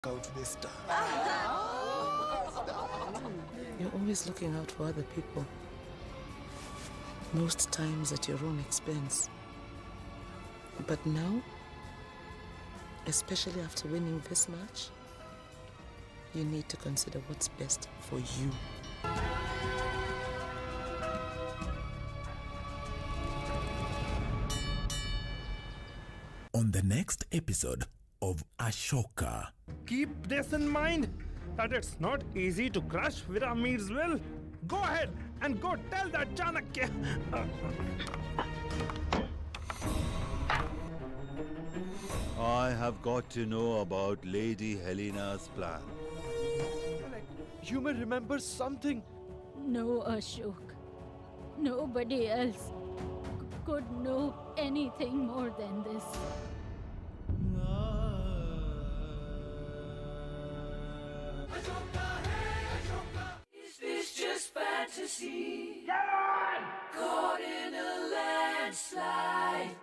out this time. You're always looking out for other people. Most times at your own expense. But now, especially after winning this match, you need to consider what's best for you. On the next episode of Ashoka. Keep this in mind, that it's not easy to crush Viramir's will. Go ahead and go tell that Chanakya. I have got to know about Lady Helena's plan. You may remember something. No, Ashok. Nobody else could know anything more than this. Is this just fantasy? Caught in a landslide.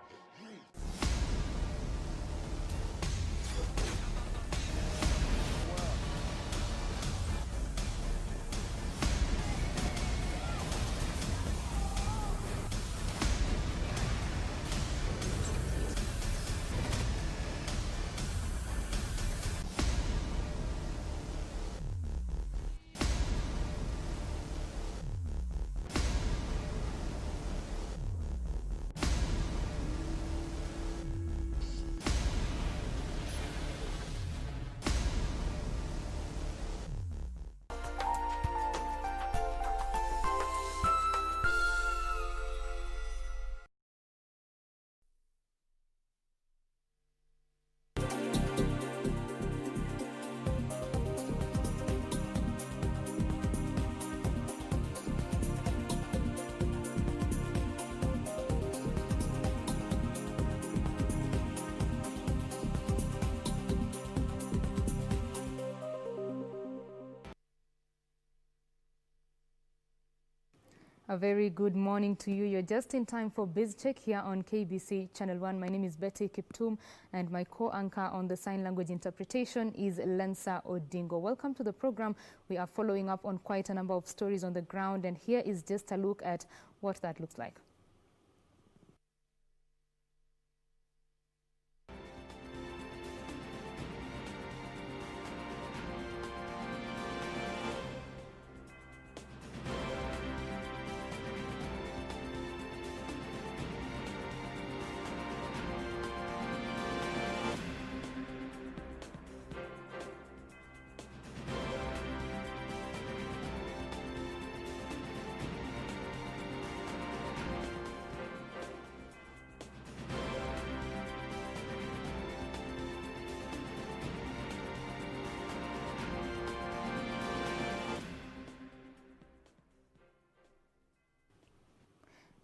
A very good morning to you. You're just in time for NewsCheck here on KBC Channel 1. My name is Betty Kiptum and my co-anchor on the sign language interpretation is Lensa Odingo. Welcome to the program. We are following up on quite a number of stories on the ground, and here is just a look at what that looks like.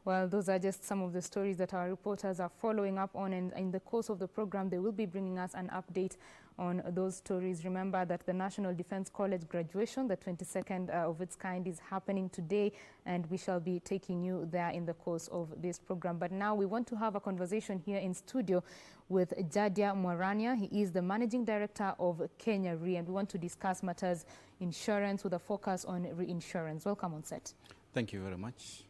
Well, those are just some of the stories that our reporters are following up on, and in the course of the program, they will be bringing us an update on those stories. Remember that the National Defence College graduation, the 22nd of its kind, is happening today, and we shall be taking you there in the course of this program. But now we want to have a conversation here in studio with Jadia Mwarania. He is the Managing Director of Kenya Re, and we want to discuss matters insurance with a focus on reinsurance. Welcome on set. Thank you very much.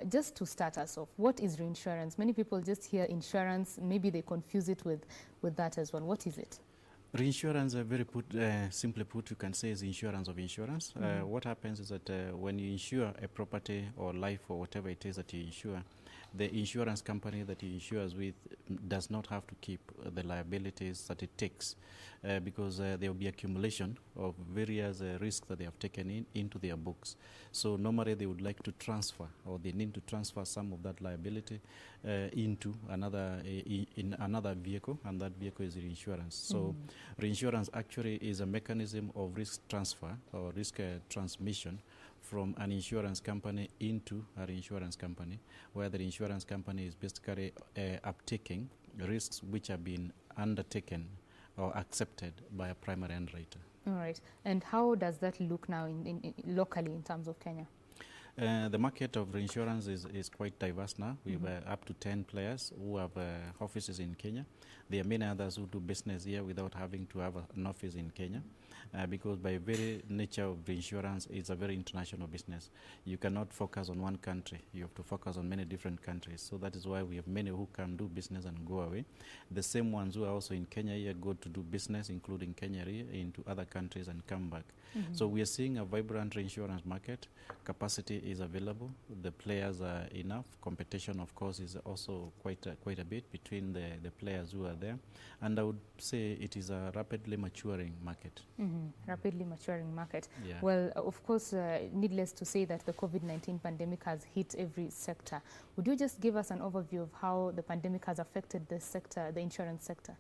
Just to start us off, what is reinsurance? Many people just hear insurance, maybe they confuse it with that as well. What is it? Reinsurance, simply put, you can say is insurance of insurance. What happens is that when you insure a property or life or whatever it is that you insure, the insurance company that you insures with does not have to keep the liabilities that it takes because there will be accumulation of various risks that they have taken into their books. So normally they would like to transfer, or they need to transfer some of that liability into another in another vehicle, and that vehicle is reinsurance. So reinsurance actually is a mechanism of risk transfer or risk transmission from an insurance company into a reinsurance company, where the insurance company is basically uptaking risks which have been undertaken or accepted by a primary underwriter. All right. And how does that look now in locally in terms of Kenya? The market of reinsurance is quite diverse now. We have up to 10 players who have offices in Kenya. There are many others who do business here without having to have an office in Kenya. Because by very nature of reinsurance, it's a very international business. You cannot focus on one country. You have to focus on many different countries. So that is why we have many who can do business and go away. The same ones who are also in Kenya here go to do business, including Kenya here, into other countries and come back. So we are seeing a vibrant reinsurance market. Capacity is available. The players are enough. Competition, of course, is also quite a bit between the players who are there. And I would say it is a rapidly maturing market. Rapidly maturing market. Yeah. Well, of course, needless to say that the COVID-19 pandemic has hit every sector. Would you just give us an overview of how the pandemic has affected the sector, the insurance sector?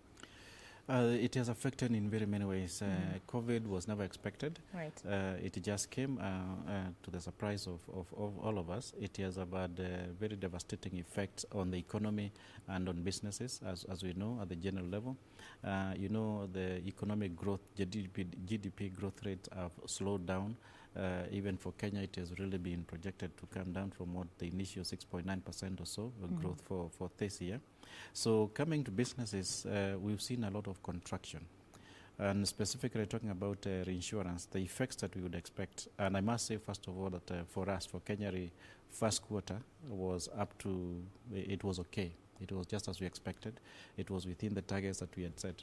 It has affected in very many ways. COVID was never expected. Right. It just came to the surprise of all of us. It has had very devastating effects on the economy and on businesses, as we know, at the general level. The economic growth, GDP growth rates have slowed down. Even for Kenya, it has really been projected to come down from what the initial 6.9% or so growth for this year. So coming to businesses, we've seen a lot of contraction. And specifically talking about reinsurance, the effects that we would expect, and I must say first of all that for us, for Kenya, first quarter was it was okay. It was just as we expected. It was within the targets that we had set.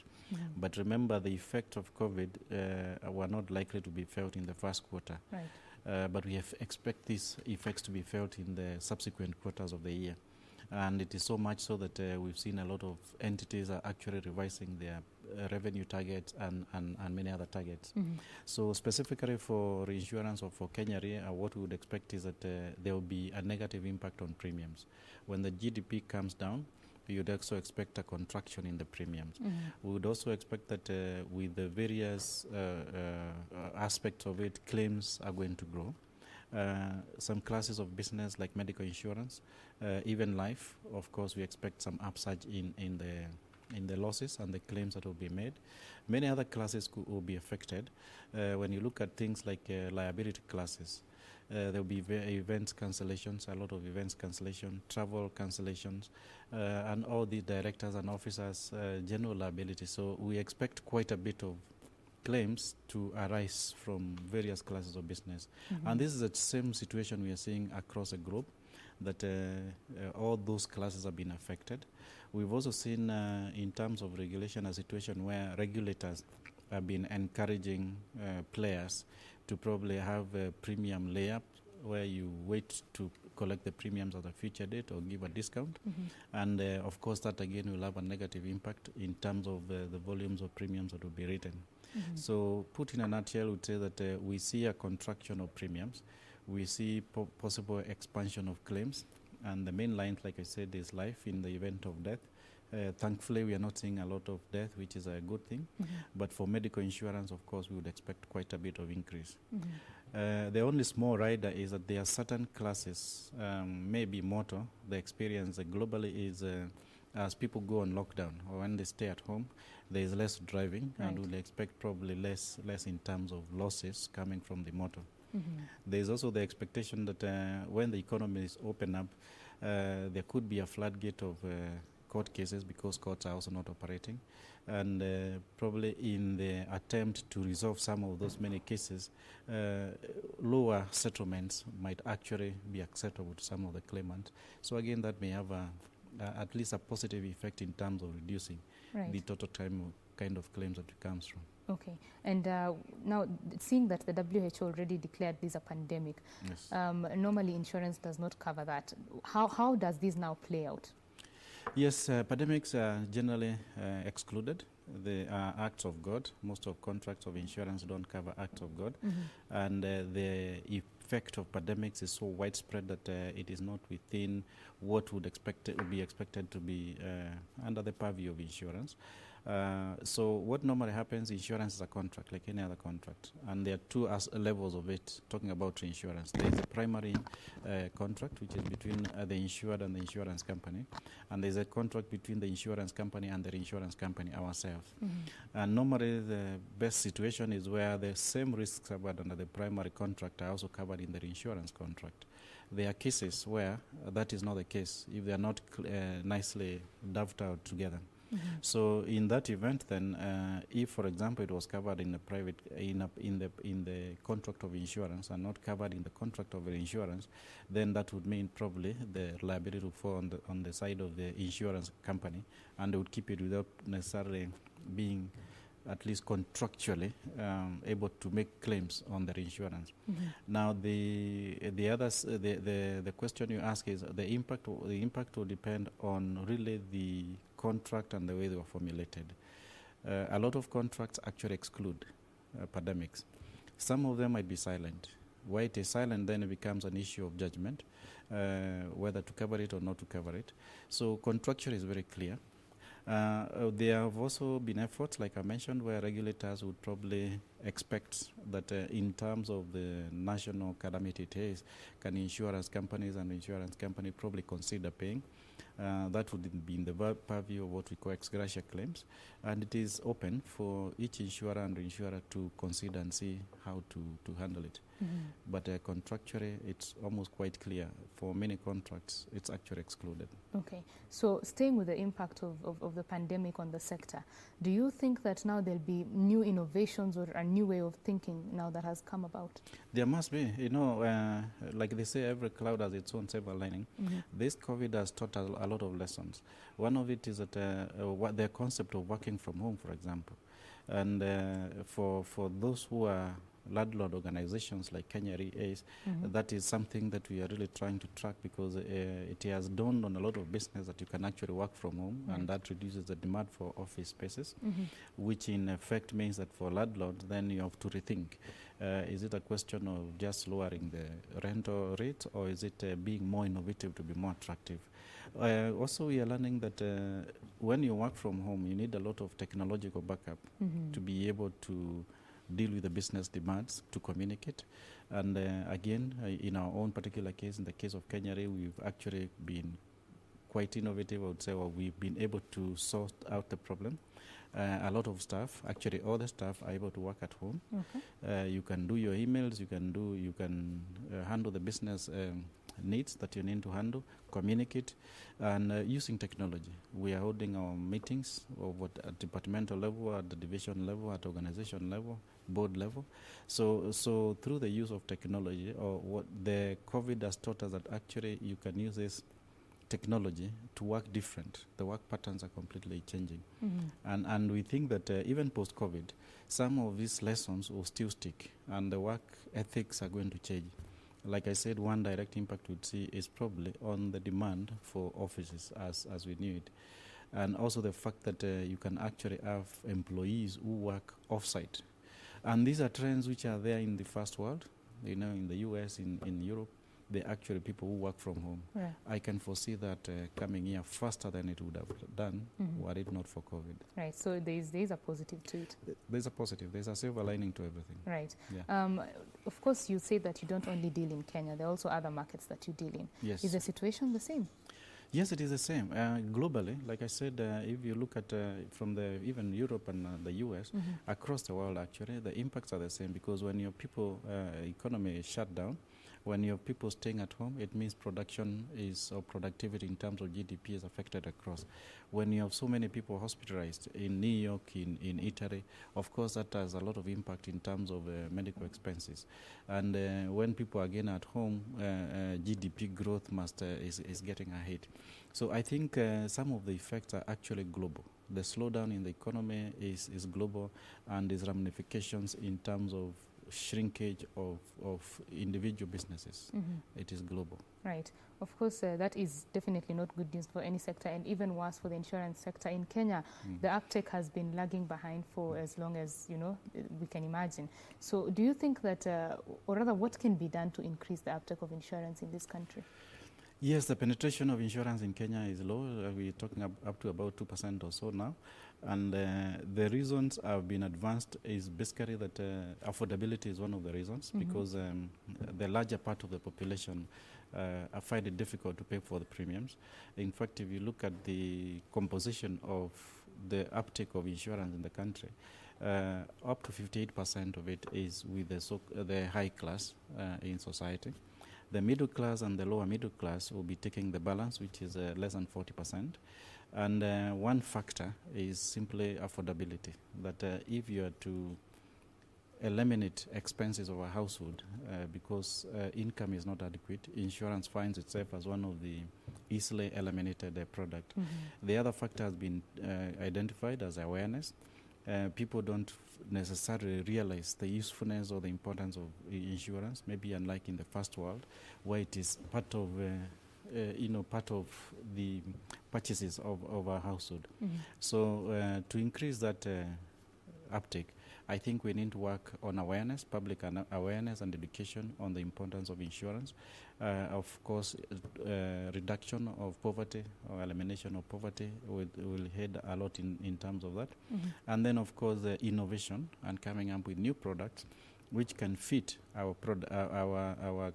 But remember, the effect of COVID were not likely to be felt in the first quarter. Right. But we expect these effects to be felt in the subsequent quarters of the year. And it is so much so that we've seen a lot of entities are actually revising their revenue targets and many other targets. So specifically for reinsurance or for Kenya, what we would expect is that there will be a negative impact on premiums. When the GDP comes down, we would also expect a contraction in the premiums. We would also expect that with the various aspects of it, claims are going to grow. Some classes of business like medical insurance, even life, of course, we expect some upsurge in the losses and the claims that will be made. Many other classes will be affected. When you look at things like liability classes, there will be events cancellations, a lot of events cancellation, travel cancellations, and all the directors and officers, general liability. So we expect quite a bit of claims to arise from various classes of business. And this is the same situation we are seeing across the globe, that all those classes have been affected. We've also seen in terms of regulation a situation where regulators have been encouraging players to probably have a premium layup where you wait to collect the premiums at a future date or give a discount. And of course that again will have a negative impact in terms of the volumes of premiums that will be written. So put in a nutshell, we would say that we see a contraction of premiums. We see possible expansion of claims. And the main line, like I said, is life in the event of death. Thankfully, we are not seeing a lot of death, which is a good thing. But for medical insurance, of course, we would expect quite a bit of increase. The only small rider is that there are certain classes, maybe motor, the experience globally is as people go on lockdown or when they stay at home, there is less driving, and we'll expect probably less in terms of losses coming from the motor. There is also the expectation that when the economy is open up, there could be a floodgate of court cases because courts are also not operating. And probably in the attempt to resolve some of those many cases, lower settlements might actually be acceptable to some of the claimants. So again, that may have at least a positive effect in terms of reducing the total time kind of claims that it comes from. Okay. And now, seeing that the WHO already declared this a pandemic, Yes. Normally insurance does not cover that. How does this now play out? Yes, pandemics are generally excluded. They are acts of God. Most of contracts of insurance don't cover acts of God. And the effect of pandemics is so widespread that it is not within what would be expected to be under the purview of insurance. So what normally happens, insurance is a contract like any other contract, and there are two levels of it. Talking about insurance, there is a primary contract, which is between the insured and the insurance company, and there is a contract between the insurance company and the insurance company ourselves. And normally the best situation is where the same risks covered under the primary contract are also covered in the insurance contract. There are cases where that is not the case if they are not nicely dovetailed together. So in that event, then, if, for example, it was covered in the private in the contract of insurance and not covered in the contract of the insurance, then that would mean probably the liability would fall on the side of the insurance company, and they would keep it without necessarily being at least contractually able to make claims on their insurance. Now, the question you ask is the impact. The impact will depend on really the contract and the way they were formulated. A lot of contracts actually exclude pandemics. Some of them might be silent. Where it is silent, then it becomes an issue of judgment, whether to cover it or not to cover it. So contractual is very clear. There have also been efforts, like I mentioned, where regulators would probably expect that in terms of the national calamity it is, can insurance companies and insurance company probably consider paying. That would be in the purview of what we call ex gratia claims, and it is open for each insurer and insurer to consider and see how to handle it. But contractually, it's almost quite clear. For many contracts, it's actually excluded. Okay. So staying with the impact of the pandemic on the sector, do you think that now there'll be new innovations or a new way of thinking now that has come about? There must be. Like they say, every cloud has its own silver lining. This COVID has taught us a lot of lessons. One of it is that the concept of working from home, for example. And for those who are landlord organizations like Kenya Re is, that is something that we are really trying to track, because it has dawned on a lot of business that you can actually work from home, and that reduces the demand for office spaces, which in effect means that for landlords, then you have to rethink. Is it a question of just lowering the rental rate, or is it being more innovative to be more attractive? Also, we are learning that when you work from home, you need a lot of technological backup to be able to deal with the business demands, to communicate. And again, in our own particular case, in the case of Kenya Re, we've actually been quite innovative, I would say. Well, we've been able to sort out the problem. A lot of staff, actually all the staff, are able to work at home. You can do your emails, you can handle the business needs that you need to handle, communicate, and using technology. We are holding our meetings at departmental level, at the division level, at organization level, board level. So through the use of technology, or what the COVID has taught us, that actually you can use this technology to work different. The work patterns are completely changing. And we think that even post-COVID, some of these lessons will still stick, and the work ethics are going to change. Like I said, one direct impact we'd see is probably on the demand for offices as we knew it. And also the fact that you can actually have employees who work off-site. And these are trends which are there in the first world, in the US, in Europe. They're actually people who work from home. Right. I can foresee that coming here faster than it would have done were it not for COVID. Right, so there's a positive to it. There's a positive. There's a silver lining to everything. Right. Yeah. Of course, you say that you don't only deal in Kenya. There are also other markets that you deal in. Yes. Is the situation the same? Yes, it is the same. Globally, like I said, if you look at from even Europe and the US, across the world actually, the impacts are the same, because when your people economy is shut down, when your people staying at home, it means production or productivity in terms of GDP is affected across. When you have so many people hospitalized in New York, in Italy, of course that has a lot of impact in terms of medical expenses. And when people are again at home, GDP growth is getting ahead. So I think some of the effects are actually global. The slowdown in the economy is global, and there's ramifications in terms of shrinkage of individual businesses. It is global. Right. Of course, that is definitely not good news for any sector, and even worse for the insurance sector. In Kenya, the uptake has been lagging behind for as long as, we can imagine. So do you think that, or rather, what can be done to increase the uptake of insurance in this country? Yes, the penetration of insurance in Kenya is low. We're talking up to about 2% or so now. And the reasons have been advanced is basically that affordability is one of the reasons, because the larger part of the population find it difficult to pay for the premiums. In fact, if you look at the composition of the uptake of insurance in the country, up to 58% of it is with the high class in society. The middle class and the lower middle class will be taking the balance, which is less than 40%. And one factor is simply affordability, that if you are to eliminate expenses of a household because income is not adequate, insurance finds itself as one of the easily eliminated product. The other factor has been identified as awareness. People don't necessarily realize the usefulness or the importance of insurance, maybe unlike in the first world, where it is part of part of the purchases of our household. So to increase that uptake, I think we need to work on awareness, public awareness and education on the importance of insurance. Of course, reduction of poverty or elimination of poverty will head a lot in terms of that. And then, of course, innovation and coming up with new products which can fit our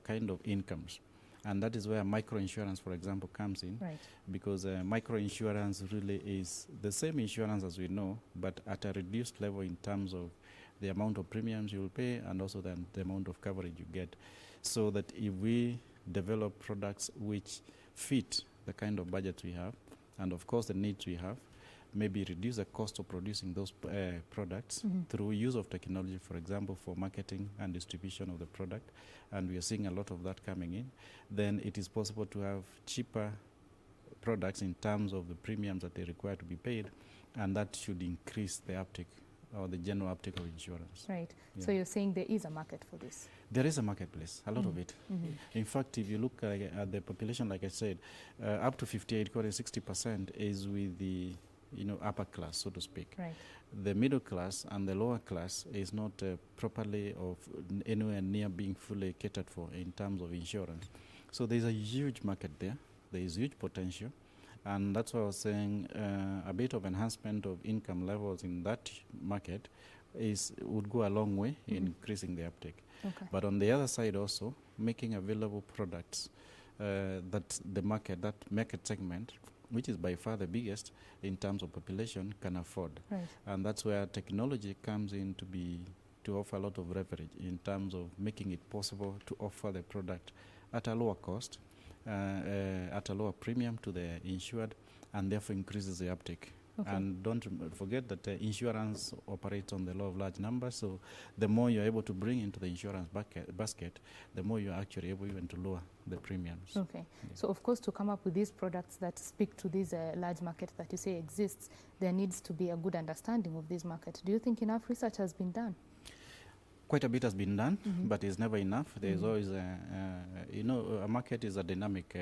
kind of incomes. And that is where microinsurance, for example, comes in. Right. Because microinsurance really is the same insurance as we know, but at a reduced level in terms of the amount of premiums you will pay and also the amount of coverage you get. So that if we develop products which fit the kind of budgets we have, and of course the needs we have, maybe reduce the cost of producing those products through use of technology, for example, for marketing and distribution of the product, and we are seeing a lot of that coming in, then it is possible to have cheaper products in terms of the premiums that they require to be paid, and that should increase the uptake or the general uptake of insurance. Right. Yeah. So you're saying there is a market for this? There is a marketplace, a lot of it. In fact, if you look at the population, like I said, up to 58, 60% is with the upper class, so to speak. Right. The middle class and the lower class is not properly or anywhere near being fully catered for in terms of insurance. So there's a huge market there. There is huge potential. And that's why I was saying a bit of enhancement of income levels in that market would go a long way in increasing the uptake. Okay. But on the other side also, making available products that market segment, which is by far the biggest in terms of population, can afford. Right. And that's where technology comes in to offer a lot of leverage in terms of making it possible to offer the product at a lower cost, at a lower premium to the insured, and therefore increases the uptake. Okay. And don't forget that insurance operates on the law of large numbers, so the more you're able to bring into the insurance basket, the more you're actually able even to lower the premiums. Okay. Yeah. So, of course, to come up with these products that speak to this large market that you say exists, there needs to be a good understanding of this market. Do you think enough research has been done? Quite a bit has been done, but it's never enough. There's always, a market is a dynamic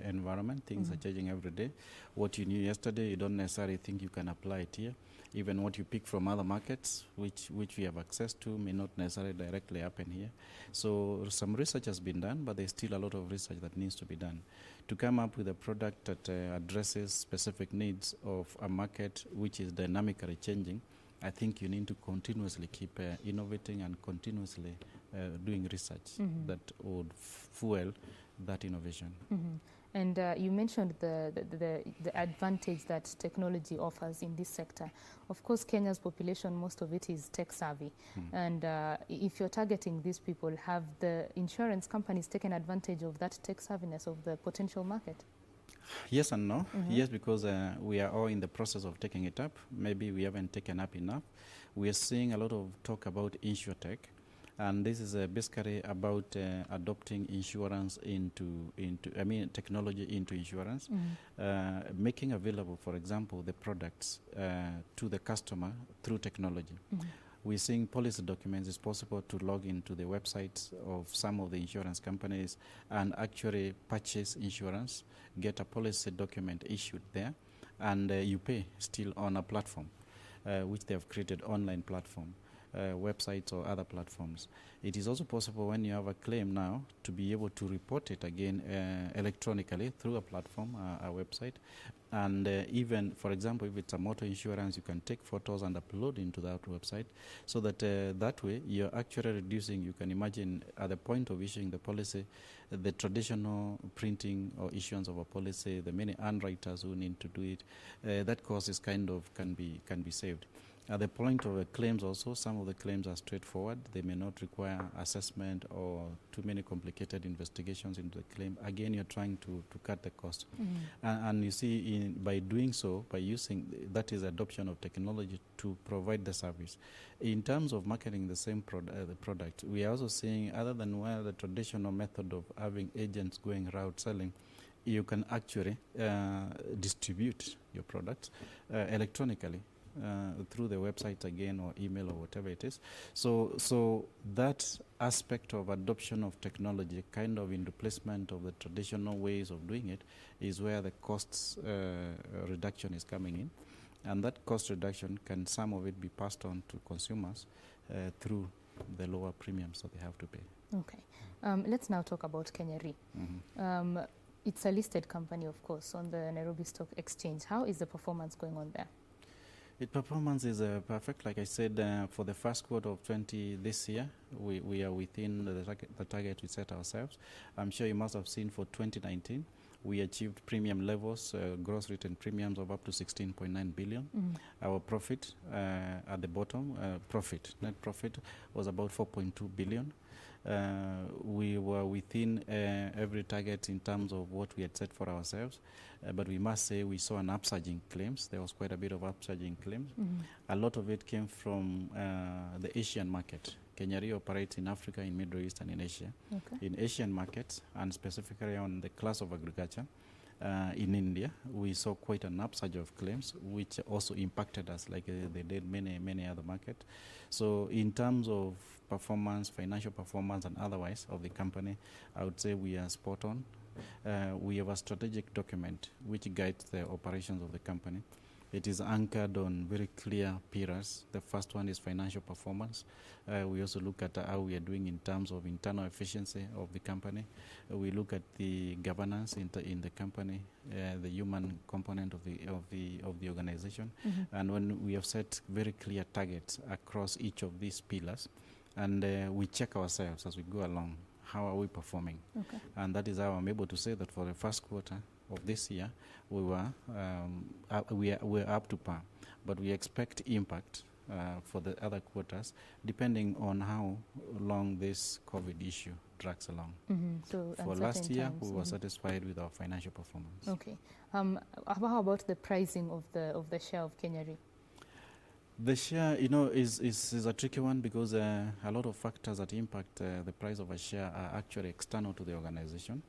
environment. Things are changing every day. What you knew yesterday, you don't necessarily think you can apply it here. Even what you pick from other markets, which we have access to, may not necessarily directly happen here. So some research has been done, but there's still a lot of research that needs to be done to come up with a product that addresses specific needs of a market which is dynamically changing. I think you need to continuously keep innovating and continuously doing research that would fuel that innovation. And you mentioned the advantage that technology offers in this sector. Of course, Kenya's population, most of it is tech savvy. And if you're targeting these people, have the insurance companies taken advantage of that tech savviness of the potential market? Yes and no. Yes, because we are all in the process of taking it up. Maybe we haven't taken up enough. We are seeing a lot of talk about InsurTech, and this is basically about adopting insurance technology into insurance, making available, for example, the products to the customer through technology. We're seeing policy documents. It's possible to log into the websites of some of the insurance companies and actually purchase insurance, get a policy document issued there, and you pay still on a platform, which they have created, online platform, websites or other platforms. It is also possible when you have a claim now to be able to report it again electronically through a platform, a website. And even, for example, if it's a motor insurance, you can take photos and upload into that website so that that way you're actually reducing, you can imagine at the point of issuing the policy, the traditional printing or issuance of a policy, the many underwriters who need to do it, that cost is can be saved. At the point of the claims also, some of the claims are straightforward. They may not require assessment or too many complicated investigations into the claim. Again, you're trying to cut the cost. And you see, by doing so, by using, that is adoption of technology to provide the service. In terms of marketing the same the product, we are also seeing, other than the traditional method of having agents going route selling, you can actually distribute your products electronically. Through the website again, or email, or whatever it is. So that aspect of adoption of technology, kind of in replacement of the traditional ways of doing it, is where the costs reduction is coming in. And that cost reduction, can some of it be passed on to consumers through the lower premiums that they have to pay. Okay. Let's now talk about Kenya Re. It's a listed company, of course, on the Nairobi Stock Exchange. How is the performance going on there? Its performance is perfect. Like I said, for the first quarter of this year, we are within the target we set ourselves. I'm sure you must have seen for 2019, we achieved premium levels, gross written premiums of up to 16.9 billion. Our profit at the bottom, net profit, was about 4.2 billion. We were within every target in terms of what we had set for ourselves, but we must say we saw an upsurge in claims. There was quite a bit of upsurge in claims. A lot of it came from the Asian market. Kenya Re operates in Africa, in Middle East, and in Asia. In Asian markets, and specifically on the class of agriculture, in India, we saw quite an upsurge of claims, which also impacted us like they did many other markets. So in terms of performance, financial performance and otherwise of the company, I would say we are spot on. We have a strategic document which guides the operations of the company. It is anchored on very clear pillars. The first one is financial performance. We also look at how we are doing in terms of internal efficiency of the company. We look at the governance in the company, the human component of the organization. And when we have set very clear targets across each of these pillars, and we check ourselves as we go along, how are we performing? And that is how I'm able to say that for the first quarter of this year, we're up to par, but we expect impact for the other quarters, depending on how long this COVID issue drags along. So for last year, we were satisfied with our financial performance. Okay. How about the pricing of the share of Kenya Re? The share, is a tricky one because a lot of factors that impact the price of a share are actually external to the organization.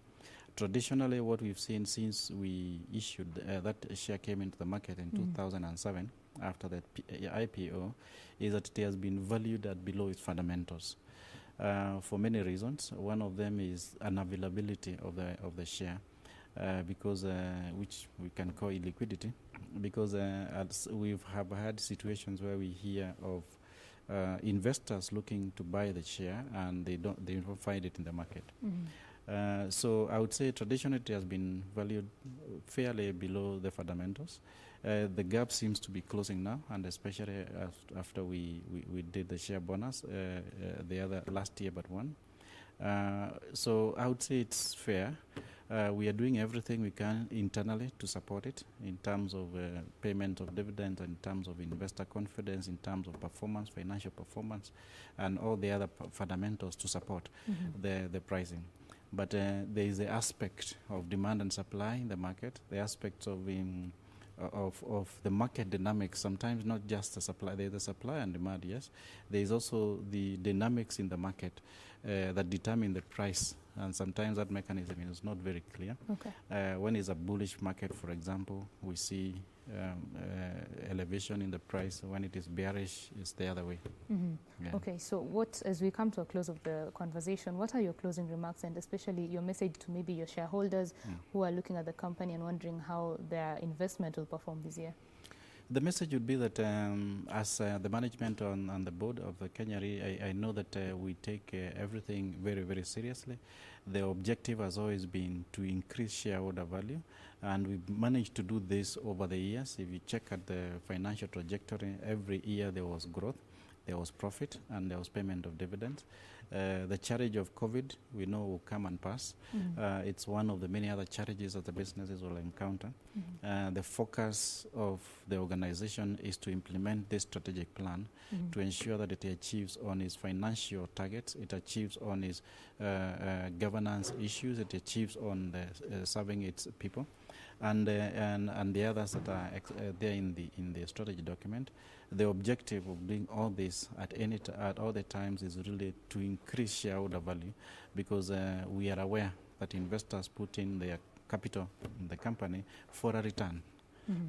Traditionally, what we've seen since we issued that share came into the market in 2007 after the IPO is that it has been valued at below its fundamentals for many reasons. One of them is unavailability of the share because which we can call illiquidity, because we have had situations where we hear of investors looking to buy the share and they don't find it in the market. So I would say traditionally it has been valued fairly below the fundamentals. The gap seems to be closing now, and especially after we did the share bonus the other last year but one. So I would say it's fair. We are doing everything we can internally to support it in terms of payment of dividends, in terms of investor confidence, in terms of performance, financial performance, and all the other fundamentals to support the pricing. But there is the aspect of demand and supply in the market, the aspects of the market dynamics, sometimes not just the supply. There is the supply and demand, yes. There is also the dynamics in the market that determine the price, and sometimes that mechanism is not very clear. When it's a bullish market, for example, we see elevation in the price. When it is bearish, it's the other way. Okay, so as we come to a close of the conversation, what are your closing remarks, and especially your message to maybe your shareholders who are looking at the company and wondering how their investment will perform this year? The message would be that as the management on the board of Kenya Re, I know that we take everything very, very seriously. The objective has always been to increase shareholder value, and we've managed to do this over the years. If you check at the financial trajectory, every year there was growth. there was profit and there was payment of dividends. The challenge of COVID, we know, will come and pass. It's one of the many other challenges that the businesses will encounter. The focus of the organization is to implement this strategic plan to ensure that it achieves on its financial targets, it achieves on its governance issues, it achieves on the serving its people, and the others that are there in the strategy document. The objective of doing all this at all the times is really to increase shareholder value, because we are aware that investors put in their capital in the company for a return,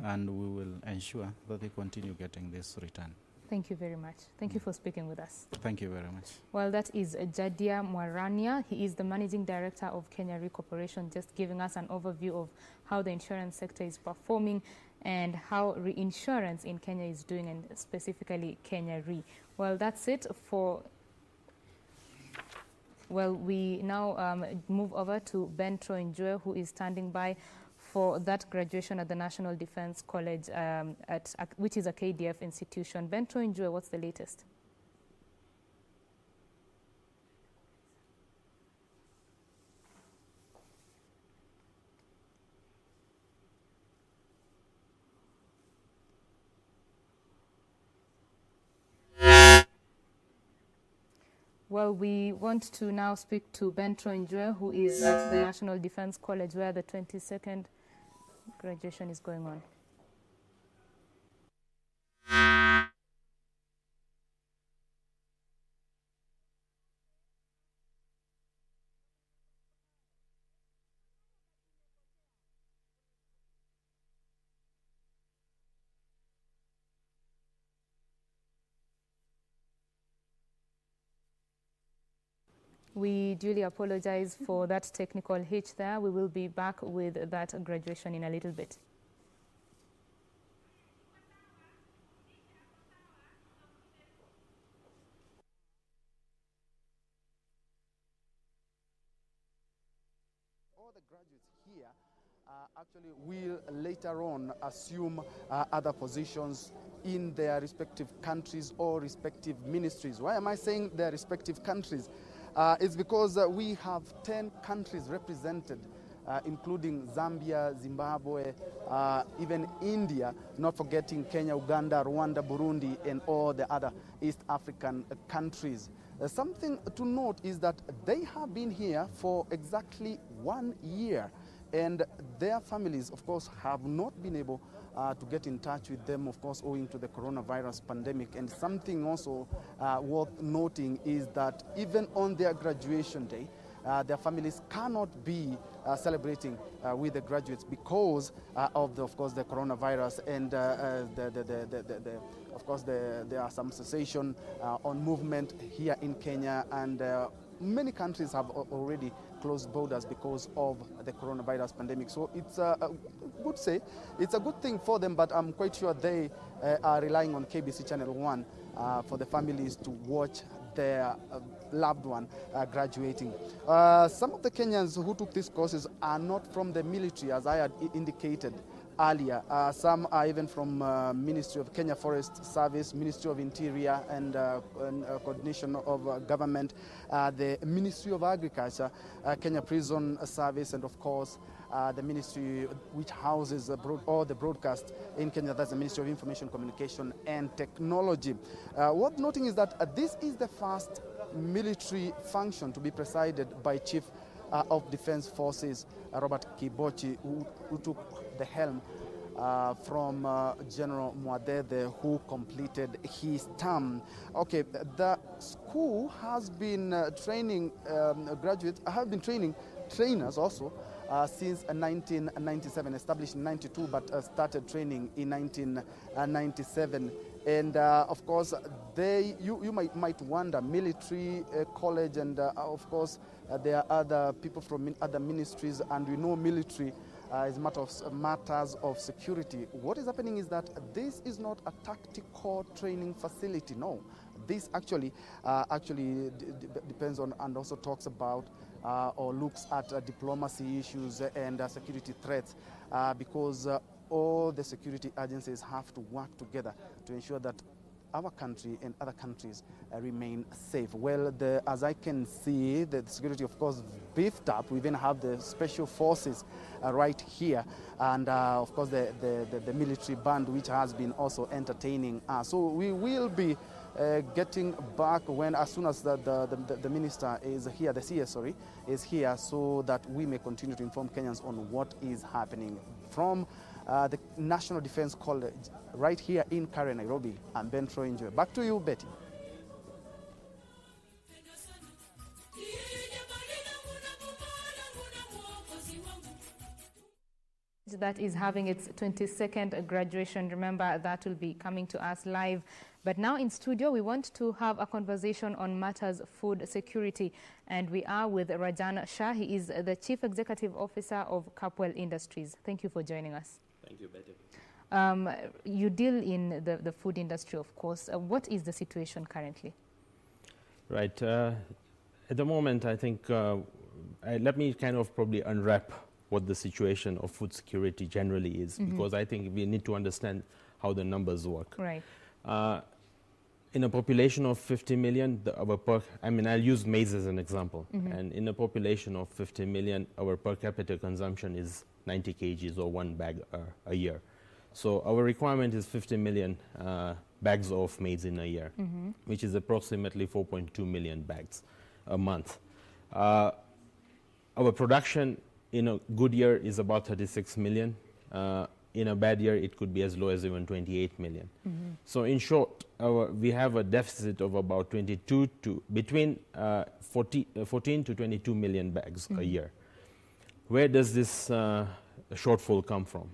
and we will ensure that they continue getting this return. Thank you very much. Thank you for speaking with us. Thank you very much. Well, that is Jadia Mwarania. He is the Managing Director of Kenya Re Corporation, just giving us an overview of how the insurance sector is performing and how reinsurance in Kenya is doing, and specifically Kenya Re. Well, that's it for... Well, we now move over to Ben Troinjue, who is standing by for that graduation at the National Defense College, which is a KDF institution. Ben Troinjue, what's the latest? Well, we want to now speak to Ben Troinjue, who is at the National Defense College, where the 22nd graduation is going on. We duly apologize for that technical hitch there. We will be back with that graduation in a little bit. All the graduates here actually will later on assume other positions in their respective countries or respective ministries. Why am I saying their respective countries? It's because we have 10 countries represented, including Zambia, Zimbabwe, even India, not forgetting Kenya, Uganda, Rwanda, Burundi, and all the other East African countries. Something to note is that they have been here for exactly 1 year, and their families, of course, have not been able to get in touch with them, of course, owing to the coronavirus pandemic. And something also worth noting is that even on their graduation day, their families cannot be celebrating with the graduates because of course, the coronavirus, and of course, there are some cessation on movement here in Kenya, and many countries have already closed borders because of the coronavirus pandemic. So it's it's a good thing for them, but I'm quite sure they are relying on KBC Channel 1 for the families to watch their loved one graduating. Some of the Kenyans who took these courses are not from the military, as I had indicated earlier. Some are even from Ministry of Kenya Forest Service, Ministry of Interior and Coordination of Government, the Ministry of Agriculture, Kenya Prison Service, and of course the ministry which houses all the broadcast in Kenya, that's the Ministry of Information, Communication and Technology. Worth noting is that this is the first military function to be presided by Chief of Defense Forces Robert Kibochi, who took the helm from General Mwadede, who completed his term. Okay, the school has been training graduates, have been training trainers also since 1997, established in 92, but started training in 1997. And of course, you might wonder, military college, and of course, there are other people from other ministries, and we know military is matters of security. What is happening is that this is not a tactical training facility. No, this actually depends on and also talks about or looks at diplomacy issues and security threats, because all the security agencies have to work together to ensure that our country and other countries remain safe. Well, as I can see, the security, of course, beefed up. We even have the special forces right here, and of course the military band, which has been also entertaining us. So we will be getting back as soon as the minister is here, the CS, sorry, is here, so that we may continue to inform Kenyans on what is happening. From the National Defense College right here in Karen, Nairobi, I'm Ben Troinjoy. Back to you, Betty. That is having its 22nd graduation. Remember, that will be coming to us live. But now in studio, we want to have a conversation on matters food security. And we are with Rajan Shah. He is the Chief Executive Officer of Capwell Industries. Thank you for joining us. Thank you, Betty. You deal in the food industry, of course. What is the situation currently? Right. At the moment, I think, let me kind of probably unwrap what the situation of food security generally is, because I think we need to understand how the numbers work. Right. In a population of 50 million, I'll use maize as an example. And in a population of 50 million, our per capita consumption is 90 kgs or 1 bag a year. So our requirement is 50 million bags of maize in a year, which is approximately 4.2 million bags a month. Our production in a good year is about 36 million. In a bad year, it could be as low as even 28 million. So in short, we have a deficit of about between 14 to 22 million bags a year. Where does this shortfall come from?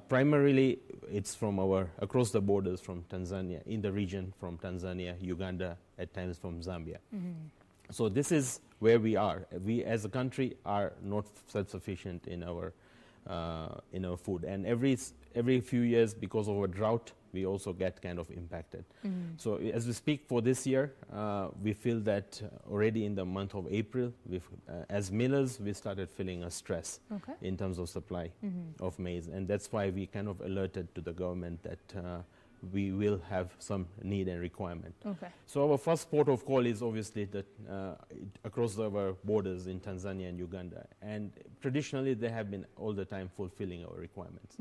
Primarily, it's from across the borders from Tanzania, in the region from Tanzania, Uganda, at times from Zambia. So this is where we are. We as a country are not self-sufficient in our food, and every few years, because of a drought, we also get kind of impacted. So as we speak for this year, we feel that already in the month of April, as millers, we started feeling a stress in terms of supply of maize, and that's why we kind of alerted to the government that we will have some need and requirement. So our first port of call is obviously that across our borders in Tanzania and Uganda, and traditionally they have been all the time fulfilling our requirements.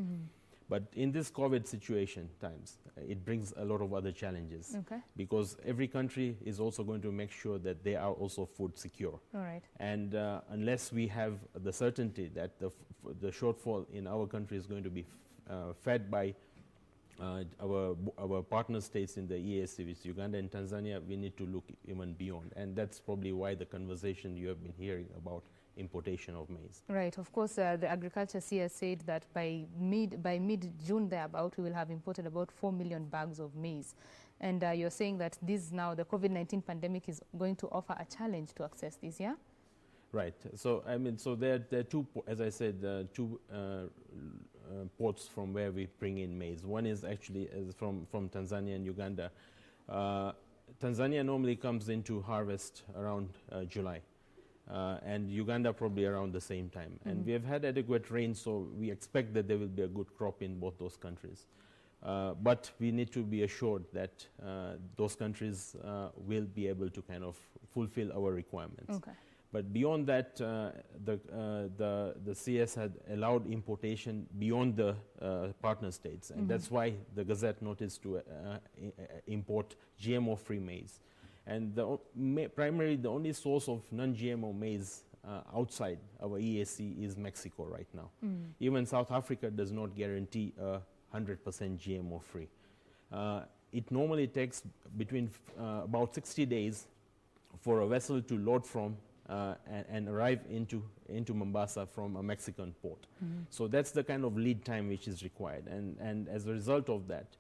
But in this COVID situation times, it brings a lot of other challenges, because every country is also going to make sure that they are also food secure. And unless we have the certainty that the shortfall in our country is going to be fed by our partner states in the EAC, which is Uganda and Tanzania, we need to look even beyond. And that's probably why the conversation you have been hearing about importation of maize. Right. Of course, the agriculture CS said that by mid-June thereabout, we will have imported about 4 million bags of maize. And you're saying that this now, the COVID-19 pandemic is going to offer a challenge to access this, yeah? Right. So, so there are two, as I said, two ports from where we bring in maize. One is actually from Tanzania and Uganda. Tanzania normally comes into harvest around July. And Uganda probably around the same time. And we have had adequate rain, so we expect that there will be a good crop in both those countries. But we need to be assured that those countries will be able to kind of fulfill our requirements. But beyond that, the CS had allowed importation beyond the partner states, and that's why the Gazette noticed to import GMO-free maize. And primarily the only source of non-GMO maize outside our EAC is Mexico right now. Even South Africa does not guarantee 100% GMO-free. It normally takes between about 60 days for a vessel to load from and arrive into Mombasa from a Mexican port. So that's the kind of lead time which is required. And as a result of that,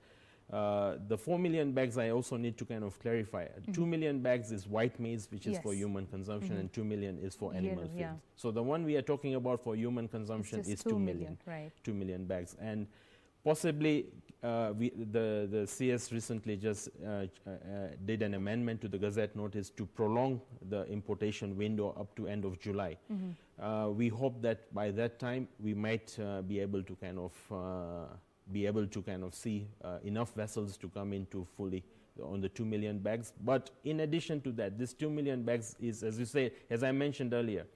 the 4 million bags, I also need to kind of clarify. 2 million bags is white maize, which is for human consumption, and 2 million is for animal feed. So the one we are talking about for human consumption is 2 million. 2 million bags. And possibly the CS recently just did an amendment to the Gazette notice to prolong the importation window up to end of July. We hope that by that time we might be able to kind of see enough vessels to come in to fully on the 2 million bags. But in addition to that, this 2 million bags is, as you say, as I mentioned earlier,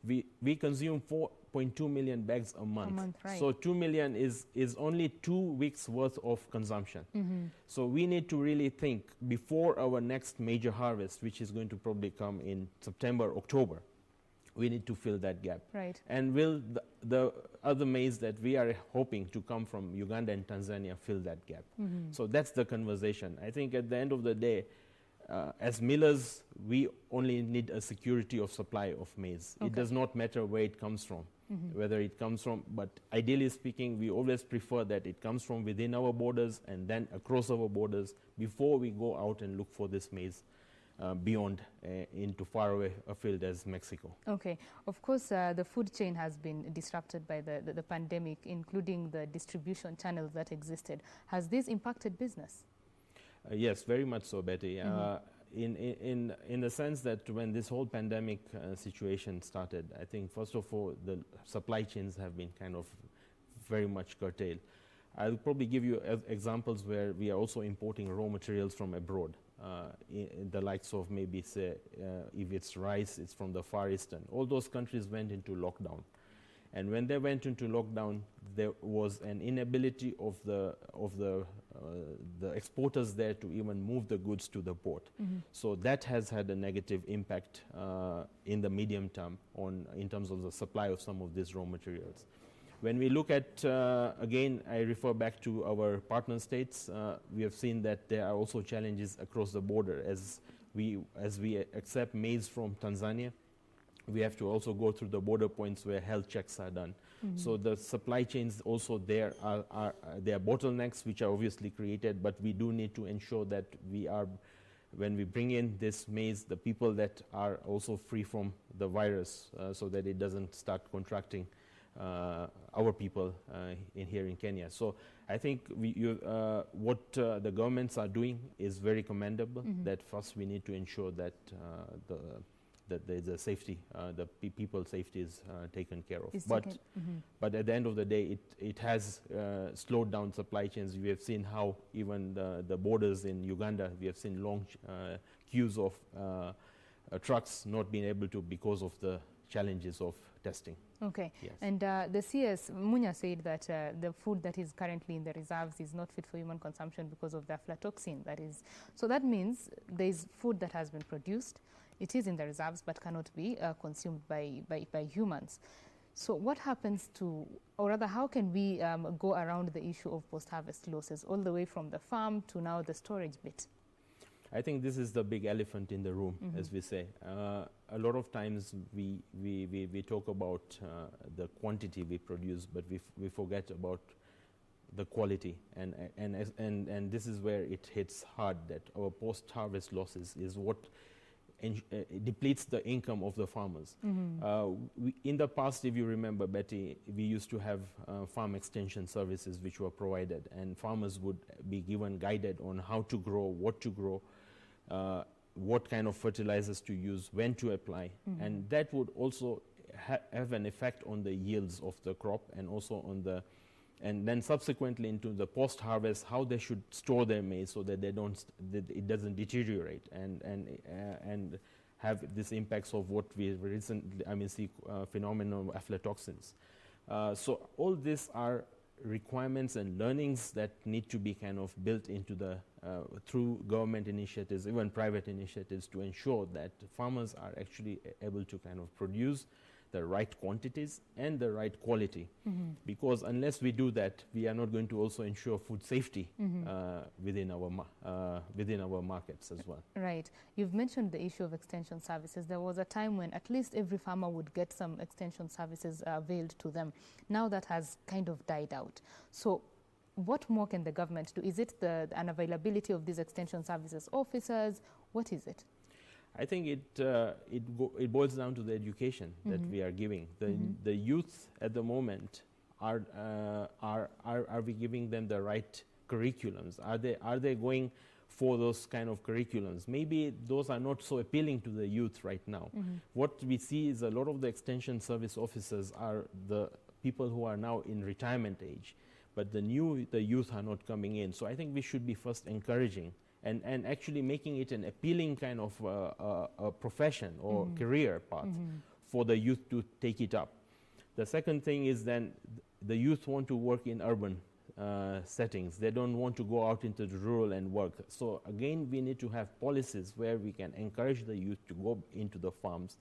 we consume 4.2 million bags a month. Right. So 2 million is only 2 weeks worth of consumption. So we need to really think before our next major harvest, which is going to probably come in September, October, we need to fill that gap. Right. And will the other maize that we are hoping to come from Uganda and Tanzania fill that gap? So that's the conversation. I think at the end of the day, as millers, we only need a security of supply of maize. It does not matter where it comes from, whether it comes from, but ideally speaking, we always prefer that it comes from within our borders and then across our borders before we go out and look for this maize beyond into far away a field as Mexico. Okay. Of course, the food chain has been disrupted by the pandemic, including the distribution channels that existed. Has this impacted business? Yes, very much so, Betty. In the sense that when this whole pandemic situation started, I think first of all the supply chains have been kind of very much curtailed. I'll probably give you examples where we are also importing raw materials from abroad. In the likes of maybe say if it's rice, it's from the Far Eastern. All those countries went into lockdown, and when they went into lockdown, there was an inability of the exporters there to even move the goods to the port. So that has had a negative impact in the medium term in terms of the supply of some of these raw materials. When we look at, again, I refer back to our partner states, we have seen that there are also challenges across the border. As we accept maize from Tanzania, we have to also go through the border points where health checks are done. So the supply chains also there are bottlenecks which are obviously created, but we do need to ensure that when we bring in this maize, the people that are also free from the virus so that it doesn't start contracting our people here in Kenya. So I think what the governments are doing is very commendable. That first we need to ensure that the safety, the people's safety is taken care of. But at the end of the day, it has slowed down supply chains. We have seen how even the borders in Uganda, we have seen long queues of trucks not being able to because of the challenges of testing. Okay. Yes. And the CS, Munya said that the food that is currently in the reserves is not fit for human consumption because of the aflatoxin that is. So that means there is food that has been produced, it is in the reserves but cannot be consumed by humans. So what happens to, or rather how can we go around the issue of post-harvest losses all the way from the farm to now the storage bit? I think this is the big elephant in the room, as we say. A lot of times we talk about the quantity we produce, but we forget about the quality, and this is where it hits hard, that our post-harvest losses is what depletes the income of the farmers. In the past, if you remember, Betty, we used to have farm extension services which were provided, and farmers would be guided on how to grow, what to grow, what kind of fertilizers to use, when to apply, and that would also have an effect on the yields of the crop, and also on and then subsequently into the post-harvest, how they should store their maize so that it doesn't deteriorate and have these impacts of what we recently see phenomenon of aflatoxins. So all these are requirements and learnings that need to be kind of built into through government initiatives, even private initiatives, to ensure that farmers are actually able to kind of produce the right quantities and the right quality. Because unless we do that, we are not going to also ensure food safety within our markets as well. Right. You've mentioned the issue of extension services. There was a time when at least every farmer would get some extension services availed to them. Now that has kind of died out. So what more can the government do? Is it the unavailability of these extension services officers? What is it? I think it boils down to the education that we are giving. The youth at the moment, are we giving them the right curriculums? Are they going for those kind of curriculums? Maybe those are not so appealing to the youth right now. What we see is a lot of the extension service officers are the people who are now in retirement age, but the youth are not coming in. So I think we should be first encouraging and actually making it an appealing kind of a profession or career path for the youth to take it up. The second thing is then the youth want to work in urban settings. They don't want to go out into the rural and work. So again, we need to have policies where we can encourage the youth to go into the farms.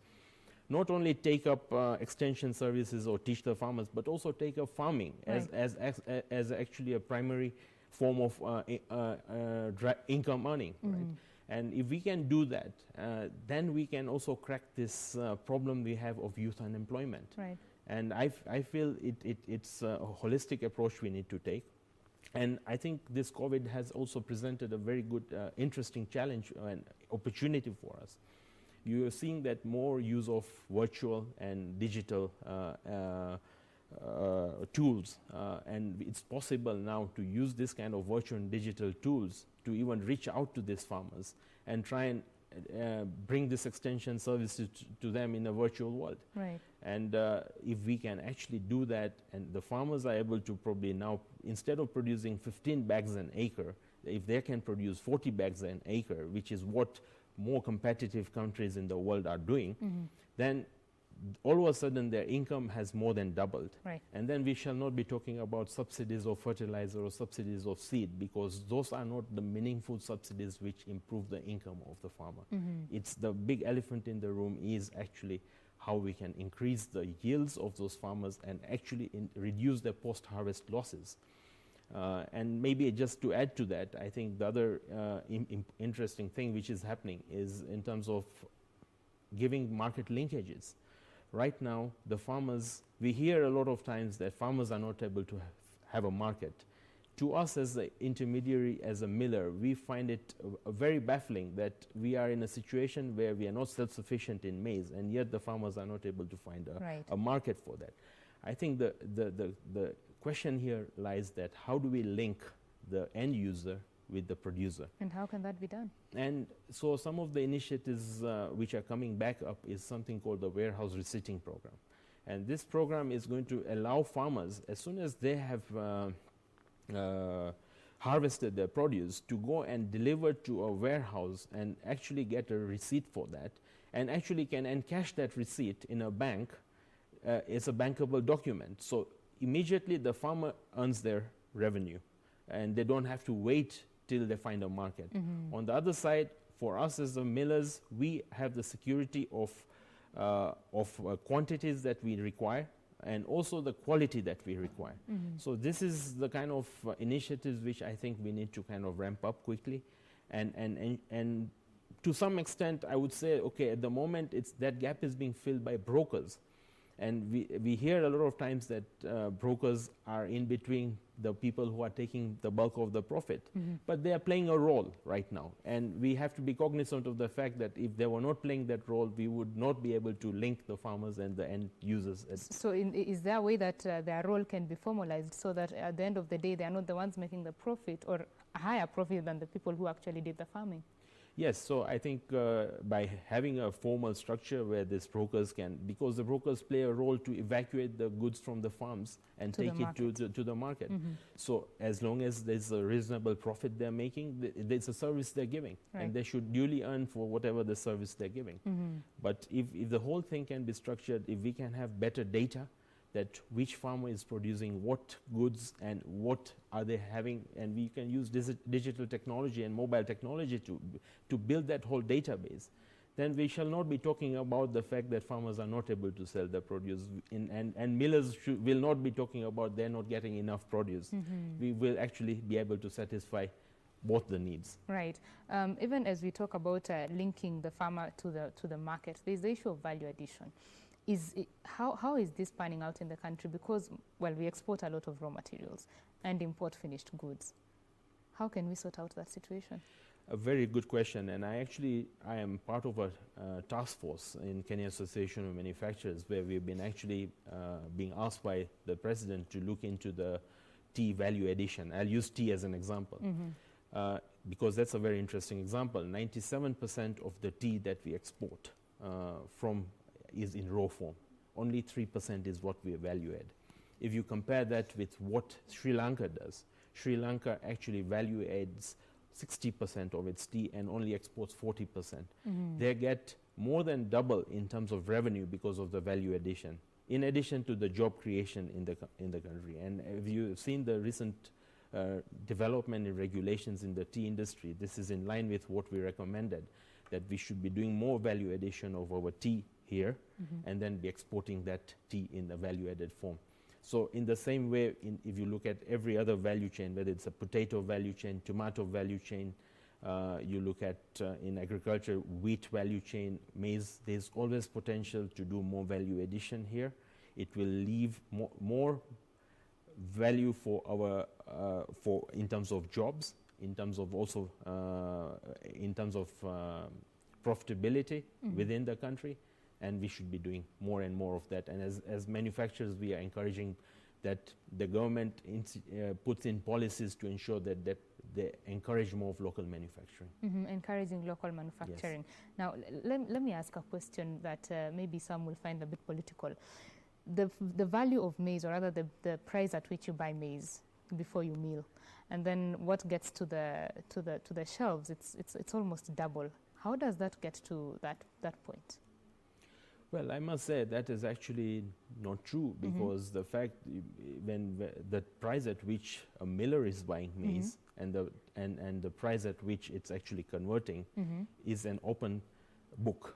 Not only take up extension services or teach the farmers, but also take up farming as actually a primary form of income earning. Right? And if we can do that, then we can also crack this problem we have of youth unemployment. Right. And I feel it's a holistic approach we need to take. And I think this COVID has also presented a very good, interesting challenge and opportunity for us. You are seeing that more use of virtual and digital tools, and it's possible now to use this kind of virtual and digital tools to even reach out to these farmers and try and bring this extension services to them in a virtual world. Right. And if we can actually do that, and the farmers are able to probably now, instead of producing 15 bags an acre, if they can produce 40 bags an acre, which is what more competitive countries in the world are doing, then all of a sudden their income has more than doubled. Right. And then we shall not be talking about subsidies of fertilizer or subsidies of seed, because those are not the meaningful subsidies which improve the income of the farmer. It's the big elephant in the room is actually how we can increase the yields of those farmers and actually reduce their post-harvest losses. And maybe just to add to that, I think the other interesting thing which is happening is in terms of giving market linkages. Right now, the farmers, we hear a lot of times that farmers are not able to have a market. To us as an intermediary, as a miller, we find it very baffling that we are in a situation where we are not self-sufficient in maize, and yet the farmers are not able to find a market for that. I think the question here lies that how do we link the end user with the producer? And how can that be done? And so some of the initiatives which are coming back up is something called the warehouse receipting program. And this program is going to allow farmers, as soon as they have harvested their produce, to go and deliver to a warehouse and actually get a receipt for that, and actually can encash that receipt in a bank. It's a bankable document. So immediately the farmer earns their revenue, and they don't have to wait till they find a market. On the other side, for us as the millers, we have the security of quantities that we require, and also the quality that we require. So this is the kind of initiatives which I think we need to kind of ramp up quickly. And to some extent, I would say, okay, at the moment, that gap is being filled by brokers. And we hear a lot of times that brokers are in between the people who are taking the bulk of the profit. But they are playing a role right now. And we have to be cognizant of the fact that if they were not playing that role, we would not be able to link the farmers and the end users. So is there a way that their role can be formalized so that at the end of the day, they are not the ones making the profit or a higher profit than the people who actually did the farming? Yes, so I think by having a formal structure where these brokers can, because the brokers play a role to evacuate the goods from the farms and take it to the market. So as long as there's a reasonable profit they're making, there's a service they're giving, and they should duly earn for whatever the service they're giving. But if the whole thing can be structured, if we can have better data, that which farmer is producing what goods and what are they having, and we can use digital technology and mobile technology to build that whole database, then we shall not be talking about the fact that farmers are not able to sell their produce, and millers will not be talking about they're not getting enough produce. We will actually be able to satisfy both the needs. Right. Even as we talk about linking the farmer to the market, there's the issue of value addition. How is this panning out in the country? Because, well, we export a lot of raw materials and import finished goods. How can we sort out that situation? A very good question, and I am part of a task force in Kenya Association of Manufacturers, where we've been actually being asked by the president to look into the tea value addition. I'll use tea as an example, because that's a very interesting example. 97% of the tea that we export is in raw form. Only 3% is what we value add. If you compare that with what Sri Lanka does, Sri Lanka actually value adds 60% of its tea and only exports 40%. They get more than double in terms of revenue because of the value addition, in addition to the job creation in the country. And if you've seen the recent development in regulations in the tea industry, this is in line with what we recommended, that we should be doing more value addition of our tea here and then be exporting that tea in a value-added form. So in the same way, if you look at every other value chain, whether it's a potato value chain, tomato value chain, you look at in agriculture, wheat value chain, maize, there's always potential to do more value addition here. It will leave more value for our in terms of jobs, in terms of also in terms of profitability within the country, and we should be doing more and more of that. And as manufacturers, we are encouraging that the government puts in policies to ensure that they encourage more of local manufacturing. Encouraging local manufacturing. Yes. Now, let me ask a question that maybe some will find a bit political. The value of maize, or rather the price at which you buy maize before you meal, and then what gets to the shelves, it's almost double. How does that get to that point? Well, I must say that is actually not true, because the fact when the price at which a miller is buying maize and the price at which it's actually converting is an open book,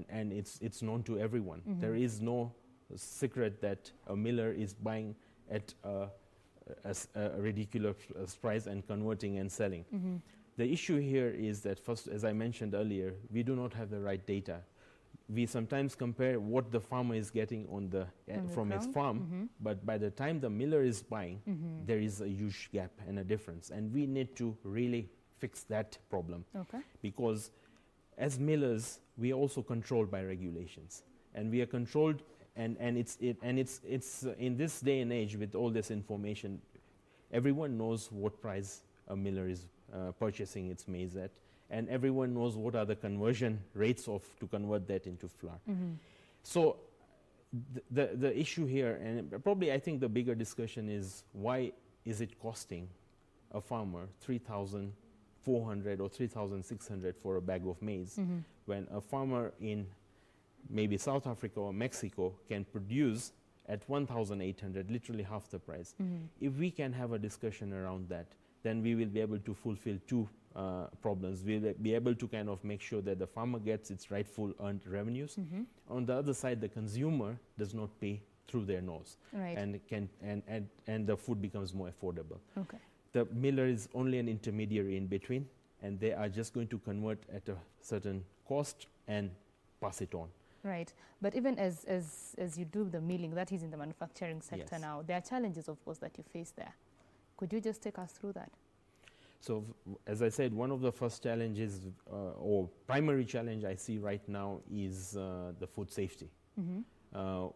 and it's known to everyone. There is no secret that a miller is buying at a ridiculous price and converting and selling. The issue here is that, first, as I mentioned earlier, we do not have the right data. We sometimes compare what the farmer is getting on from his farm, but by the time the miller is buying, there is a huge gap and a difference, and we need to really fix that problem. Because as millers, we are also controlled by regulations, and we are controlled, and it's in this day and age with all this information, everyone knows what price a miller is purchasing its maize at, and everyone knows what are the conversion rates to convert that into flour. So the issue here, and probably I think the bigger discussion is, why is it costing a farmer 3,400 or 3,600 for a bag of maize, when a farmer in maybe South Africa or Mexico can produce at 1,800, literally half the price? If we can have a discussion around that, then we will be able to fulfill two problems. We'll be able to kind of make sure that the farmer gets its rightful earned revenues. On the other side, the consumer does not pay through their nose, and the food becomes more affordable. The miller is only an intermediary in between, and they are just going to convert at a certain cost and pass it on. Right, but even as you do the milling, that is in the manufacturing sector now, there are challenges, of course, that you face there. Could you just take us through that? So, as I said, one of the first challenges, or primary challenge I see right now, is the food safety.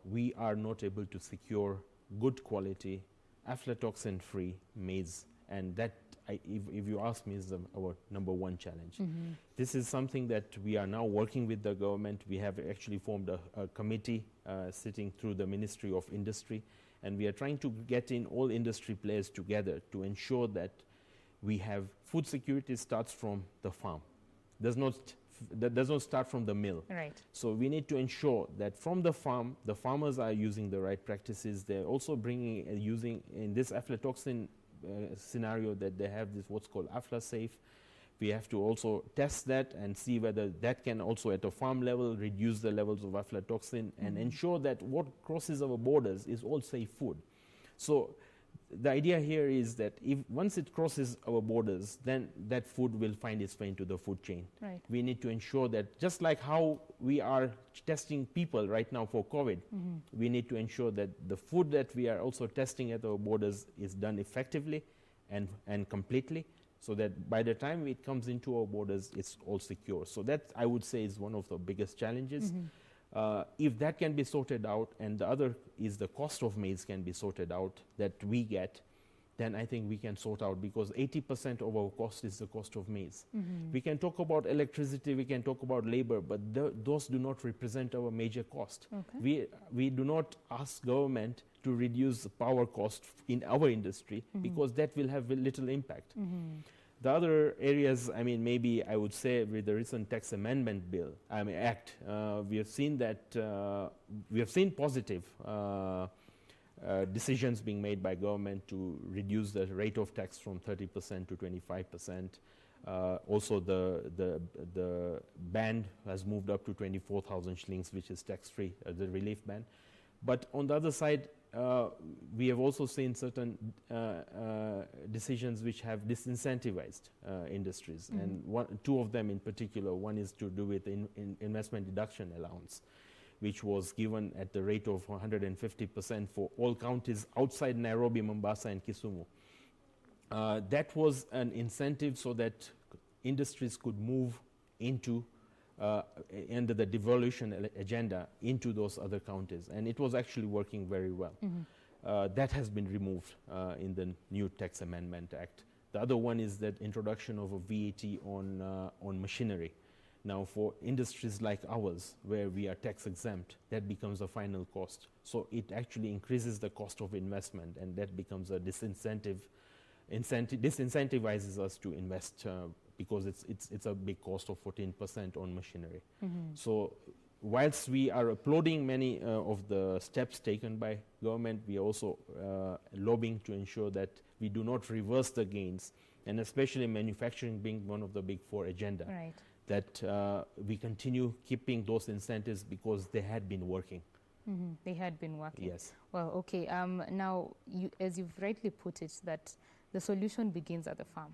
We are not able to secure good quality, aflatoxin-free maize, and that, if you ask me, is our number one challenge. This is something that we are now working with the government. We have actually formed a committee sitting through the Ministry of Industry, and we are trying to get in all industry players together to ensure that we have food security starts from the farm. That does not start from the mill. So we need to ensure that from the farm, the farmers are using the right practices. They're also bringing using in this aflatoxin scenario that they have this what's called AflaSafe. We have to also test that and see whether that can also at a farm level reduce the levels of aflatoxin and ensure that what crosses our borders is all safe food. So the idea here is that if once it crosses our borders, then that food will find its way into the food chain. We need to ensure that, just like how we are testing people right now for COVID, we need to ensure that the food that we are also testing at our borders is done effectively and completely, so that by the time it comes into our borders, it's all secure. So that, I would say, is one of the biggest challenges. If that can be sorted out, and the other is the cost of maize can be sorted out that we get, then I think we can sort out, because 80% of our cost is the cost of maize. We can talk about electricity, we can talk about labor, but those do not represent our major cost. We do not ask government to reduce the power cost in our industry, because that will have little impact. The other areas, I mean, maybe I would say with the recent tax amendment bill, act, we have seen that we have seen positive decisions being made by government to reduce the rate of tax from 30% to 25%. Also, the band has moved up to 24,000 shillings, which is tax-free, the relief band. But on the other side, we have also seen certain decisions which have disincentivized industries, and two of them in particular. One is to do with investment deduction allowance, which was given at the rate of 150% for all counties outside Nairobi, Mombasa, and Kisumu. That was an incentive so that industries could move into under the devolution agenda into those other counties, and it was actually working very well. That has been removed in the new Tax Amendment Act. The other one is that introduction of a VAT on machinery. Now, for industries like ours, where we are tax exempt, that becomes a final cost. So it actually increases the cost of investment, and that becomes a disincentivizes us to invest because it's a big cost of 14% on machinery. So whilst we are applauding many of the steps taken by government, we are also lobbying to ensure that we do not reverse the gains, and especially manufacturing being one of the big four agenda, that we continue keeping those incentives because they had been working. They had been working. Yes. Well, okay. Now, as you've rightly put it, that the solution begins at the farm,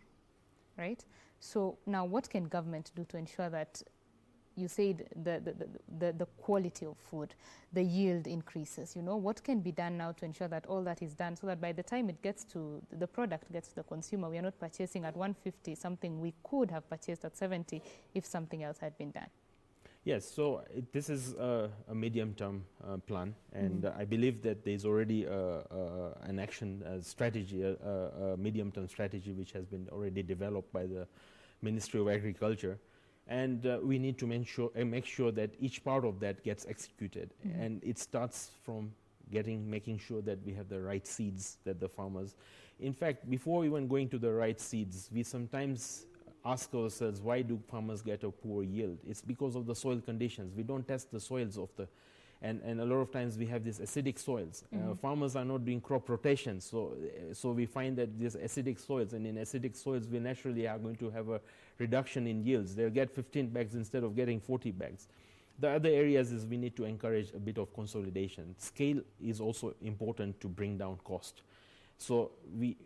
right? So now, what can government do to ensure that, you said, the quality of food, the yield increases? You know, what can be done now to ensure that all that is done, so that by the time it gets to the product gets to the consumer, we are not purchasing at 150 something we could have purchased at 70 if something else had been done? Yes, so this is a medium-term plan, and I believe that there's already an action strategy, a medium-term strategy, which has been already developed by the Ministry of Agriculture, and we need to make sure that each part of that gets executed, and it starts from making sure that we have the right seeds that the farmers. In fact, before even going to the right seeds, we sometimes ask ourselves, why do farmers get a poor yield? It's because of the soil conditions. We don't test the soils of and a lot of times we have these acidic soils. Farmers are not doing crop rotation, so we find that these acidic soils, and in acidic soils we naturally are going to have a reduction in yields. They'll get 15 bags instead of getting 40 bags. The other areas is we need to encourage a bit of consolidation. Scale is also important to bring down cost. So we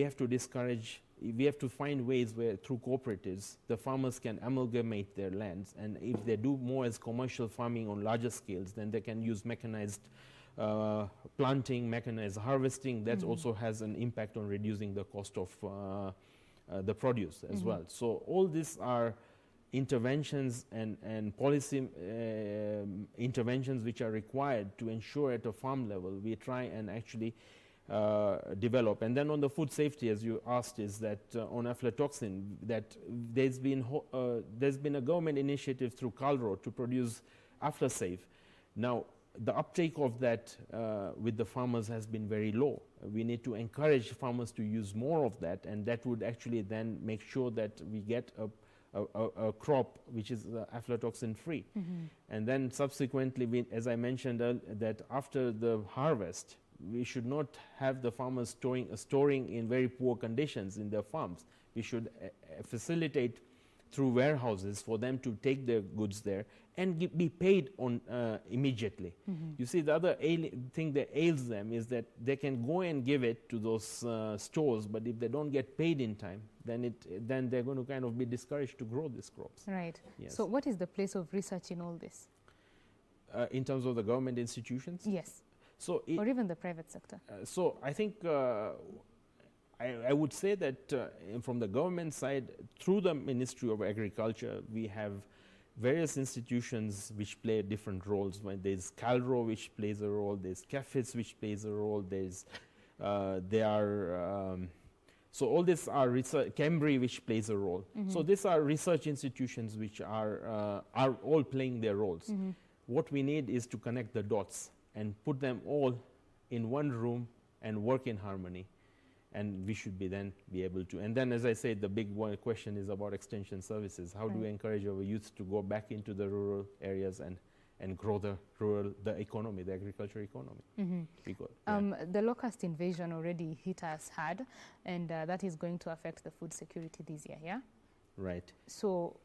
have to discourage. We have to find ways where, through cooperatives, the farmers can amalgamate their lands, and if they do more as commercial farming on larger scales, then they can use mechanized planting, mechanized harvesting. That also has an impact on reducing the cost of the produce as well. So all these are interventions and policy interventions which are required to ensure at a farm level we try and actually develop. And then on the food safety, as you asked, is that on aflatoxin, that there's been a government initiative through Calro to produce AflaSafe. Now, the uptake of that with the farmers has been very low. We need to encourage farmers to use more of that, and that would actually then make sure that we get a crop which is aflatoxin free. And then subsequently, as I mentioned, that after the harvest, we should not have the farmers storing in very poor conditions in their farms. We should facilitate through warehouses for them to take their goods there and be paid on immediately. You see, the other thing that ails them is that they can go and give it to those stores, but if they don't get paid in time, then they're going to kind of be discouraged to grow these crops. Right. Yes. So what is the place of research in all this? In terms of the government institutions? Yes. So or even the private sector? So I think I would say that from the government side, through the Ministry of Agriculture, we have various institutions which play different roles. There's Calro, which plays a role. There's CAFIS, which plays a role. So all these are research. Cambry, which plays a role. So these are research institutions which are all playing their roles. What we need is to connect the dots and put them all in one room and work in harmony. and we should then be able to. And then, as I said, the big question is about extension services. How do we encourage our youth to go back into the rural areas and grow the economy, the agriculture economy? Because, the locust invasion already hit us hard, and that is going to affect the food security this year, yeah? Right. So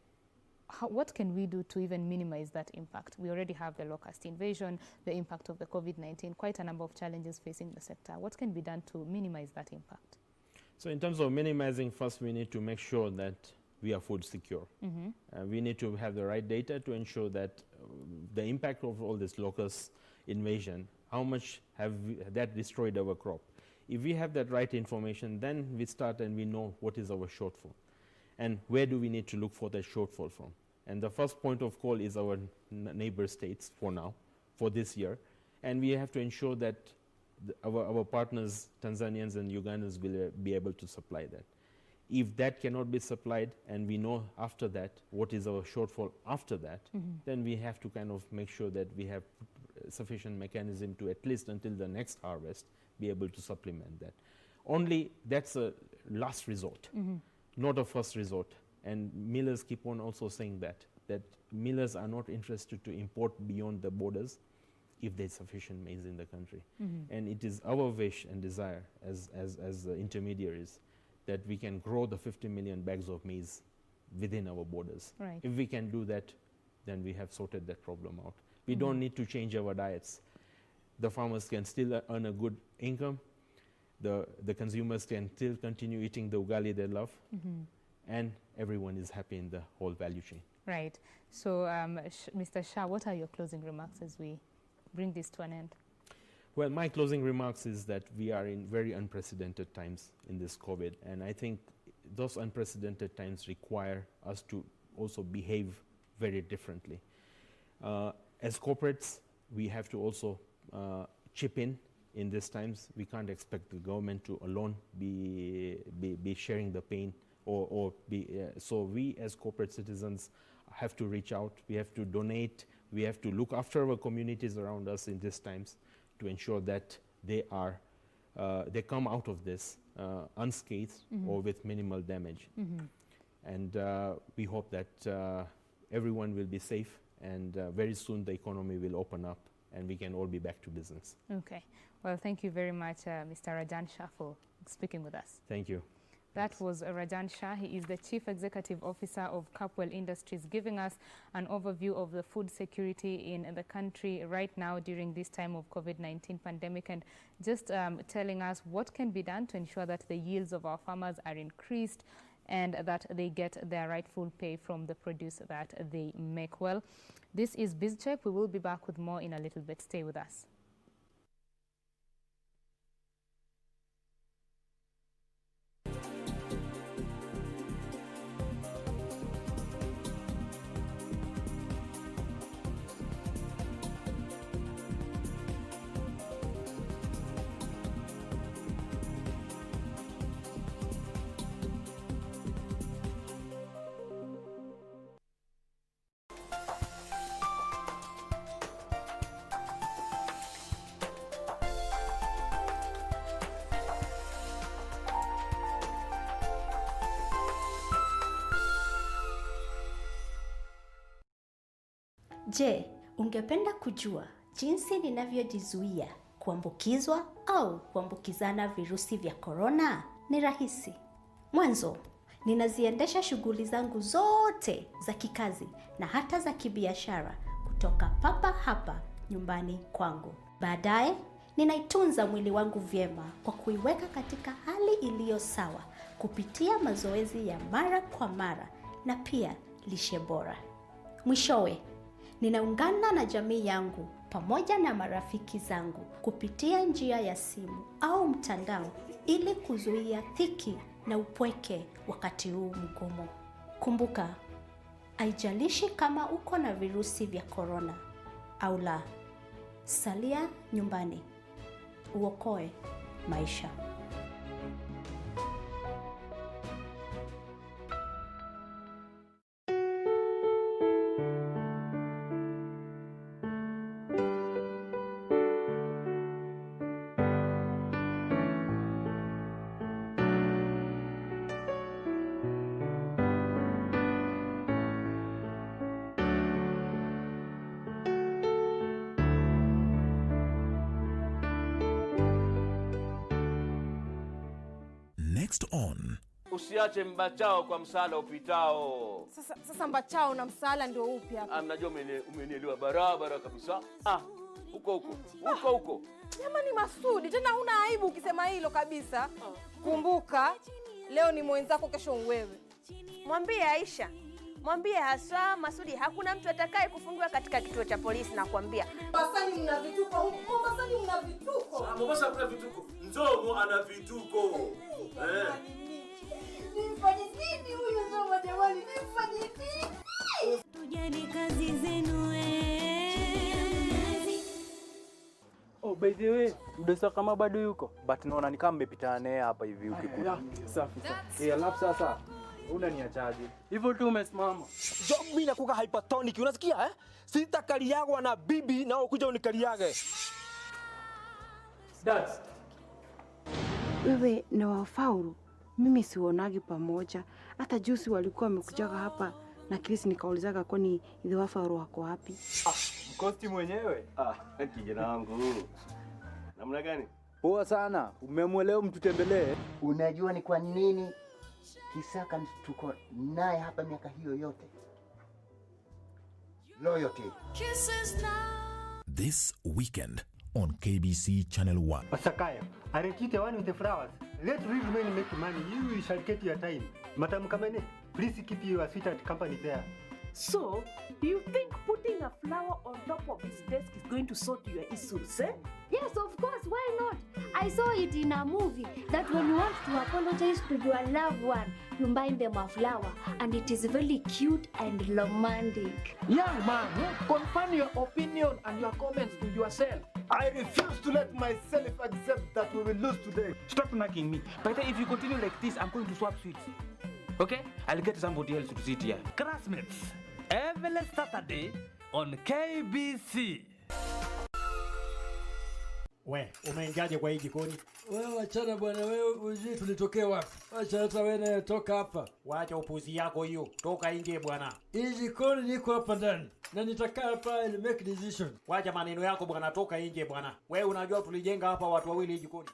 what can we do to even minimize that impact? We already have the locust invasion, the impact of the COVID-19, quite a number of challenges facing the sector. What can be done to minimize that impact? So in terms of minimizing, first we need to make sure that we are food secure. We need to have the right data to ensure that the impact of all this locust invasion, how much have that destroyed our crop. If we have that right information, then we start and we know what is our shortfall. And where do we need to look for that shortfall from? And the first point of call is our neighbor states for now, for this year. And we have to ensure that our partners, Tanzanians and Ugandans, will be able to supply that. If that cannot be supplied, and we know after that what is our shortfall after that, then we have to kind of make sure that we have sufficient mechanism to, at least until the next harvest, be able to supplement that. Only that's a last resort, not a first resort. And millers keep on also saying that millers are not interested to import beyond the borders if there's sufficient maize in the country. And it is our wish and desire as intermediaries that we can grow the 50 million bags of maize within our borders. Right. If we can do that, then we have sorted that problem out. We don't need to change our diets. The farmers can still earn a good income. The consumers can still continue eating the ugali they love. And everyone is happy in the whole value chain. Right. So, Mr. Shah, what are your closing remarks as we bring this to an end? Well, my closing remarks is that we are in very unprecedented times in this COVID, and I think those unprecedented times require us to also behave very differently. As corporates, we have to also chip in these times. We can't expect the government to alone be sharing the pain, so we as corporate citizens have to reach out, we have to donate, we have to look after our communities around us in these times to ensure that they come out of this unscathed or with minimal damage. And we hope that everyone will be safe, and very soon the economy will open up and we can all be back to business. Okay. Well, thank you very much, Mr. Rajan Shah, for speaking with us. Thank you. That was Rajan Shah. He is the Chief Executive Officer of Capwell Industries, giving us an overview of the food security in the country right now during this time of COVID-19 pandemic, and just telling us what can be done to ensure that the yields of our farmers are increased and that they get their rightful pay from the produce that they make. Well, this is BizCheck. We will be back with more in a little bit. Stay with us. Je, ungependa kujua jinsi ninavyojizuia kuambukizwa au kuambukizana virusi vya korona? Ni rahisi. Mwanzo, ninaziendesha shughuli zangu zote za kikazi na hata za kibiashara kutoka papa hapa nyumbani kwangu. Baadaye, ninaitunza mwili wangu vyema kwa kuiweka katika hali iliyo sawa kupitia mazoezi ya mara kwa mara na pia lishe bora. Mwishowe, ninaungana na jamii yangu pamoja na marafiki zangu kupitia njia ya simu au mtandao ili kuzuia dhiki na upweke wakati huu mgumu. Kumbuka, haijalishi kama uko na virusi vya korona au la, salia nyumbani, uokoe maisha. next on. Usiache mbachao kwa msala upitao. Sasa mbachao na msala ndio upi hapa? Mnajua umenielewa barabara kabisa. Huko. Jamani Masudi, tena huna aibu ukisema hilo kabisa. Kumbuka, leo ni mwenzako, kesho wewe. Mwambie Aisha. Mwambie haswa Masudi hakuna mtu atakaye kufungiwa katika kituo cha polisi na kuambia. Mombasani mna vituko huko. Mombasani mna vituko. Mombasa kuna vituko. Nzomo ana vituko. Nifanye nini huyu Nzomo jamani? Nifanye nini? Tujali kazi zenu Oh, by the way, mdosa kama bado yuko, but naona ni kama mmepitana naye hapa hivi ukikuta. Safi. Alafu sasa unaniachaje? Hivyo tu umesimama. Job mimi nakuka hypertonic, unasikia Sitakaliagwa na bibi na ukuja unikaliage. Dad. Wewe na Wafaulu, mimi siwaonagi pamoja. Hata juzi walikuwa wamekujaga hapa na Chris nikaulizaga kwani ile Wafaulu wako wapi? Mkosti mwenyewe? Kijana wangu. Namna gani? Poa sana. Umemwelewa mtutembelee. Unajua ni kwa nini Kisaka tuko naye hapa miaka hiyo yote? Loyalty. This weekend on KBC Channel 1. Osakaya, arrange the one with the flowers. Let real men make money. You shall get your time. Madam Kamene, please keep your sweetheart company there. So, you think putting a flower on top of his desk is going to sort your issues, eh? Yes, of course. Why not? I saw it in a movie that when you want to apologize to your loved one, you buy them a flower, and it is very cute and romantic. Young man, confirm your opinion and your comments to yourself. I refuse to let myself accept that we will lose today. Stop nagging me. But if you continue like this, I'm going to swap seats. Okay? I'll get somebody else to sit here. Classmates, every Saturday on KBC. We, umeingiaje kwa hii jikoni? Wewe achana bwana, wewe ujui tulitokea wapi? Acha hata wewe toka hapa. Wacha upuzi yako hiyo. Toka nje bwana. Hii jikoni niko hapa ndani. Na nitakaa hapa and make decision. Wacha maneno yako bwana, toka nje bwana. Wewe unajua tulijenga hapa watu wawili jikoni.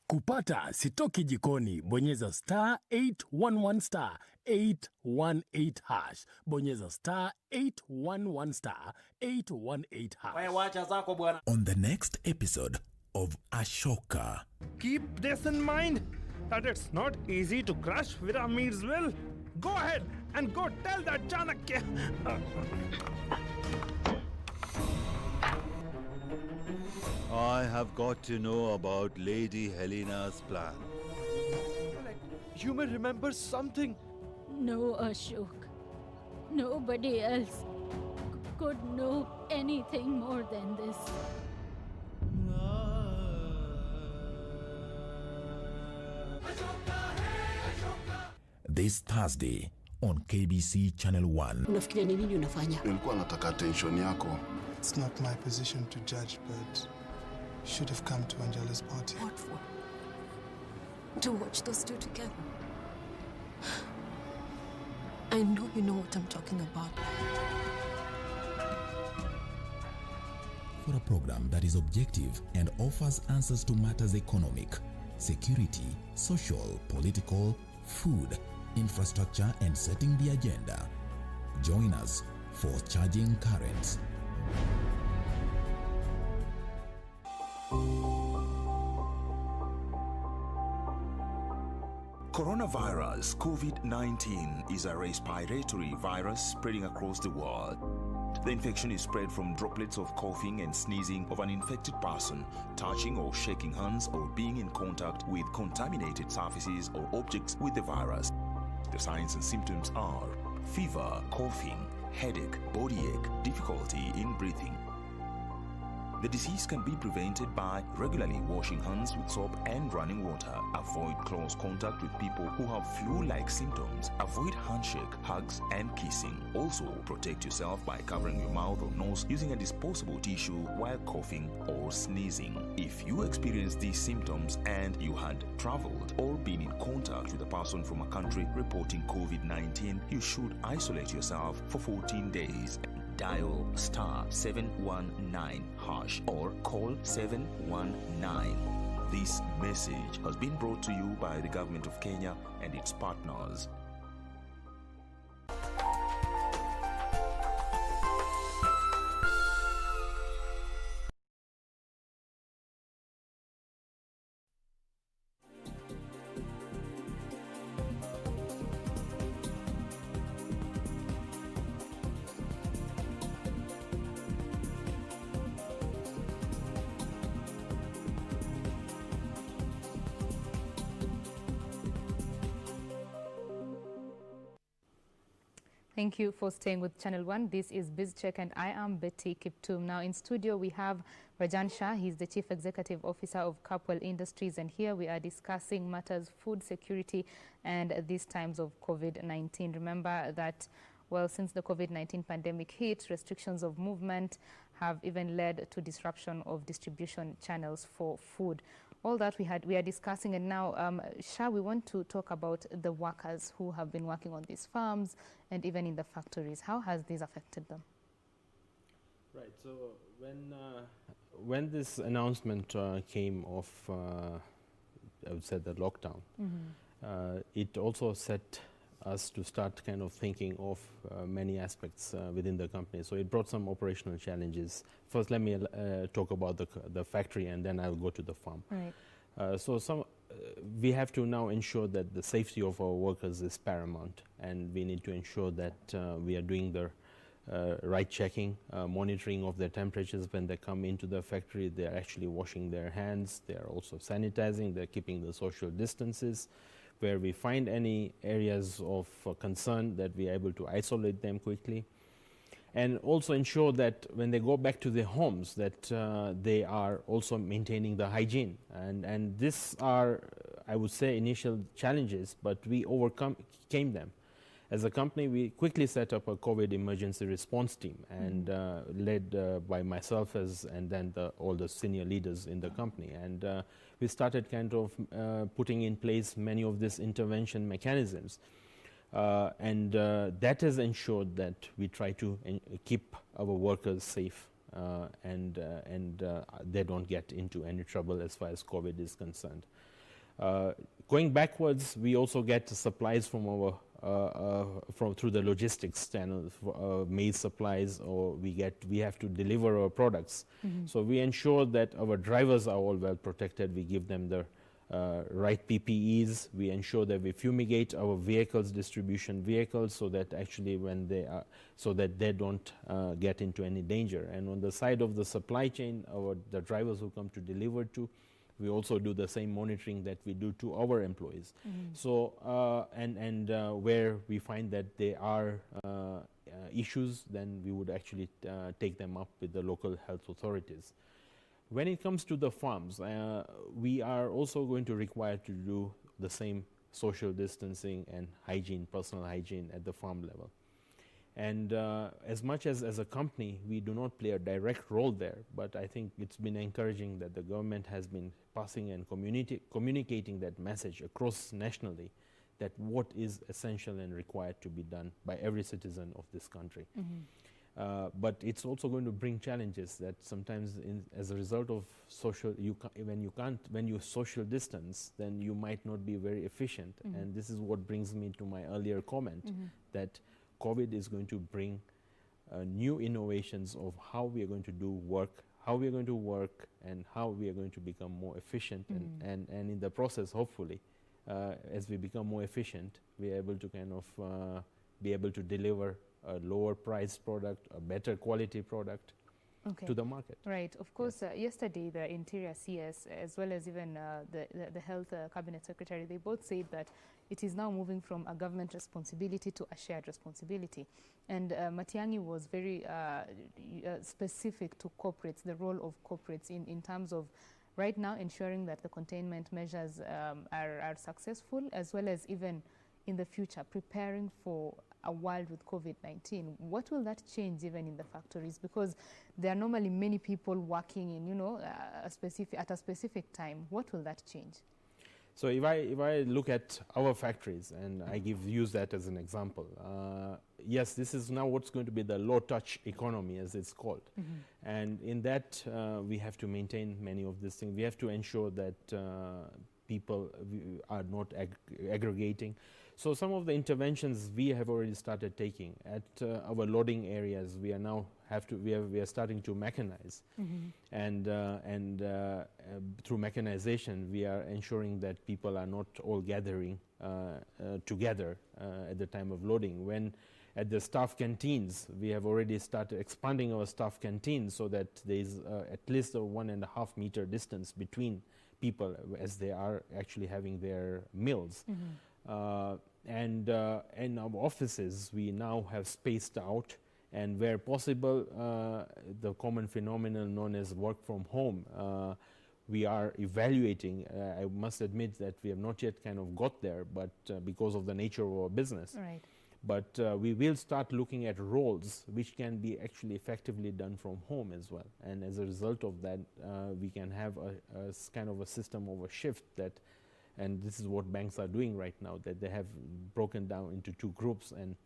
Kupata sitoki jikoni, bonyeza *811 *818 hash. Bonyeza *811 *818 hash. Wewe wacha zako bwana. On the next episode of Ashoka. Keep this in mind that it's not easy to crush Viramir's will. Go ahead and go tell that Chanakya. I have got to know about Lady Helena's plan. You may remember something. No, Ashok. Nobody else could know anything more than this. This Thursday on KBC Channel 1. Unafikiria ni nini unafanya? Nilikuwa nataka attention yako. It's not my position to judge, but you should have come to Angela's party. What for? To watch those two together. I know you know what I'm talking about. For a program that is objective and offers answers to matters economic, security, social, political, food, infrastructure, and setting the agenda. Join us for Charging Currents. Coronavirus COVID-19 is a respiratory virus spreading across the world. The infection is spread from droplets of coughing and sneezing of an infected person, touching or shaking hands, or being in contact with contaminated surfaces or objects with the virus. The signs and symptoms are fever, coughing, headache, body ache, difficulty in breathing. The disease can be prevented by regularly washing hands with soap and running water. Avoid close contact with people who have flu-like symptoms. Avoid handshake, hugs, and kissing. Also, protect yourself by covering your mouth or nose using a disposable tissue while coughing or sneezing. If you experience these symptoms and you had traveled or been in contact with a person from a country reporting COVID-19, you should isolate yourself for 14 days. Dial *719# or call 719. This message has been brought to you by the Government of Kenya and its partners. Thank you for staying with Channel 1. This is NewsCheck and I am Betty Kiptum. Now in studio we have Rajan Shah. He's the Chief Executive Officer of Capwell Industries, and here we are discussing matters food security and these times of COVID-19. Remember that, well, since the COVID-19 pandemic hit, restrictions of movement have even led to disruption of distribution channels for food. All that we are discussing, and now, Shah, we want to talk about the workers who have been working on these farms and even in the factories. How has this affected them? Right. So when this announcement came of, I would say, the lockdown, it also set us to start kind of thinking of many aspects within the company. So it brought some operational challenges. First, let me talk about the factory, and then I'll go to the farm. Right. We have to now ensure that the safety of our workers is paramount, and we need to ensure that we are doing the right checking, monitoring of their temperatures when they come into the factory. They're actually washing their hands. They're also sanitizing. They're keeping the social distances. Where we find any areas of concern, that we are able to isolate them quickly, and also ensure that when they go back to their homes, that they are also maintaining the hygiene. And these are, I would say, initial challenges, but we overcame them. As a company, we quickly set up a COVID emergency response team, and led by myself and then all the senior leaders in the company. And we started kind of putting in place many of these intervention mechanisms. And that has ensured that we try to keep our workers safe and they don't get into any trouble as far as COVID is concerned. Going backwards, we also get supplies from our through the logistics channel, maize supplies, or we have to deliver our products. So we ensure that our drivers are all well protected. We give them the right PPEs. We ensure that we fumigate our vehicles, distribution vehicles, so that actually when they are, so that they don't get into any danger. And on the side of the supply chain, the drivers who come to deliver to, we also do the same monitoring that we do to our employees. So where we find that there are issues, then we would actually take them up with the local health authorities. When it comes to the farms, we are also going to require to do the same social distancing and hygiene, personal hygiene at the farm level. And as much as a company, we do not play a direct role there, but I think it's been encouraging that the government has been passing and communicating that message across nationally, that what is essential and required to be done by every citizen of this country. But it's also going to bring challenges that sometimes as a result of when you social distance, then you might not be very efficient. And this is what brings me to my earlier comment, that COVID is going to bring new innovations of how we are going to do work, how we are going to work, and how we are going to become more efficient. And in the process, hopefully, as we become more efficient, we are able to kind of be able to deliver a lower priced product, a better quality product to the market. Right. Of course, yesterday the Interior CS, as well as even the Health Cabinet Secretary, they both said that it is now moving from a government responsibility to a shared responsibility. And Matiang'i was very specific to corporates, the role of corporates in terms of right now ensuring that the containment measures are successful, as well as even in the future preparing for a world with COVID-19. What will that change even in the factories? Because there are normally many people working in, at a specific time. What will that change? So if I look at our factories, and I use that as an example, yes, this is now what's going to be the low-touch economy, as it's called. And in that, we have to maintain many of these things. We have to ensure that people are not aggregating. So some of the interventions we have already started taking at our loading areas. We are now we are starting to mechanize, and through mechanization we are ensuring that people are not all gathering together at the time of loading. When at the staff canteens, we have already started expanding our staff canteens so that there is at least a 1.5 meter distance between people as they are actually having their meals. And in our offices, we now have spaced out, and where possible, the common phenomenon known as work from home, we are evaluating. I must admit that we have not yet kind of got there, but because of the nature of our business. Right. But we will start looking at roles which can be actually effectively done from home as well. And as a result of that, we can have a kind of a system of a shift that, and this is what banks are doing right now, that they have broken down into 2 groups, and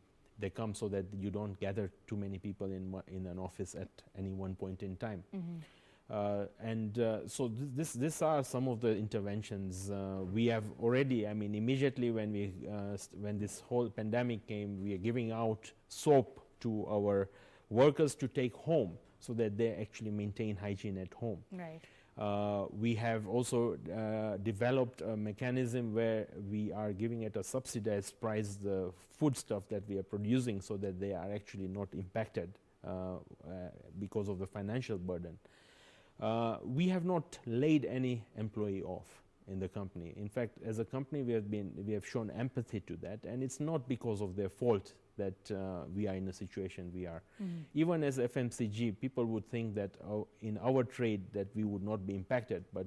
they come so that you don't gather too many people in an office at any one point in time. So these are some of the interventions we have already. I mean, immediately when this whole pandemic came, we are giving out soap to our workers to take home so that they actually maintain hygiene at home. Right. We have also developed a mechanism where we are giving at a subsidized price the foodstuff that we are producing so that they are actually not impacted because of the financial burden. We have not laid any employee off in the company. In fact, as a company, we have shown empathy to that, and it's not because of their fault that we are in the situation we are. Even as FMCG, people would think that in our trade that we would not be impacted, but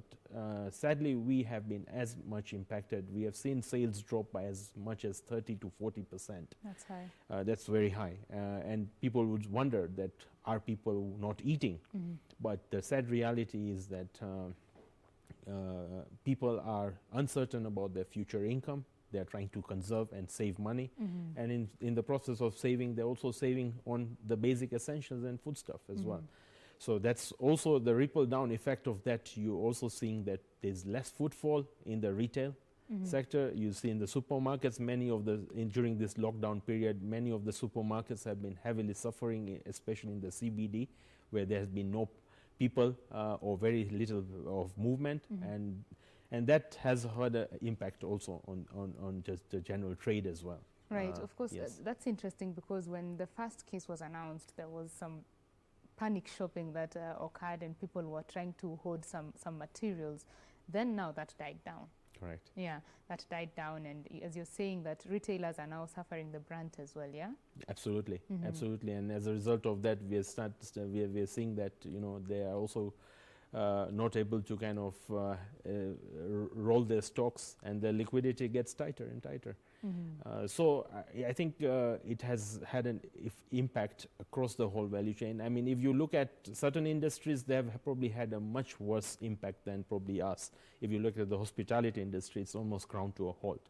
sadly we have been as much impacted. We have seen sales drop by as much as 30 to 40%. That's high. That's very high, and people would wonder that are people not eating? But the sad reality is that people are uncertain about their future income. They are trying to conserve and save money, and in the process of saving, they're also saving on the basic essentials and foodstuff as well. So that's also the ripple down effect of that. You're also seeing that there's less footfall in the retail sector. You see in the supermarkets, during this lockdown period, many of the supermarkets have been heavily suffering, especially in the CBD, where there has been no people or very little of movement, and that has had an impact also on just the general trade as well. Right, of course, yes. that's interesting, because when the first case was announced, there was some panic shopping that occurred, and people were trying to hoard some materials. Then now that died down. Correct. Yeah, that died down, and as you're saying, that retailers are now suffering the brunt as well, yeah? Absolutely, absolutely, and as a result of that, we are seeing that they are also not able to kind of roll their stocks, and the liquidity gets tighter and tighter. So I think it has had an impact across the whole value chain. I mean, if you look at certain industries, they have probably had a much worse impact than probably us. If you look at the hospitality industry, it's almost ground to a halt.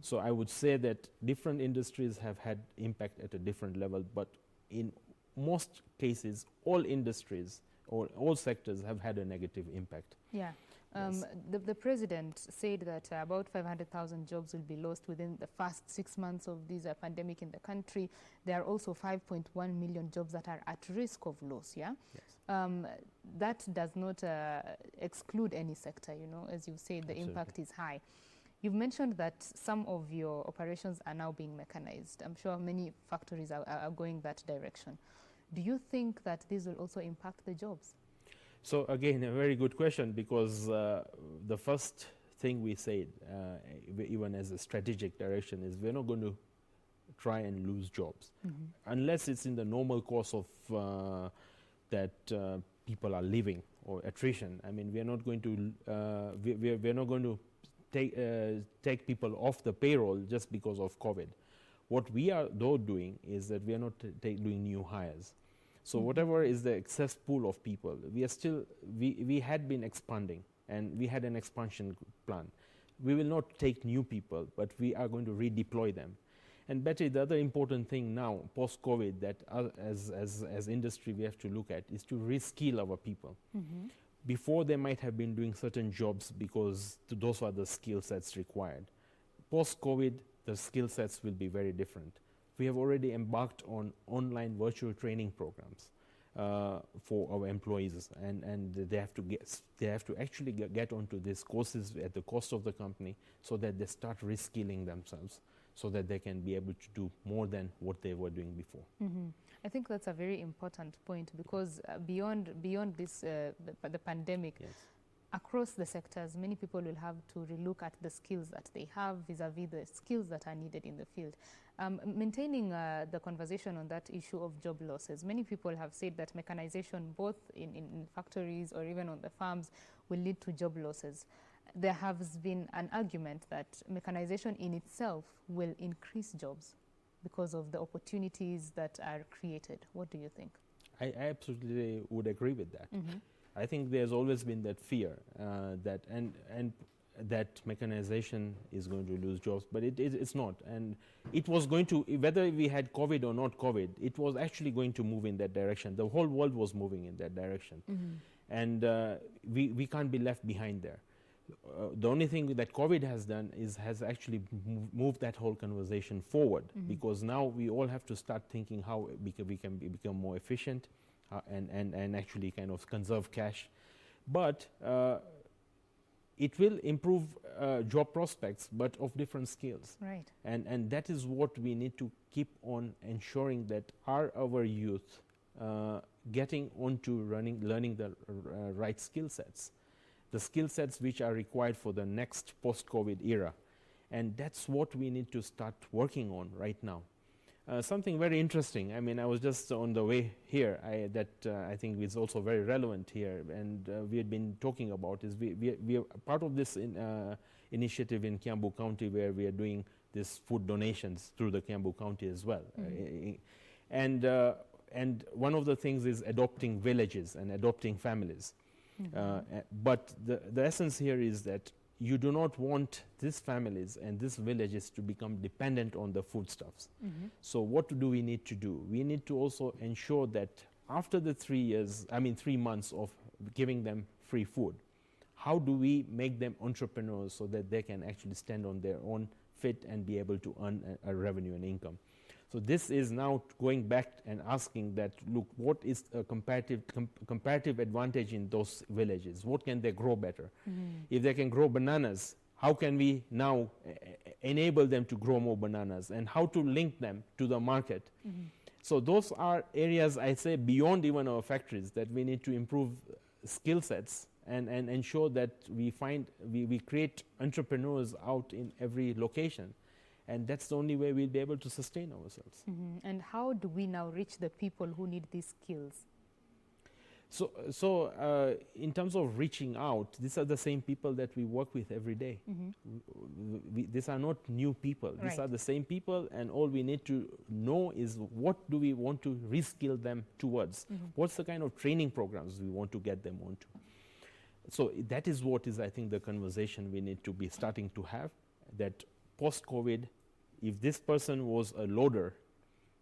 So I would say that different industries have had impact at a different level, but in most cases, all industries or all sectors have had a negative impact. Yeah. Yes. The president said that about 500,000 jobs will be lost within the first 6 months of this pandemic in the country. There are also 5.1 million jobs that are at risk of loss, yeah? Yes. That does not exclude any sector, as you said, the impact is high. You've mentioned that some of your operations are now being mechanized. I'm sure many factories are going that direction. Do you think that this will also impact the jobs? So again, a very good question, because the first thing we said, even as a strategic direction, is we're not going to try and lose jobs unless it's in the normal course of that people are leaving or attrition. I mean, we're not going to we're not going to take people off the payroll just because of COVID. What we are though doing is that we are not doing new hires. So whatever is the excess pool of people, we had been expanding, and we had an expansion plan. we will not take new people, but we are going to redeploy them. And Betty, the other important thing now, post-COVID, that as industry we have to look at is to reskill our people. Before, they might have been doing certain jobs because those are the skill sets required. Post-COVID, the skill sets will be very different. We have already embarked on online virtual training programs for our employees, and they have to actually get onto these courses at the cost of the company, so that they start reskilling themselves, so that they can be able to do more than what they were doing before. I think that's a very important point, because beyond this the pandemic, across the sectors, many people will have to relook at the skills that they have vis-a-vis the skills that are needed in the field. Maintaining the conversation on that issue of job losses, many people have said that mechanization, both in factories or even on the farms, will lead to job losses. There has been an argument that mechanization in itself will increase jobs because of the opportunities that are created. What do you think? I absolutely would agree with that. I think there's always been that fear that mechanization is going to lose jobs, but it's not. And it was going to, whether we had COVID or not COVID, it was actually going to move in that direction. The whole world was moving in that direction. And we can't be left behind there. The only thing that COVID has done is has actually moved that whole conversation forward, because now we all have to start thinking how we can become more efficient and actually kind of conserve cash. But it will improve job prospects, but of different skills. Right. And that is what we need to keep on ensuring, that our youth getting onto learning the right skill sets. The skill sets which are required for the next post-COVID era. And that's what we need to start working on right now. Something very interesting, I mean, I was just on the way here, I think is also very relevant here, and we had been talking about is we are part of this initiative in Kiambu County, where we are doing this food donations through the Kiambu County as well. And one of the things is adopting villages and adopting families. But the essence here is that you do not want these families and these villages to become dependent on the foodstuffs. So what do we need to do? We need to also ensure that after the 3 months of giving them free food, how do we make them entrepreneurs so that they can actually stand on their own feet and be able to earn a revenue and income? So this is now going back and asking that, look, what is a comparative advantage in those villages? What can they grow better? If they can grow bananas, how can we now enable them to grow more bananas, and how to link them to the market? So those are areas, I say, beyond even our factories, that we need to improve skill sets and ensure that we create entrepreneurs out in every location. And that's the only way we'll be able to sustain ourselves. And how do we now reach the people who need these skills? So in terms of reaching out, these are the same people that we work with every day. These are not new people. Right. These are the same people, and all we need to know is what do we want to reskill them towards? What's the kind of training programs we want to get them onto? So that is what is, I think, the conversation we need to be starting to have, that post-COVID, if this person was a loader,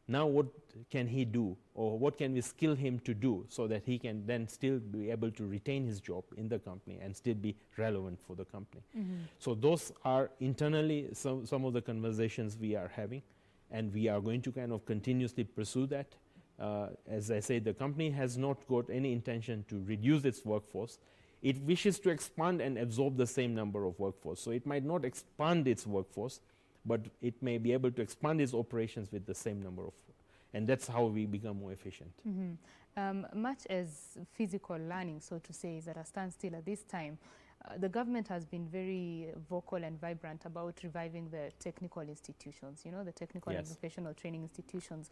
now what can he do, or what can we skill him to do so that he can then still be able to retain his job in the company and still be relevant for the company? So those are internally some of the conversations we are having, and we are going to kind of continuously pursue that. As I say, the company has not got any intention to reduce its workforce. It wishes to expand and absorb the same number of workforce. So it might not expand its workforce, but it may be able to expand its operations with the same number of, and that's how we become more efficient. Much as physical learning, so to say, is at a standstill at this time, the government has been very vocal and vibrant about reviving the technical institutions, the technical and vocational training institutions.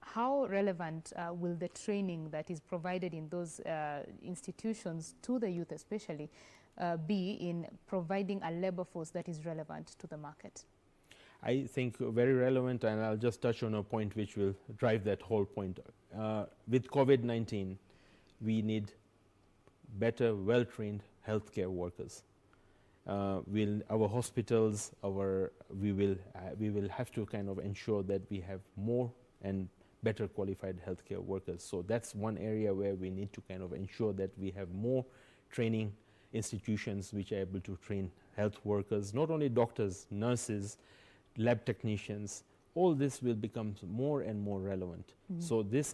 How relevant will the training that is provided in those institutions to the youth especially be in providing a labor force that is relevant to the market? I think very relevant, and I'll just touch on a point which will drive that whole point. With COVID-19, we need better, well-trained healthcare workers. Our hospitals, we will have to kind of ensure that we have more and better qualified healthcare workers. So that's one area where we need to kind of ensure that we have more training institutions which are able to train health workers, not only doctors, nurses, lab technicians. All this will become more and more relevant. So this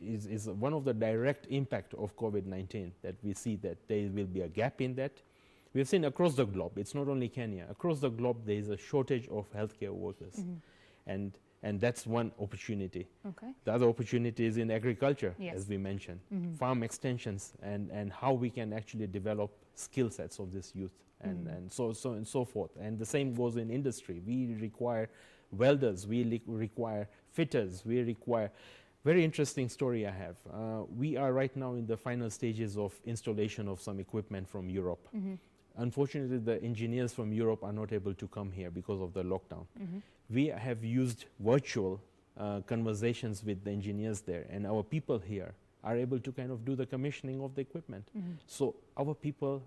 is one of the direct impact of COVID-19, that we see that there will be a gap in that. We've seen across the globe, it's not only Kenya, across the globe there is a shortage of healthcare workers. And that's one opportunity. Okay. The other opportunity is in agriculture, Yes. as we mentioned, farm extensions, and how we can actually develop skill sets of this youth, and so forth. And the same goes in industry. We require welders, we require fitters, we require. Very interesting story I have. We are right now in the final stages of installation of some equipment from Europe. Unfortunately, the engineers from Europe are not able to come here because of the lockdown. We have used virtual conversations with the engineers there, and our people here are able to kind of do the commissioning of the equipment. So our people,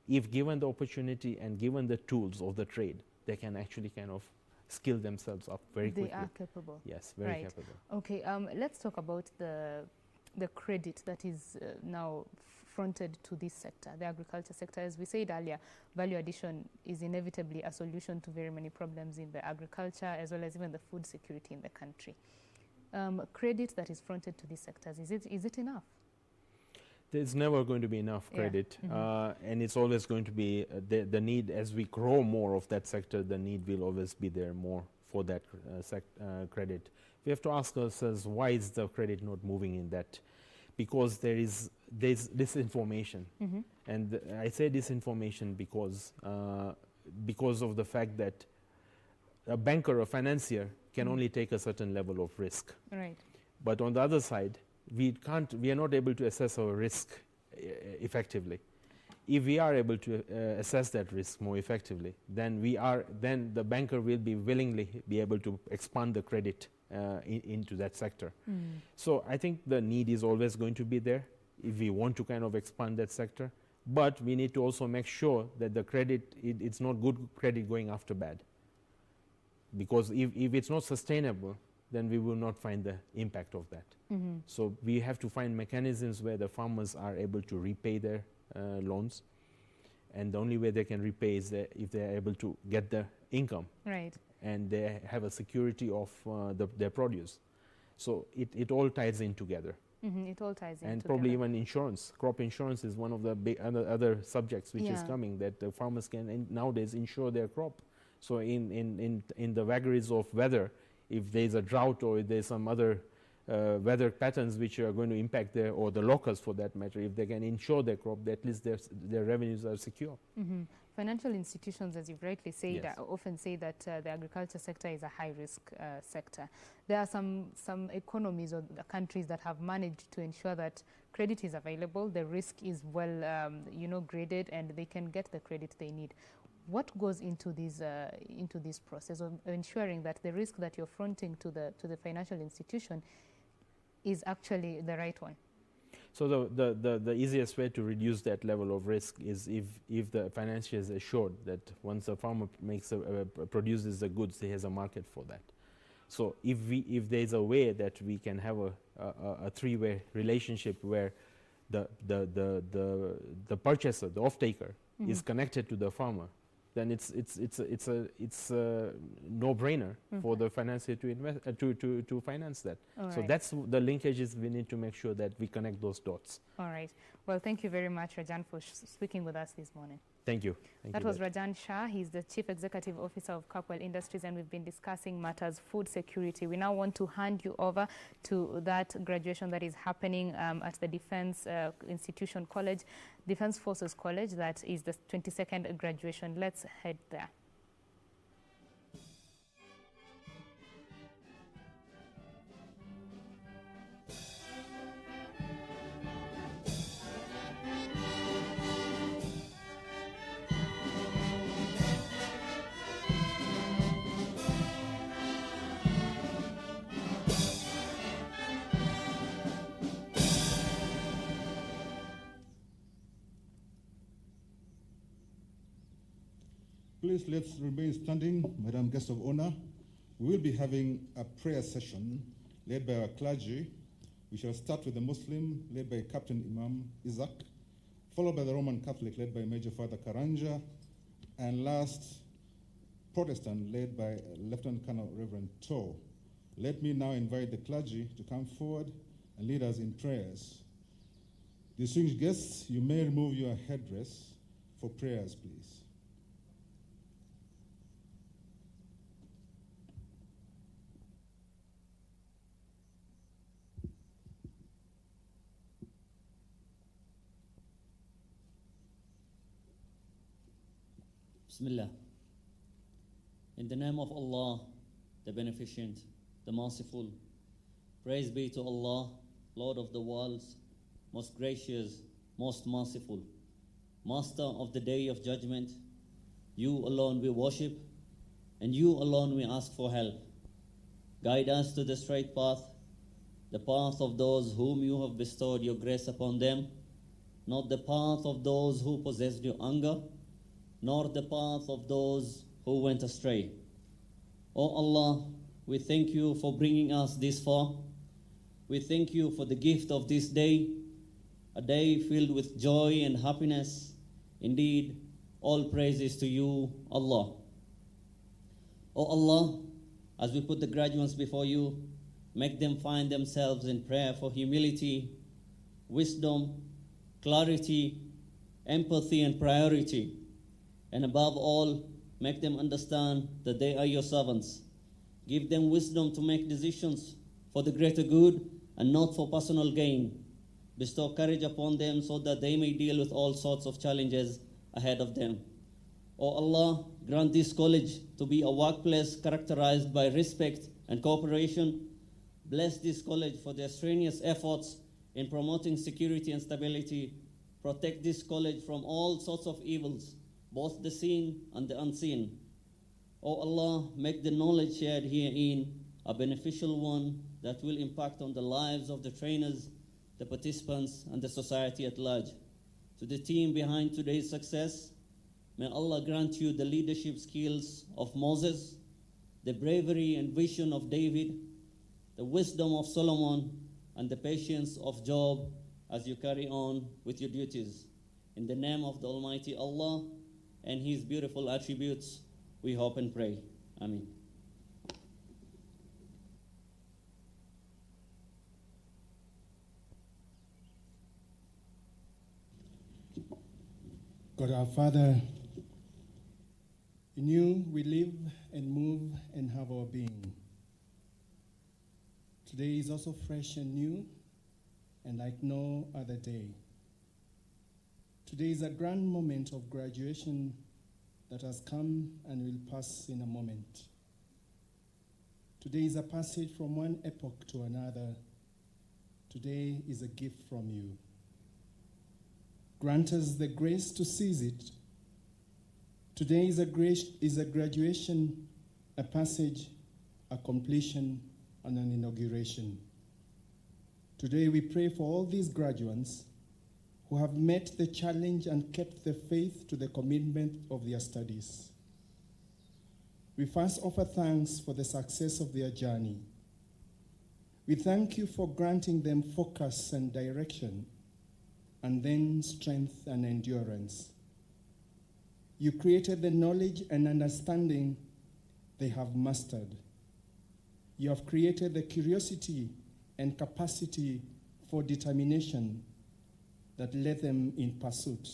if given the opportunity and given the tools of the trade, they can actually kind of skill themselves up very quickly. They are capable. Yes, very capable. Okay, let's talk about the credit that is now fronted to this sector, the agriculture sector. As we said earlier, value addition is inevitably a solution to very many problems in the agriculture, as well as even the food security in the country. Credit that is fronted to these sectors, is it enough? There's never going to be enough credit, and it's always going to be the need. As we grow more of that sector, the need will always be there more for that credit. We have to ask ourselves, why is the credit not moving in that? Because there's disinformation, and I say disinformation because of the fact that a banker, a financier, can only take a certain level of risk. Right. But on the other side, we are not able to assess our risk effectively. If we are able to assess that risk more effectively, then the banker will be willingly be able to expand the credit into that sector. So I think the need is always going to be there if we want to kind of expand that sector. But we need to also make sure that the credit, it's not good credit going after bad. Because if it's not sustainable, then we will not find the impact of that. So we have to find mechanisms where the farmers are able to repay their loans. And the only way they can repay is if they are able to get the income. Right. And they have a security of their produce. So it all ties in together. It all ties in and together. probably even insurance. Crop insurance is one of the big other subjects which is coming, that the farmers can nowadays insure their crop. So in the vagaries of weather, if there's a drought or if there's some other weather patterns which are going to impact or the locusts for that matter, if they can insure their crop, at least their revenues are secure. Financial institutions, as you've rightly said, Yes. often say that the agriculture sector is a high-risk sector. There are some economies or the countries that have managed to ensure that credit is available, the risk is well, graded, and they can get the credit they need. What goes into this process of ensuring that the risk that you're fronting to the financial institution is actually the right one? So the easiest way to reduce that level of risk is if the financier is assured that once a farmer produces the goods, he has a market for that. So if there's a way that we can have a three-way relationship where the purchaser, the off-taker, is connected to the farmer, then it's a no-brainer for the financier to invest to finance that. All So right. that's the linkages we need to make sure that we connect those dots. All right. Well, thank you very much, Rajan, for speaking with us this morning. Thank you. That was Rajan Shah. He's the Chief Executive Officer of Capwell Industries, and we've been discussing matters food security. We now want to hand you over to that graduation that is happening at the Defence Institution College, Defence Forces College. That is the 22nd graduation. Let's head there. Please let's remain standing, Madam Guest of Honor. We will be having a prayer session led by our clergy. We shall start with the Muslim led by Captain Imam Isaac, followed by the Roman Catholic led by Major Father Karanja, and last, Protestant led by Lieutenant Colonel Reverend Toh. Let me now invite the clergy to come forward and lead us in prayers. Distinguished guests, you may remove your headdress for prayers, please. Bismillah. In the name of Allah, the Beneficent, the Merciful, praise be to Allah, Lord of the worlds, most gracious, most merciful, Master of the Day of Judgment. You alone we worship, and you alone we ask for help. Guide us to the straight path, the path of those whom you have bestowed your grace upon them, not the path of those who possessed your anger, nor the path of those who went astray. O Allah, we thank you for bringing us this far. We thank you for the gift of this day, a day filled with joy and happiness. Indeed, all praises to you, Allah. O Allah, as we put the graduates before you, make them find themselves in prayer for humility, wisdom, clarity, empathy, and priority. And above all, make them understand that they are your servants. Give them wisdom to make decisions for the greater good and not for personal gain. Bestow courage upon them so that they may deal with all sorts of challenges ahead of them. O Allah, grant this college to be a workplace characterized by respect and cooperation. Bless this college for their strenuous efforts in promoting security and stability. Protect this college from all sorts of evils, both the seen and the unseen. O Allah, make the knowledge shared herein a beneficial one that will impact on the lives of the trainers, the participants, and the society at large. To the team behind today's success, may Allah grant you the leadership skills of Moses, the bravery and vision of David, the wisdom of Solomon, and the patience of Job as you carry on with your duties. In the name of the Almighty Allah and His beautiful attributes, we hope and pray. Amen. God our Father, in you we live and move and have our being. Today is also fresh and new and like no other day. Today is a grand moment of graduation that has come and will pass in a moment. Today is a passage from one epoch to another. Today is a gift from you. Grant us the grace to seize it. Today is a graduation, a passage, a completion, and an inauguration. Today we pray for all these graduates who have met the challenge and kept the faith to the commitment of their studies. We first offer thanks for the success of their journey. We thank you for granting them focus and direction, and then strength and endurance. You created the knowledge and understanding they have mastered. You have created the curiosity and capacity for determination that led them in pursuit.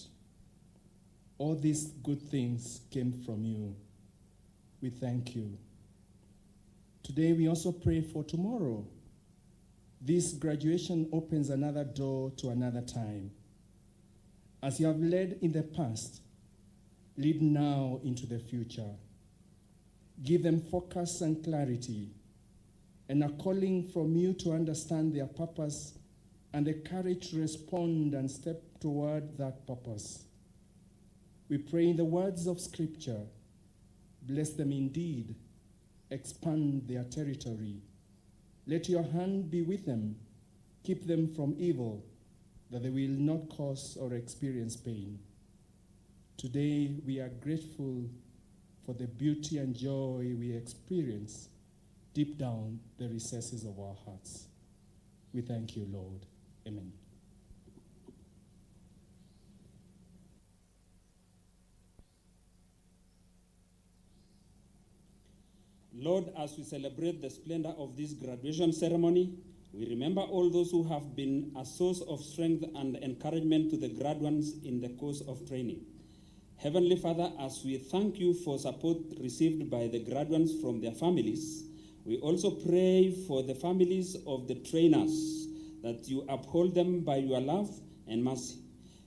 All these good things came from you. We thank you. Today we also pray for tomorrow. This graduation opens another door to another time. As you have led in the past, lead now into the future. Give them focus and clarity, and a calling from you to understand their purpose and the courage to respond and step toward that purpose. We pray in the words of Scripture, bless them indeed, expand their territory. Let your hand be with them, keep them from evil, that they will not cause or experience pain. Today we are grateful for the beauty and joy we experience deep down the recesses of our hearts. We thank you, Lord. Amen. Lord, as we celebrate the splendor of this graduation ceremony, we remember all those who have been a source of strength and encouragement to the graduates in the course of training. Heavenly Father, as we thank you for support received by the graduates from their families, we also pray for the families of the trainers, that you uphold them by your love and mercy.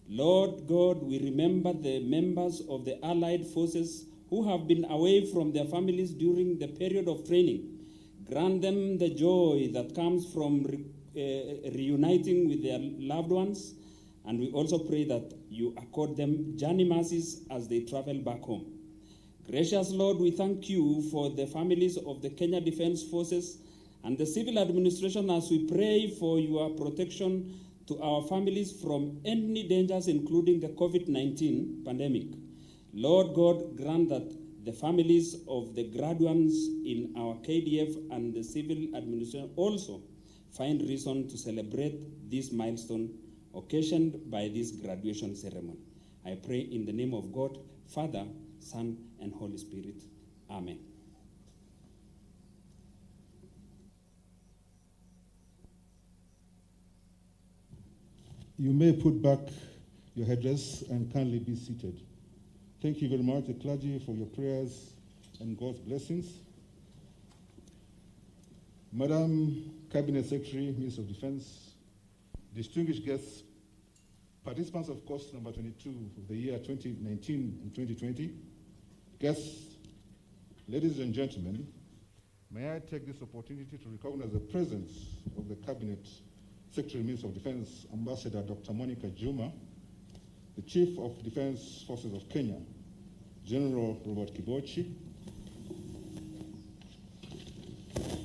Lord God, we remember the members of the Allied Forces who have been away from their families during the period of training. Grant them the joy that comes from reuniting with their loved ones. And we also pray that you accord them journey mercies as they travel back home. Gracious Lord, we thank you for the families of the Kenya Defense Forces and the civil administration as we pray for your protection to our families from any dangers, including the COVID-19 pandemic. Lord God, grant that the families of the graduates in our KDF and the civil administration also find reason to celebrate this milestone occasioned by this graduation ceremony. I pray in the name of God, Father, Son, and Holy Spirit. Amen. You may put back your headdress and kindly be seated. Thank you very much, the clergy, for your prayers and God's blessings. Madam Cabinet Secretary, Minister of Defense, distinguished guests, participants of course number 22 of the year 2019 and 2020, guests, ladies and gentlemen, may I take this opportunity to recognize the presence of the Cabinet Secretary, Minister of Defense, Ambassador Dr. Monica Juma, the Chief of Defense Forces of Kenya, General Robert Kibochi,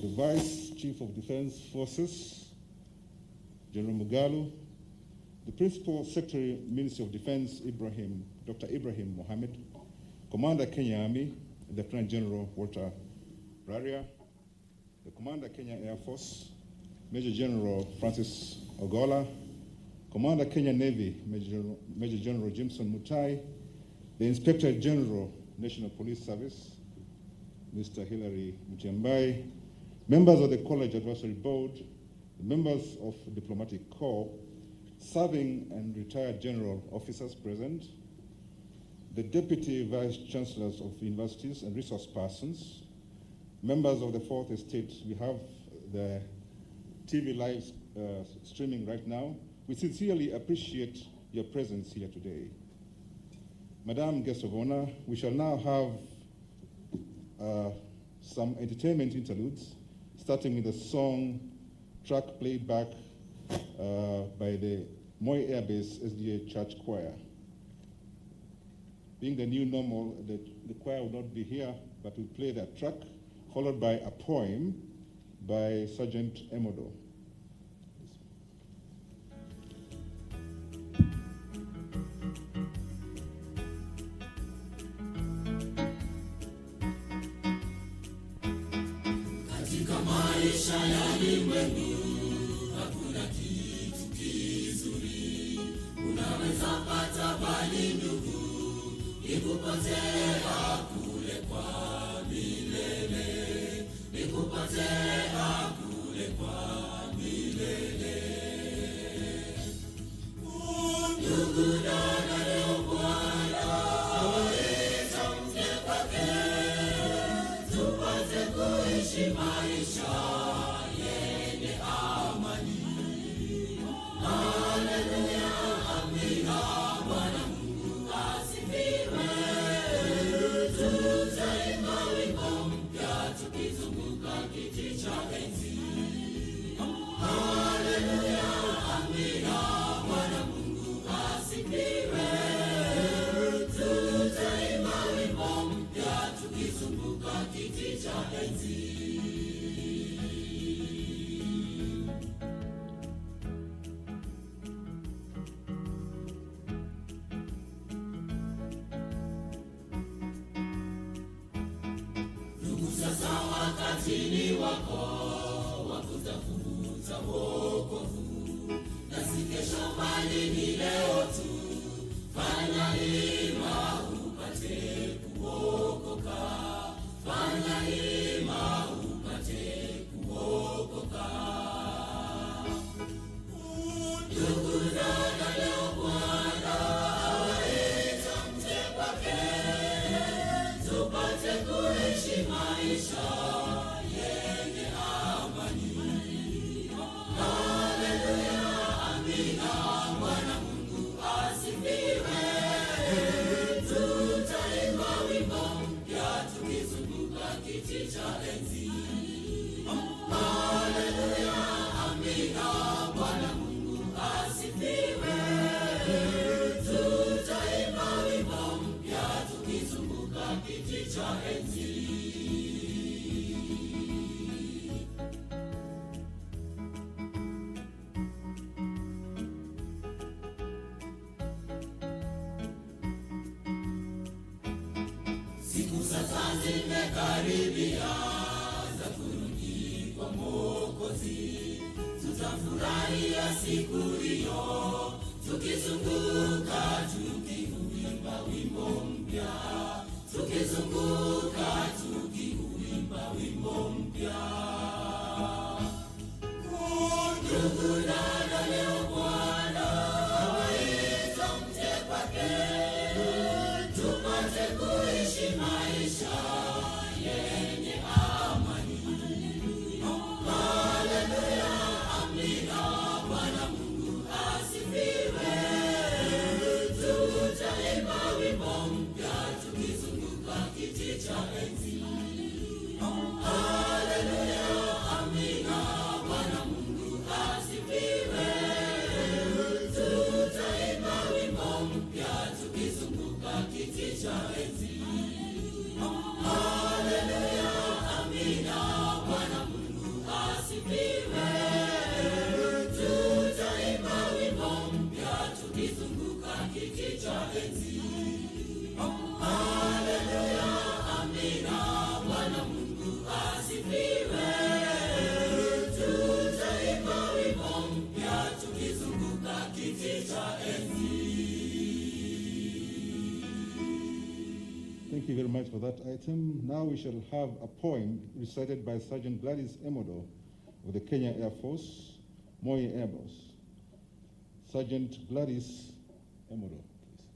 the Vice Chief of Defense Forces, General Mugalu, the Principal Secretary, Ministry of Defense, Dr. Ibrahim Mohammed, Commander Kenya Army, Lieutenant General Walter Raria, the Commander Kenya Air Force, Major General Francis Ogola, Commander Kenya Navy, Major General Jimson Mutai, the Inspector General, National Police Service, Mr. Hilary Mujembai, members of the College Advisory Board, the members of the Diplomatic Corps, serving and retired general officers present, the Deputy Vice Chancellors of universities and resource persons, members of the Fourth Estate. We have the TV live streaming right now. We sincerely appreciate your presence here today. Madam Guest of Honor, we shall now have some entertainment interludes, starting with a song track played back by the Moi Air Base SDA Church Choir. Being the new normal, the choir will not be here, but we'll play that track, followed by a poem by Sergeant Emodo. Katika maisha ya ulimwengu hakuna kitu kizuri unaweza pata bali ndugu nikupotea kule kwa milele, nikupotea kule kwa milele. Ndugu dada leo Bwana awaita mje kwake, tupate kuishi maisha yenye amani. Haleluya, amina, Bwana Mungu asifiwe. Tutaimba wimbo mpya tukizunguka kiti cha enzi. sasa zimekaribia za kurudi kwa Mwokozi. Tutafurahia siku hiyo, tukizunguka tukiuimba wimbo mpya, tukizunguka tukiuimba wimbo mpya. Ndugu dada, leo Bwana awaita mje kwake, tupate kuishi maisha yenye amani. Haleluya, amina, Bwana Mungu asifiwe. Tutaimba wimbo mpya tukizunguka kiti cha enzi. Haleluya, amina, Bwana Mungu asifiwe. Tutaimba wimbo mpya tukizunguka kiti cha enzi. Haleluya, amina, Bwana Mungu asifiwe. Tutaimba wimbo mpya tukizunguka kiti cha enzi. Haleluya, amina, Bwana Mungu asifiwe. Tutaimba wimbo mpya tukizunguka kiti cha enzi. Thank you very much for that item. Now we shall have a poem recited by Sergeant Gladys Emodo of the Kenya Air Force, Moi Air Base. Sergeant Gladys Emodo, please.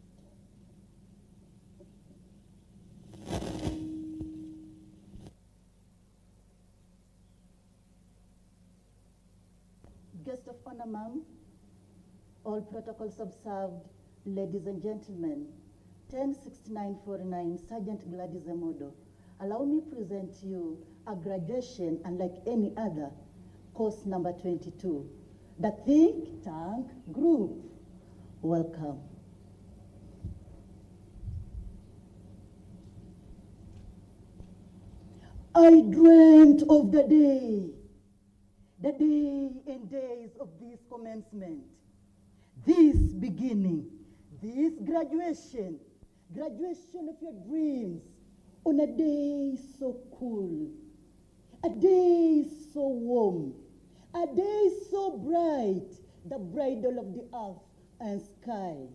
Guest of honor, ma'am, all protocols observed, ladies and gentlemen, 106949, Sergeant Gladys Emodo. Allow me present you a graduation unlike any other, course number 22, the Think Tank Group. Welcome. I dreamt of the day and days of this commencement, this beginning, this graduation of your dreams, on a day so cool, a day so warm, a day so bright, the bridal of the earth and sky.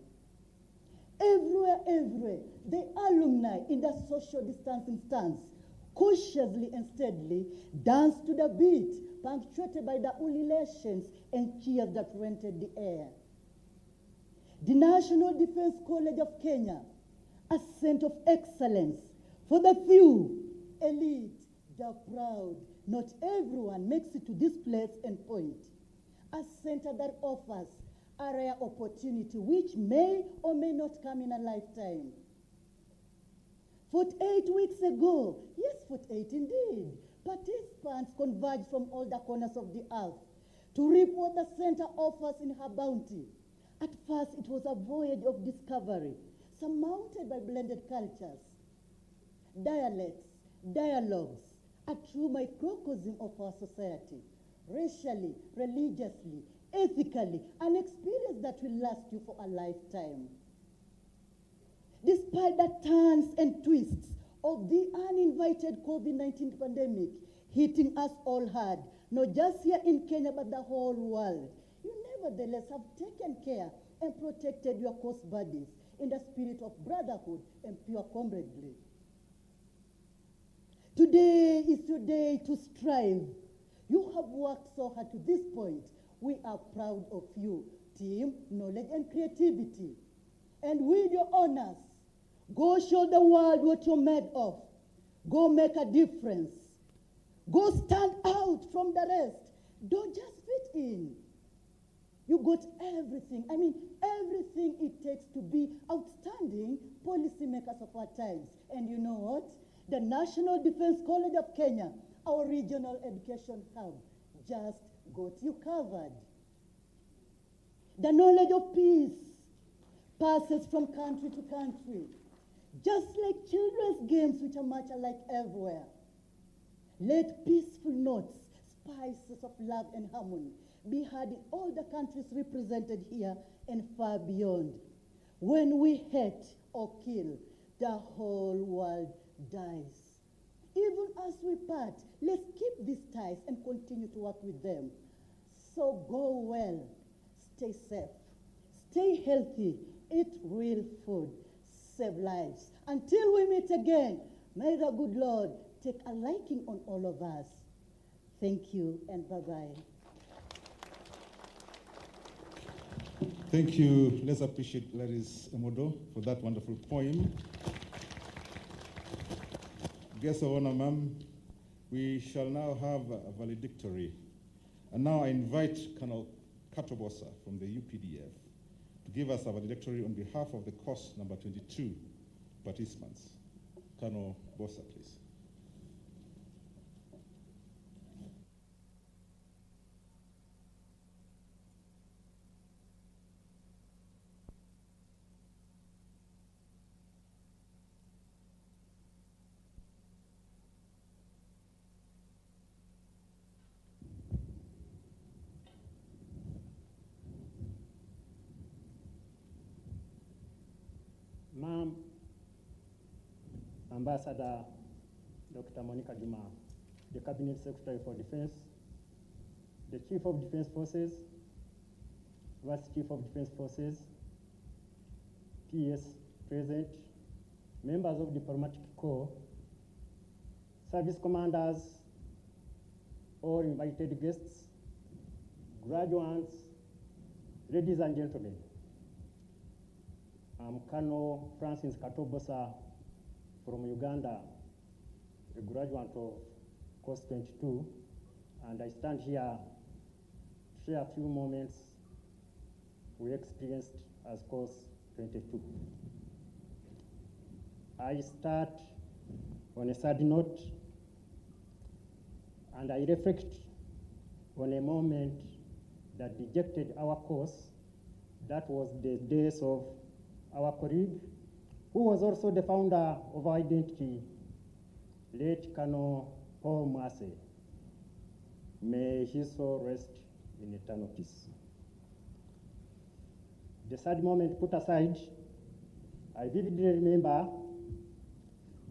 Everywhere, the alumni in the social distancing stance cautiously and steadily dance to the beat, punctuated by the ululations and cheers that rented the air. The National Defense College of Kenya, a center of excellence for the few, elite, the proud. Not everyone makes it to this place and point. A center that offers a rare opportunity which may or may not come in a lifetime. 48 weeks ago, yes, 48 indeed, participants converged from all the corners of the earth to reap what the center offers in her bounty. At first, it was a voyage of discovery, surmounted by blended cultures, dialects, dialogues, a true microcosm of our society, racially, religiously, ethically, an experience that will last you for a lifetime. Despite the turns and twists of the uninvited COVID-19 pandemic hitting us all hard, not just here in Kenya, but the whole world, you nevertheless have taken care and protected your course buddies in the spirit of brotherhood and pure comradely. Today is your day to strive. You have worked so hard to this point. We are proud of you, team, knowledge, and creativity. And with your honors, go show the world what you're made of. Go make a difference. Go stand out from the rest. Don't just fit in. You got everything, everything it takes to be outstanding policymakers of our times. And you know what? The National Defense College of Kenya, our regional education hub, just got you covered. The knowledge of peace passes from country to country, just like children's games which are much alike everywhere. Let peaceful notes, spices of love and harmony be heard in all the countries represented here and far beyond. When we hate or kill, the whole world dies. Even as we part, let's keep these ties and continue to work with them. So go well, stay safe, stay healthy, eat real food, save lives. Until we meet again, may the good Lord take a liking on all of us. Thank you and bye-bye. Thank you. Let's appreciate Gladys Emodo for that wonderful poem. Guest of honor, ma'am, we shall now have a valedictory. And now I invite Colonel Katobosa from the UPDF to give us a valedictory on behalf of the course number 22 participants. Colonel Bosa, please. Ma'am, Ambassador Dr. Monica Juma, the Cabinet Secretary for Defense, the Chief of Defense Forces, Vice Chief of Defense Forces, PS present, members of Diplomatic Corps, service commanders, all invited guests, graduates, ladies and gentlemen. I'm Colonel Francis Katobosa from Uganda, a graduate of Course 22, and I stand here to share a few moments we experienced as Course 22. I start on a sad note, and I reflect on a moment that dejected our course. That was the days of our colleague, who was also the founder of our identity, late Colonel Paul Massey. May his soul rest in eternal peace. The sad moment put aside, I vividly remember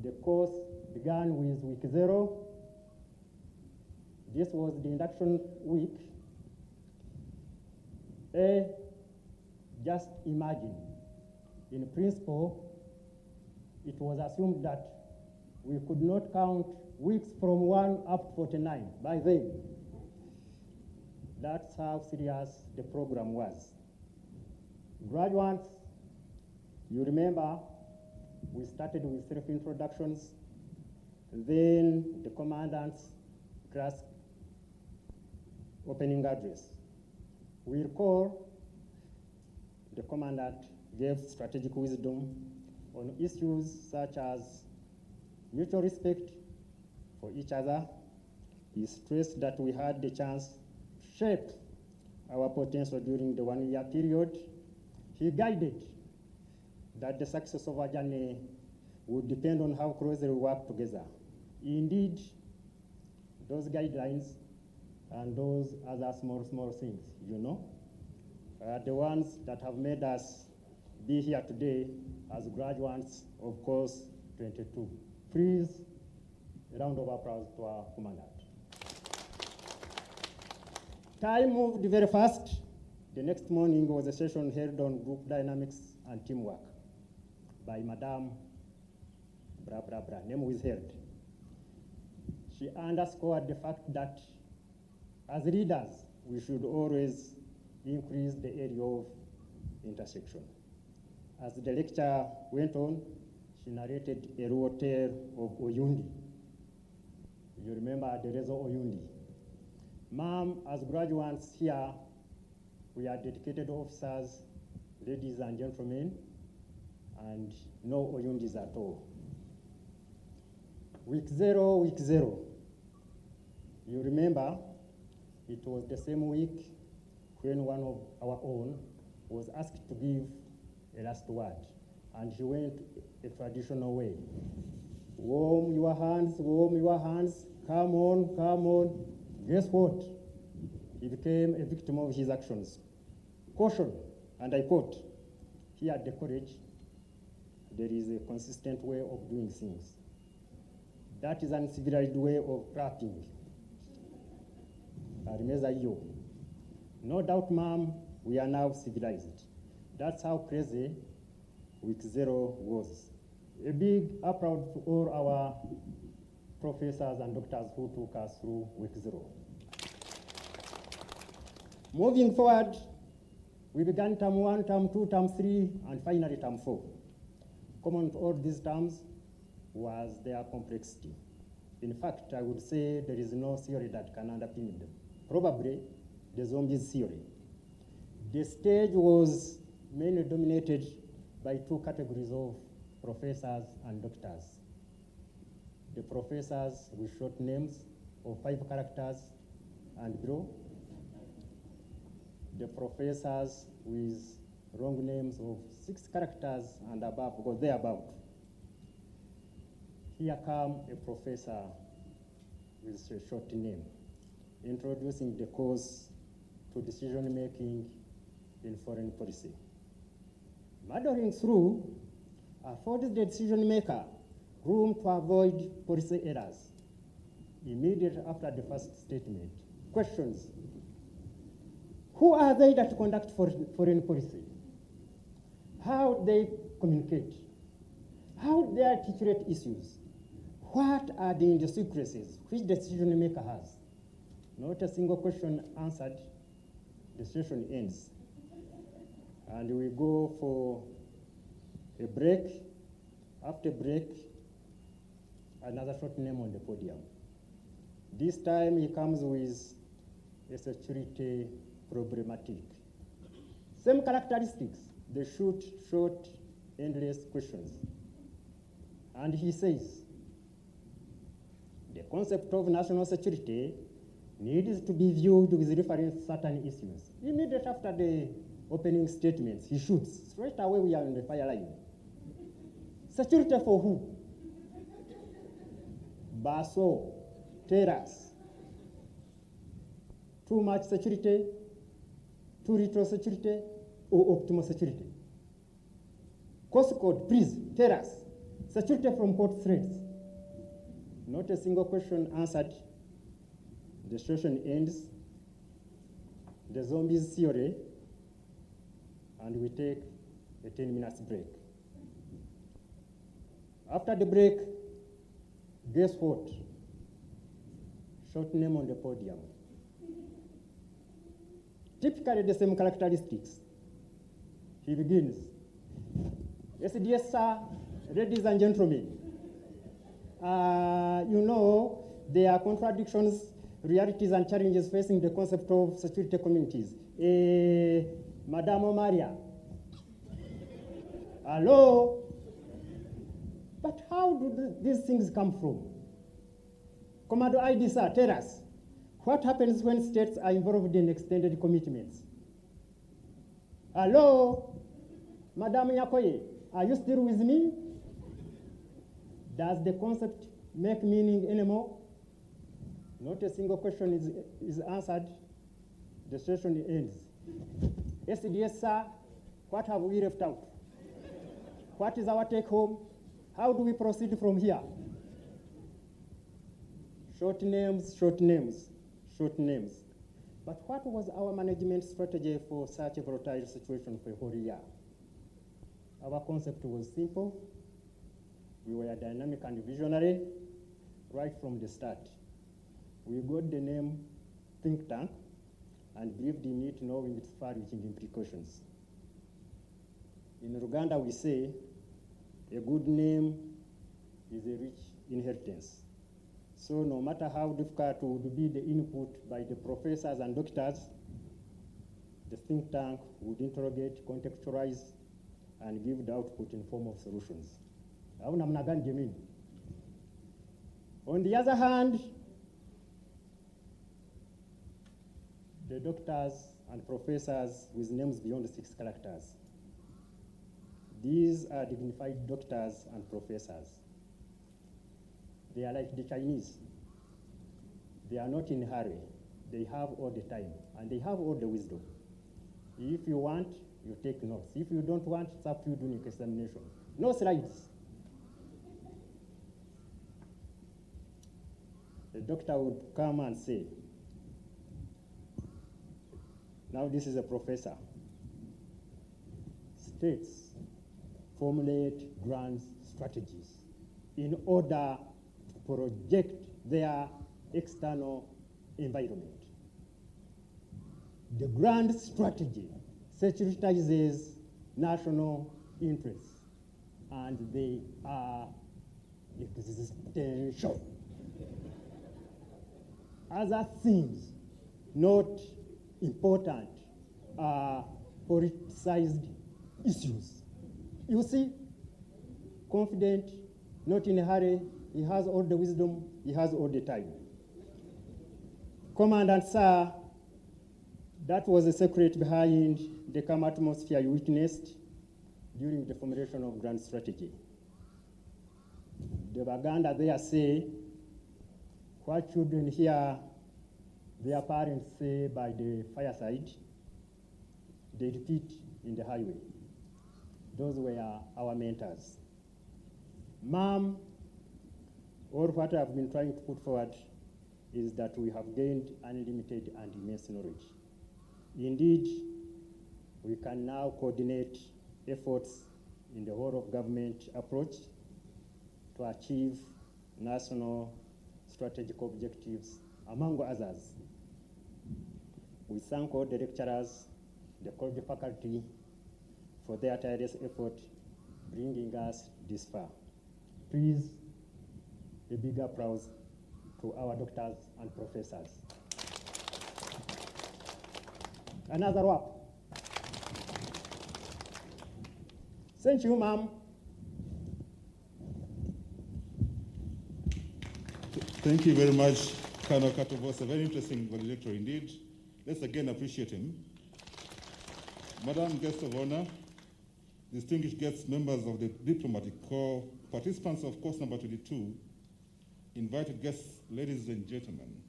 the course began with week 0. This was the induction week. Just imagine, in principle, it was assumed that we could not count weeks from 1 up to 49 by then. That's how serious the program was. Graduates, you remember, we started with self-introductions, then the commandant's class opening address. We recall the commandant gave strategic wisdom on issues such as mutual respect for each other. He stressed that we had the chance to shape our potential during the 1-year period. He guided that the success of our journey would depend on how closely we work together. Indeed, those guidelines and those other small things, you know, are the ones that have made us be here today as graduates of Course 22. Please, a round of applause to our commandant. Time moved very fast. The next morning was a session held on group dynamics and teamwork by Madame name withheld. She underscored the fact that as leaders, we should always increase the area of intersection. As the lecture went on, she narrated a rural tale of Oyundi. You remember the Rezo Oyundi. Ma'am, as graduates here, we are dedicated officers, ladies and gentlemen, and no Oyundis at all. Week zero. You remember, it was the same week when one of our own was asked to give a last word, and he went a traditional way. Warm your hands, come on. Guess what? He became a victim of his actions. Caution, and I quote, "Here at the college, there is a consistent way of doing things. That is an uncivilized way of clapping. Arimeza yo. No doubt, ma'am, we are now civilized. That's how crazy week 0 was. A big applaud to all our professors and doctors who took us through week 0. Moving forward, we began term 1, term 2, term 3, and finally term 4. Common to all these terms was their complexity. In fact, I would say there is no theory that can underpin them. Probably the zombies theory. The stage was mainly dominated by 2 categories of professors and doctors. The professors with short names of 5 characters and below. The professors with long names of 6 characters and above, because they're about. Here come a professor with a short name, introducing the course to decision making in foreign policy. Muddling through affords the decision maker room to avoid policy errors. Immediately after the first statement, questions. Who are they that conduct foreign policy? How they communicate? How they articulate issues? What are the idiosyncrasies which the decision maker has? Not a single question answered. The session ends. And we go for a break. After break, another short name on the podium. This time he comes with a security problematic. Same characteristics. They shoot short, endless questions. And he says, the concept of national security needs to be viewed with reference to certain issues. Immediately after the opening statements, he shoots. Straight away we are on the fire line. Security for who? Baso, tell us. Too much security, too little security, or optimal security? Course code, please, tell us. Security from what threats? Not a single question answered. The session ends. The zombies theory, and we take a 10 minutes break. After the break, guess what? Short name on the podium. Typically the same characteristics. He begins. Yes, dear sir, ladies and gentlemen. You know, there are contradictions, realities, and challenges facing the concept of security communities. Madame Maria. Hello? But how do these things come from? Commando ID, sir, tell us. What happens when states are involved in extended commitments? Hello? Madame Yakoye, are you still with me? Does the concept make meaning anymore? Not a single question is answered. The session ends. SDS, sir, what have we left out? What is our take home? How do we proceed from here? Short names, short names, short names. But what was our management strategy for such a volatile situation for a whole year? Our concept was simple. We were dynamic and visionary right from the start. We got the name think tank and believed in it, knowing its far-reaching implications. In Uganda, we say a good name is a rich inheritance. So no matter how difficult would be the input by the professors and doctors, the think tank would interrogate, contextualize, and give the output in form of solutions. On the other hand, the doctors and professors with names beyond 6 characters. These are dignified doctors and professors. They are like the Chinese. They are not in a hurry. They have all the time, and they have all the wisdom. If you want, you take notes. If you don't want, it's up to you doing examination. No slides. the doctor would come and say, now this is a professor. States formulate grand strategies in order to project their external environment. The grand strategy securitizes national interests, and they are existential. Other things not important are politicized issues. You see, confident, not in a hurry, he has all the wisdom, he has all the time. Commandant Sir, that was the secret behind the calm atmosphere you witnessed during the formulation of grand strategy. The Baganda there say, what children hear their parents say by the fireside, they repeat in the highway. Those were our mentors. Ma'am, all what I've been trying to put forward is that we have gained unlimited and immense knowledge. Indeed, we can now coordinate efforts in the whole of government approach to achieve national strategic objectives, among others. We thank all the lecturers, the college faculty, for their tireless effort bringing us this far. Please, a big applause to our doctors and professors. Another one. Thank you, ma'am. Thank you very much, Colonel Katobos, a very interesting valedictory indeed. Let's again appreciate him. Madam Guest of Honor, distinguished guests, members of the Diplomatic Corps, participants of course number 22, invited guests, ladies and gentlemen,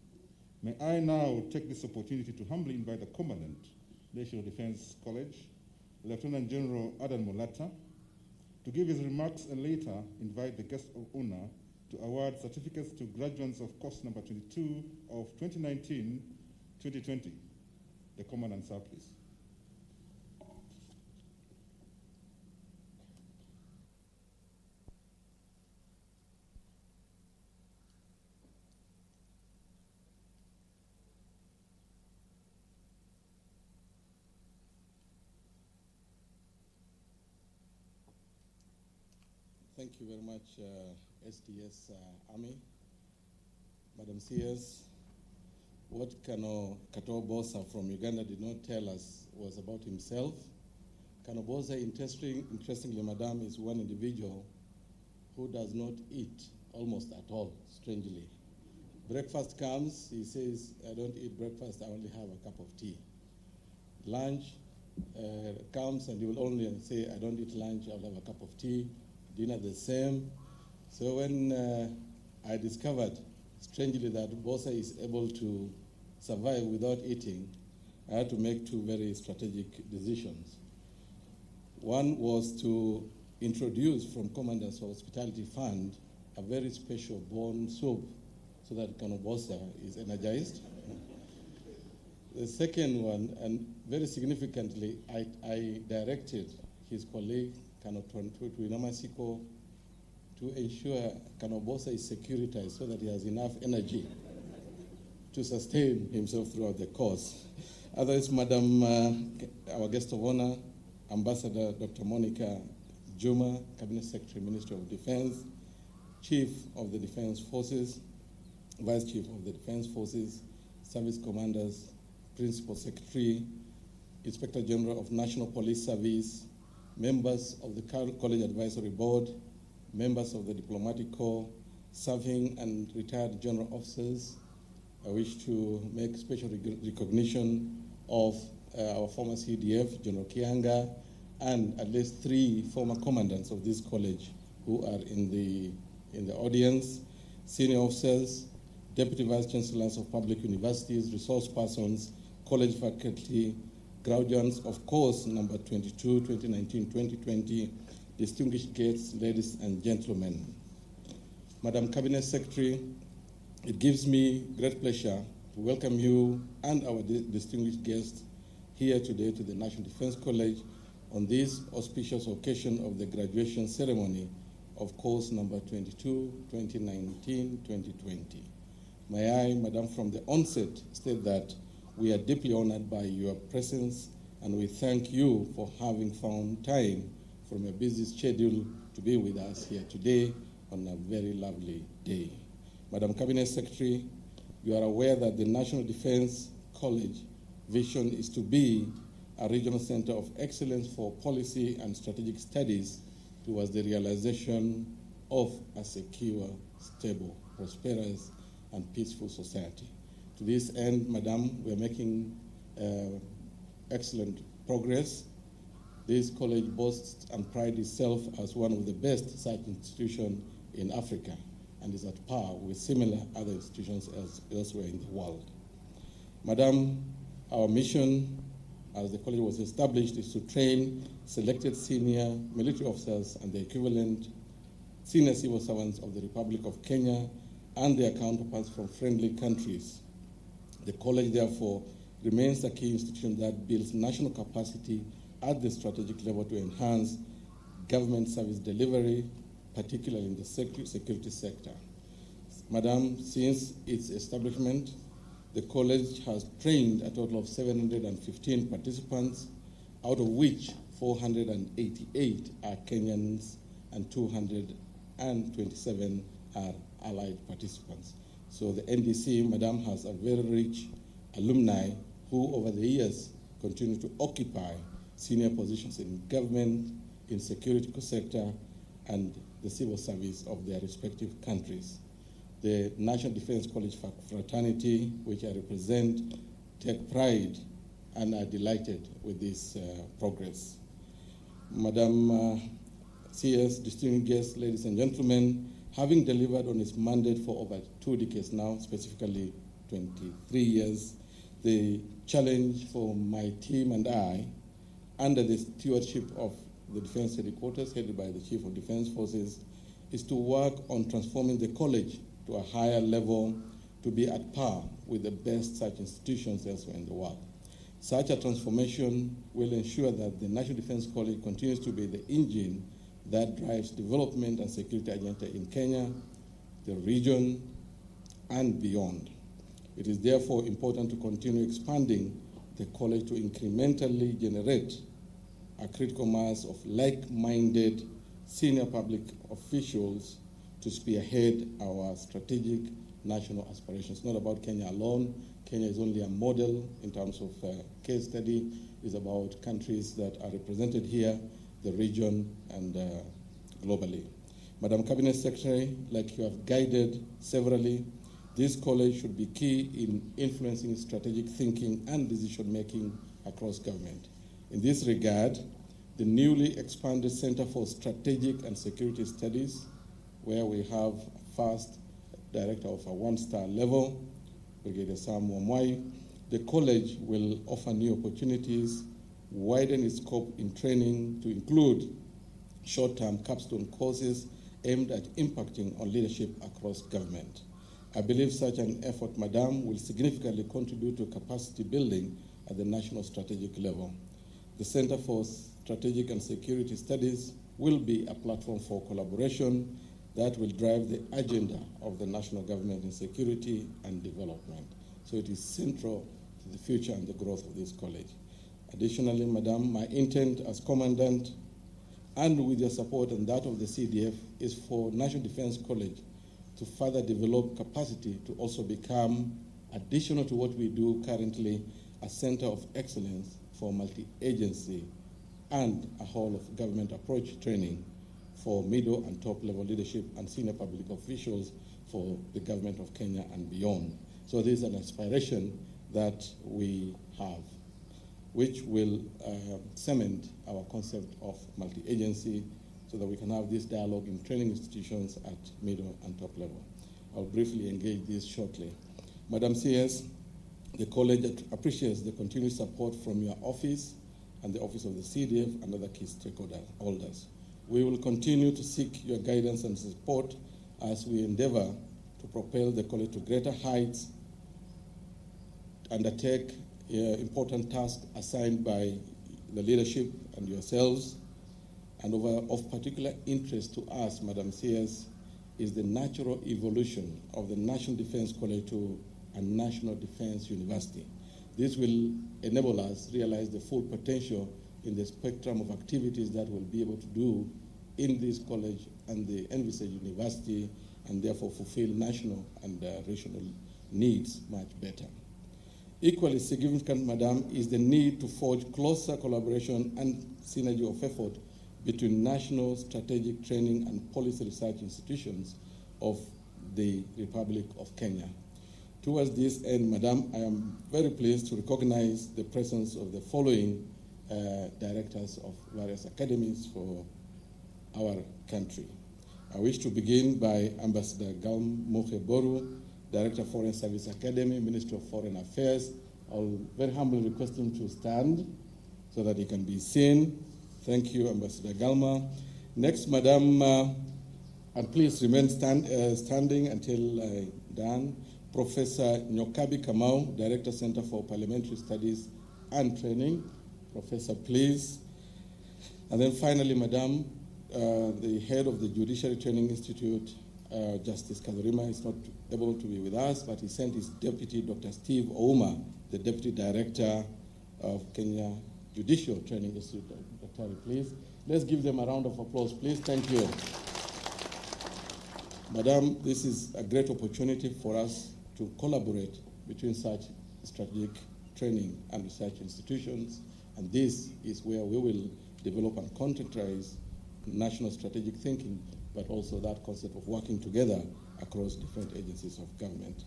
may I now take this opportunity to humbly invite the Commandant, National Defense College, Lieutenant General Adan Mulata, to give his remarks and later invite the guest of honor to award certificates to graduates of course number 22 of 2019-2020. The Commandant, sir, please. Thank you very much, SDS Army. Madam CS, what Kano Katobosa from Uganda did not tell us was about himself. Kanobosa, interestingly, Madam, is one individual who does not eat almost at all, strangely. Breakfast comes, he says, I don't eat breakfast, I only have a cup of tea. Lunch comes and he will only say, I don't eat lunch, I'll have a cup of tea. Dinner the same. So when I discovered, strangely, that Bosa is able to survive without eating, I had to make two very strategic decisions. One was to introduce from Commander's Hospitality Fund a very special bone soup so that Kanobosa is energized. The second one, and very significantly, I directed his colleague, Kanotontuinamasiko, to ensure Kanobosa is securitized so that he has enough energy to sustain himself throughout the course. Otherwise, Madam, our guest of honor, Ambassador Dr. Monica Juma, Cabinet Secretary, Ministry of Defense, Chief of the Defense Forces, Vice Chief of the Defense Forces, Service Commanders, Principal Secretary, Inspector General of National Police Service, members of the College Advisory Board, members of the Diplomatic Corps, serving and retired general officers. I wish to make special recognition of our former CDF, General Kianga, and at least 3 former commandants of this college who are in the audience, senior officers, Deputy Vice Chancellors of Public Universities, resource persons, college faculty, graduates of course number 22, 2019-2020, distinguished guests, ladies and gentlemen. Madam Cabinet Secretary, It gives me great pleasure to welcome you and our distinguished guests here today to the National Defense College on this auspicious occasion of the graduation ceremony of course number 22, 2019-2020. May I, Madam, from the onset state that we are deeply honored by your presence, and we thank you for having found time from your busy schedule to be with us here today on a very lovely day. Madam Cabinet Secretary, you are aware that the National Defense College vision is to be a regional center of excellence for policy and strategic studies towards the realization of a secure, stable, prosperous, and peaceful society. To this end, Madam, we are making excellent progress. This college boasts and prides itself as one of the best such institutions in Africa and is at par with similar other institutions elsewhere in the world. Madam, our mission as the college was established is to train selected senior military officers and the equivalent senior civil servants of the Republic of Kenya and their counterparts from friendly countries. The college, therefore, remains a key institution that builds national capacity at the strategic level to enhance government service delivery, particularly in the security sector. Madam, since its establishment, the college has trained a total of 715 participants, out of which 488 are Kenyans and 227 are allied participants. So the NDC, Madam, has a very rich alumni who over the years continue to occupy senior positions in government, in security sector, and the civil service of their respective countries. The National Defense College fraternity, which I represent, take pride and are delighted with this progress. Madam CS, distinguished guests, ladies and gentlemen, having delivered on its mandate for over 2 decades now, specifically 23 years, the challenge for my team and I, under the stewardship of the Defense Headquarters, headed by the Chief of Defense Forces, is to work on transforming the college to a higher level to be at par with the best such institutions elsewhere in the world. Such a transformation will ensure that the National Defense College continues to be the engine that drives development and security agenda in Kenya, the region, and beyond. It is therefore important to continue expanding the college to incrementally generate a critical mass of like-minded senior public officials to spearhead our strategic national aspirations. It's not about Kenya alone. Kenya is only a model in terms of case study. It's about countries that are represented here, the region, and globally. Madam Cabinet Secretary, like you have guided severally, this college should be key in influencing strategic thinking and decision-making across government. In this regard, the newly expanded Center for Strategic and Security Studies, where we have first director of a one-star level, Brigadier Sam Wamwai, the college will offer new opportunities, widen its scope in training to include short-term capstone courses aimed at impacting on leadership across government. I believe such an effort, Madam, will significantly contribute to capacity building at the national strategic level. The Center for Strategic and Security Studies will be a platform for collaboration that will drive the agenda of the national government in security and development. So it is central to the future and the growth of this college. Additionally, Madam, my intent as Commandant and with your support and that of the CDF is for National Defense College to further develop capacity to also become, additional to what we do currently, a center of excellence for multi-agency and a whole of government approach training for middle and top level leadership and senior public officials for the government of Kenya and beyond. So this is an aspiration that we have, which will cement our concept of multi-agency so that we can have this dialogue in training institutions at middle and top level. I'll briefly engage this shortly. Madam CS, the college appreciates the continued support from your office and the office of the CDF and other key stakeholders. We will continue to seek your guidance and support as we endeavor to propel the college to greater heights, undertake important tasks assigned by the leadership and yourselves. And of particular interest to us, Madam CS, is the natural evolution of the National Defense College to a National Defense University. This will enable us realize the full potential in the spectrum of activities that we'll be able to do in this college and the envisaged university, and therefore fulfill national and regional needs much better. Equally significant, Madam, is the need to forge closer collaboration and synergy of effort between national strategic training and policy research institutions of the Republic of Kenya. Towards this end, Madam, I am very pleased to recognize the presence of the following directors of various academies for our country. I wish to begin by Ambassador Galm Mohe Boru, Director of Foreign Service Academy, Minister of Foreign Affairs. I'll very humbly request him to stand so that he can be seen. Thank you, Ambassador Galma. Next, Madam, and please remain standing until I'm done, Professor Nyokabi Kamau, Director, Center for Parliamentary Studies and Training. Professor, please. And then finally, Madam, the head of the Judiciary Training Institute, Justice Kadurima, is not able to be with us, but he sent his deputy, Dr. Steve Ouma, the Deputy Director of Kenya Judicial Training Institute. Dr. Please. Let's give them a round of applause, please. Thank you. Madam, this is a great opportunity for us to collaborate between such strategic training and research institutions, and this is where we will develop and contextualize national strategic thinking, but also that concept of working together across different agencies of government.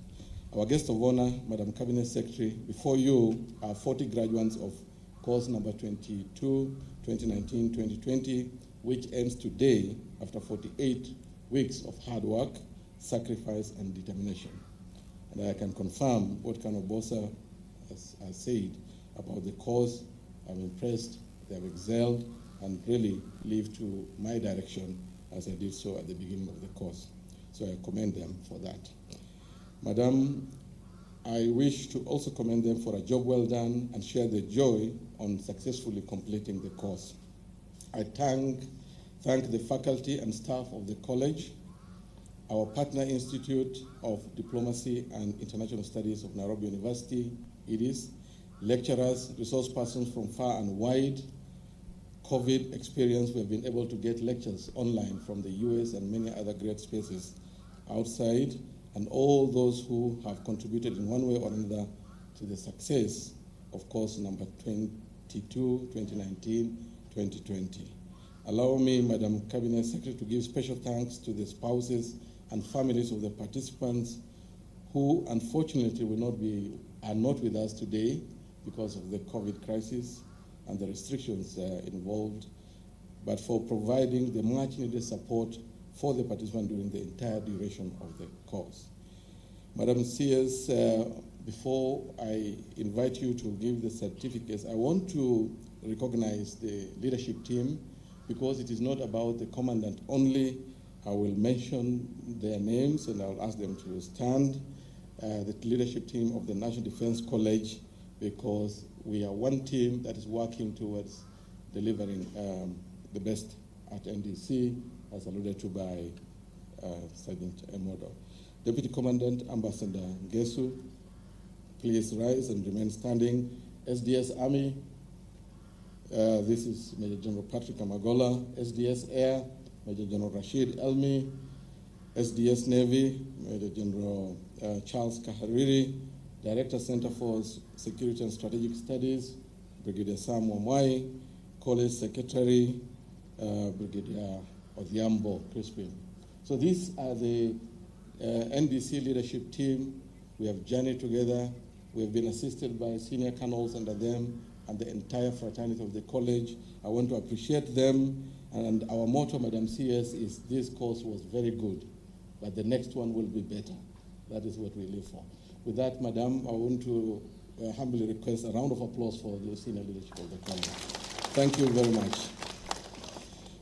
Our guest of honor, Madam Cabinet Secretary, before you are 40 graduates of course number 22, 2019-2020, which ends today after 48 weeks of hard work, sacrifice, and determination. And I can confirm what Colonel Bosa has said about the course. I'm impressed, they have excelled, and really lived to my direction as I did so at the beginning of the course. So I commend them for that. Madam, I wish to also commend them for a job well done and share the joy on successfully completing the course. I thank the faculty and staff of the college, our partner Institute of Diplomacy and International Studies of Nairobi University, IDIS, lecturers, resource persons from far and wide. COVID experience, we have been able to get lectures online from the US and many other great spaces outside, and all those who have contributed in one way or another to the success of course number 22, 2019-2020. Allow me, Madam Cabinet Secretary, to give special thanks to the spouses and families of the participants who unfortunately are not with us today because of the COVID crisis and the restrictions involved, but for providing the much needed support for the participants during the entire duration of the course. Madam CS, before I invite you to give the certificates, I want to recognize the leadership team, because it is not about the commandant only. I will mention their names and I'll ask them to stand. The leadership team of the National Defense College, because we are one team that is working towards delivering the best at NDC, as alluded to by Sergeant Emodo. Deputy Commandant Ambassador Ngesu, please rise and remain standing. SDS Army, this is Major General Patrick Amagola. SDS Air, Major General Rashid Elmi. SDS Navy, Major General Charles Kahariri. Director, Center for Security and Strategic Studies, Brigadier Sam Wamwai. College Secretary, Brigadier Odhiambo Crispin. So these are the NDC leadership team. We have journeyed together. We have been assisted by senior colonels under them and the entire fraternity of the college. I want to appreciate them. And our motto, Madam CS, is this course was very good, but the next one will be better. That is what we live for. With that, Madam, I want to humbly request a round of applause for the senior leadership of the college. Thank you very much.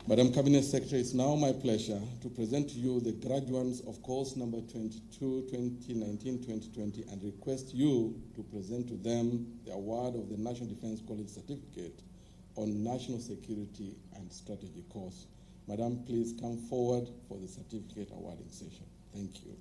Madam Cabinet Secretary, it's now my pleasure to present to you the graduates of course number 22, 2019-2020, and request you to present to them the award of the National Defense College Certificate on National Security and Strategy course. Madam, please come forward for the certificate awarding session. Thank you.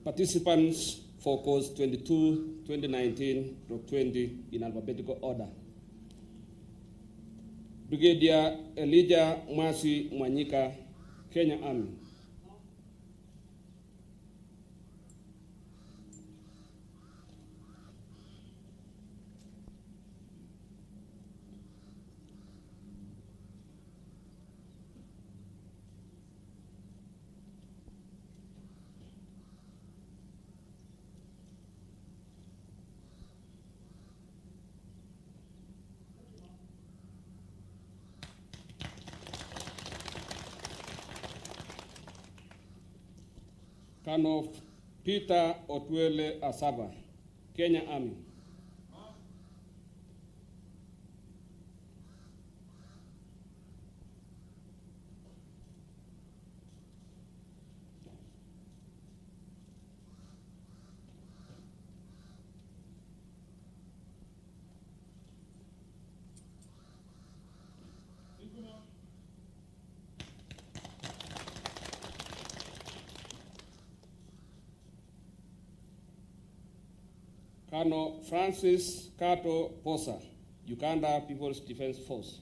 Participants for course 22, 2019-20 in alphabetical order. Brigadier Elijah Mwasi Mwanyika, Kenya Army. Colonel Peter Otwele Asaba, Kenya Army. Colonel Francis Kato Posa, Uganda People's Defense Force.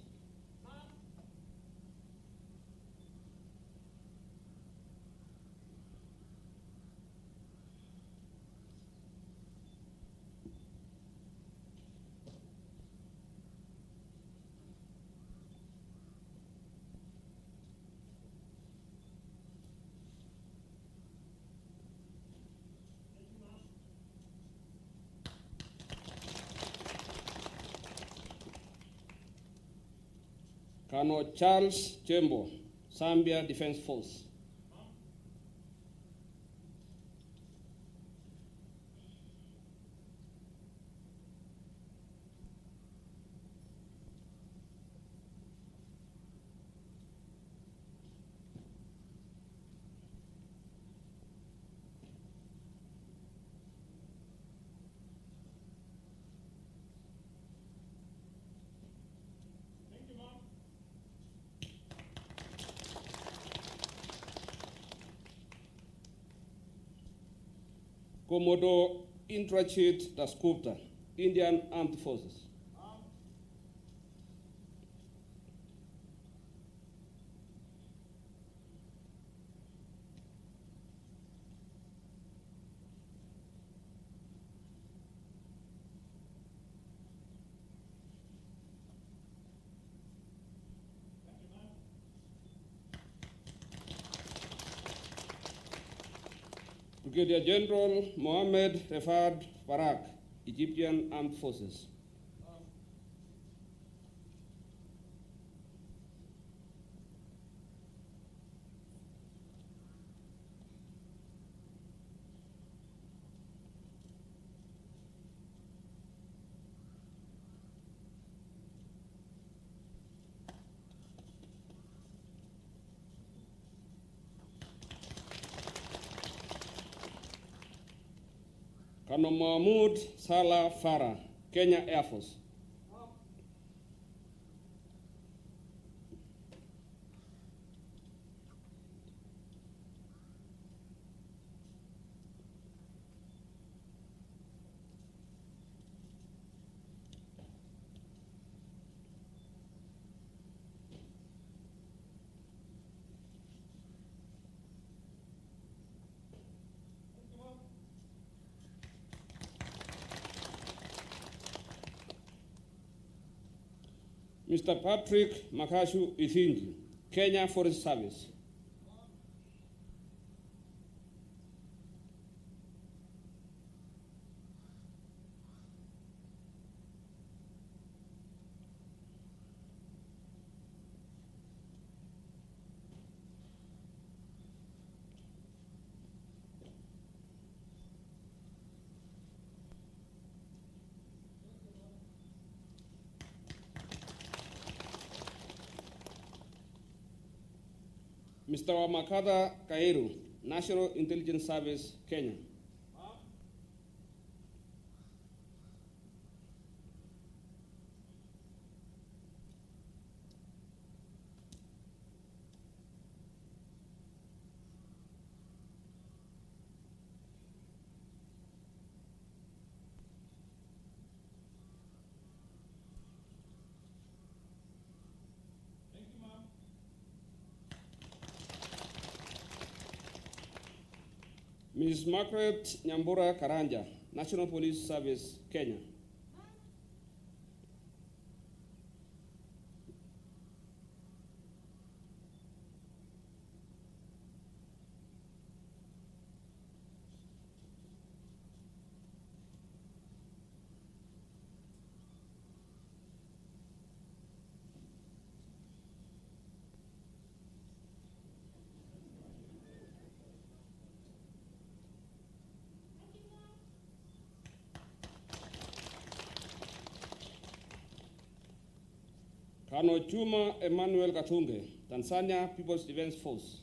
Colonel Charles Chembo, Zambia Defense Force. Commodore Indrajit Dasgupta, Indian Armed Forces. Brigadier General Mohammed Refad Farak, Egyptian Armed Forces. Colonel Mahmoud Salah Farah, Kenya Air Force. Mr. Patrick Makashu Ithingi, Kenya Forest Service. Mr. Wamakatha Kairu, National Intelligence Service, Kenya. Ms. Margaret Nyambura Karanja, National Police Service, Kenya. Kano Chuma Emmanuel Katunge, Tanzania People's Defense Force.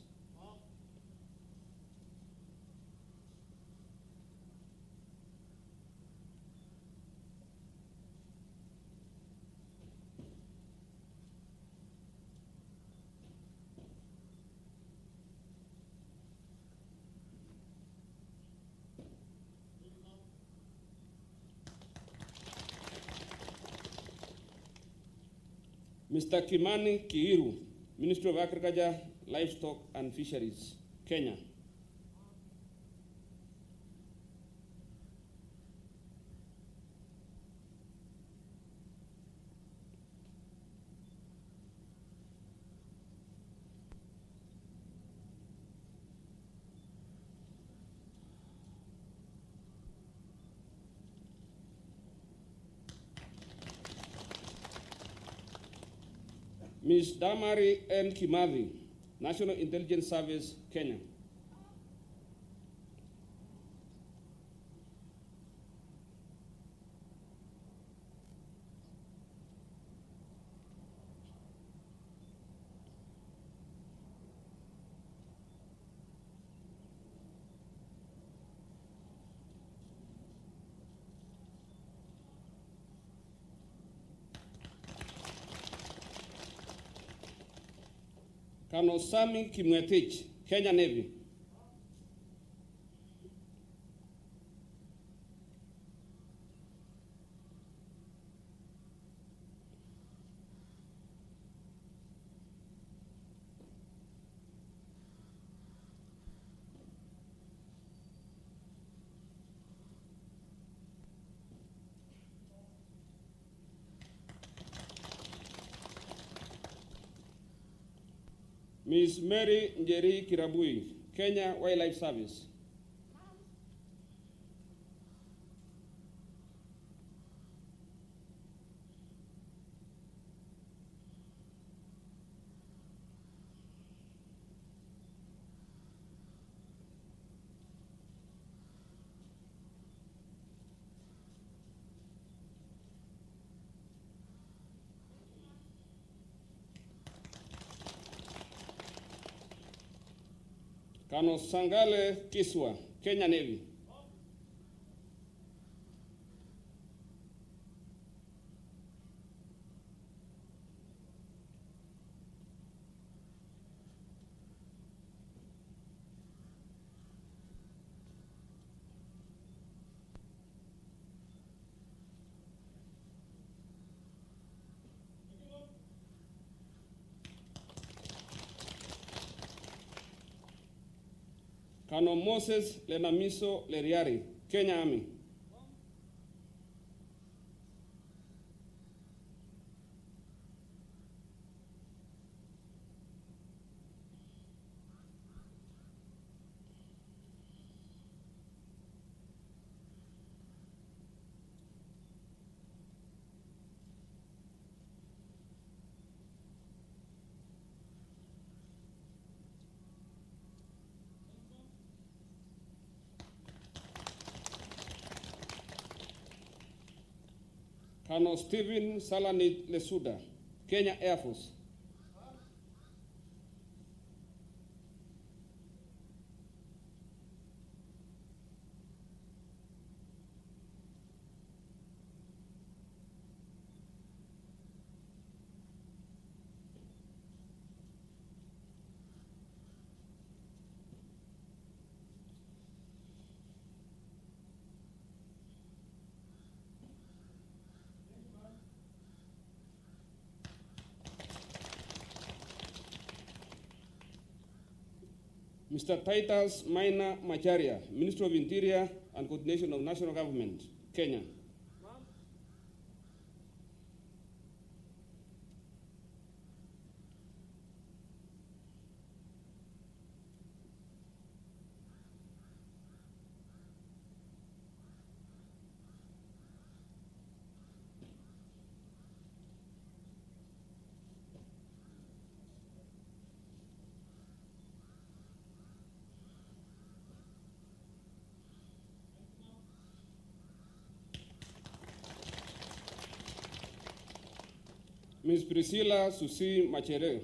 Mr. Kimani Kiiru, Ministry of Agriculture, Livestock and Fisheries, Kenya. Ms. Damari N. Kimathi, National Intelligence Service, Kenya. Colonel Sami Kimwetich, Kenya Navy. Ms. Mary Njeri Kirabui, Kenya Wildlife Service. Colonel Sangale Kiswa, Kenya Navy. Colonel Moses Lenamiso Leriari, Kenya Army. Colonel Stephen Salanit Lesuda, Kenya Air Force. Mr. Titus Maina Macharia, Minister of Interior and Coordination of National Government, Kenya. Ms. Priscilla Susi Machere,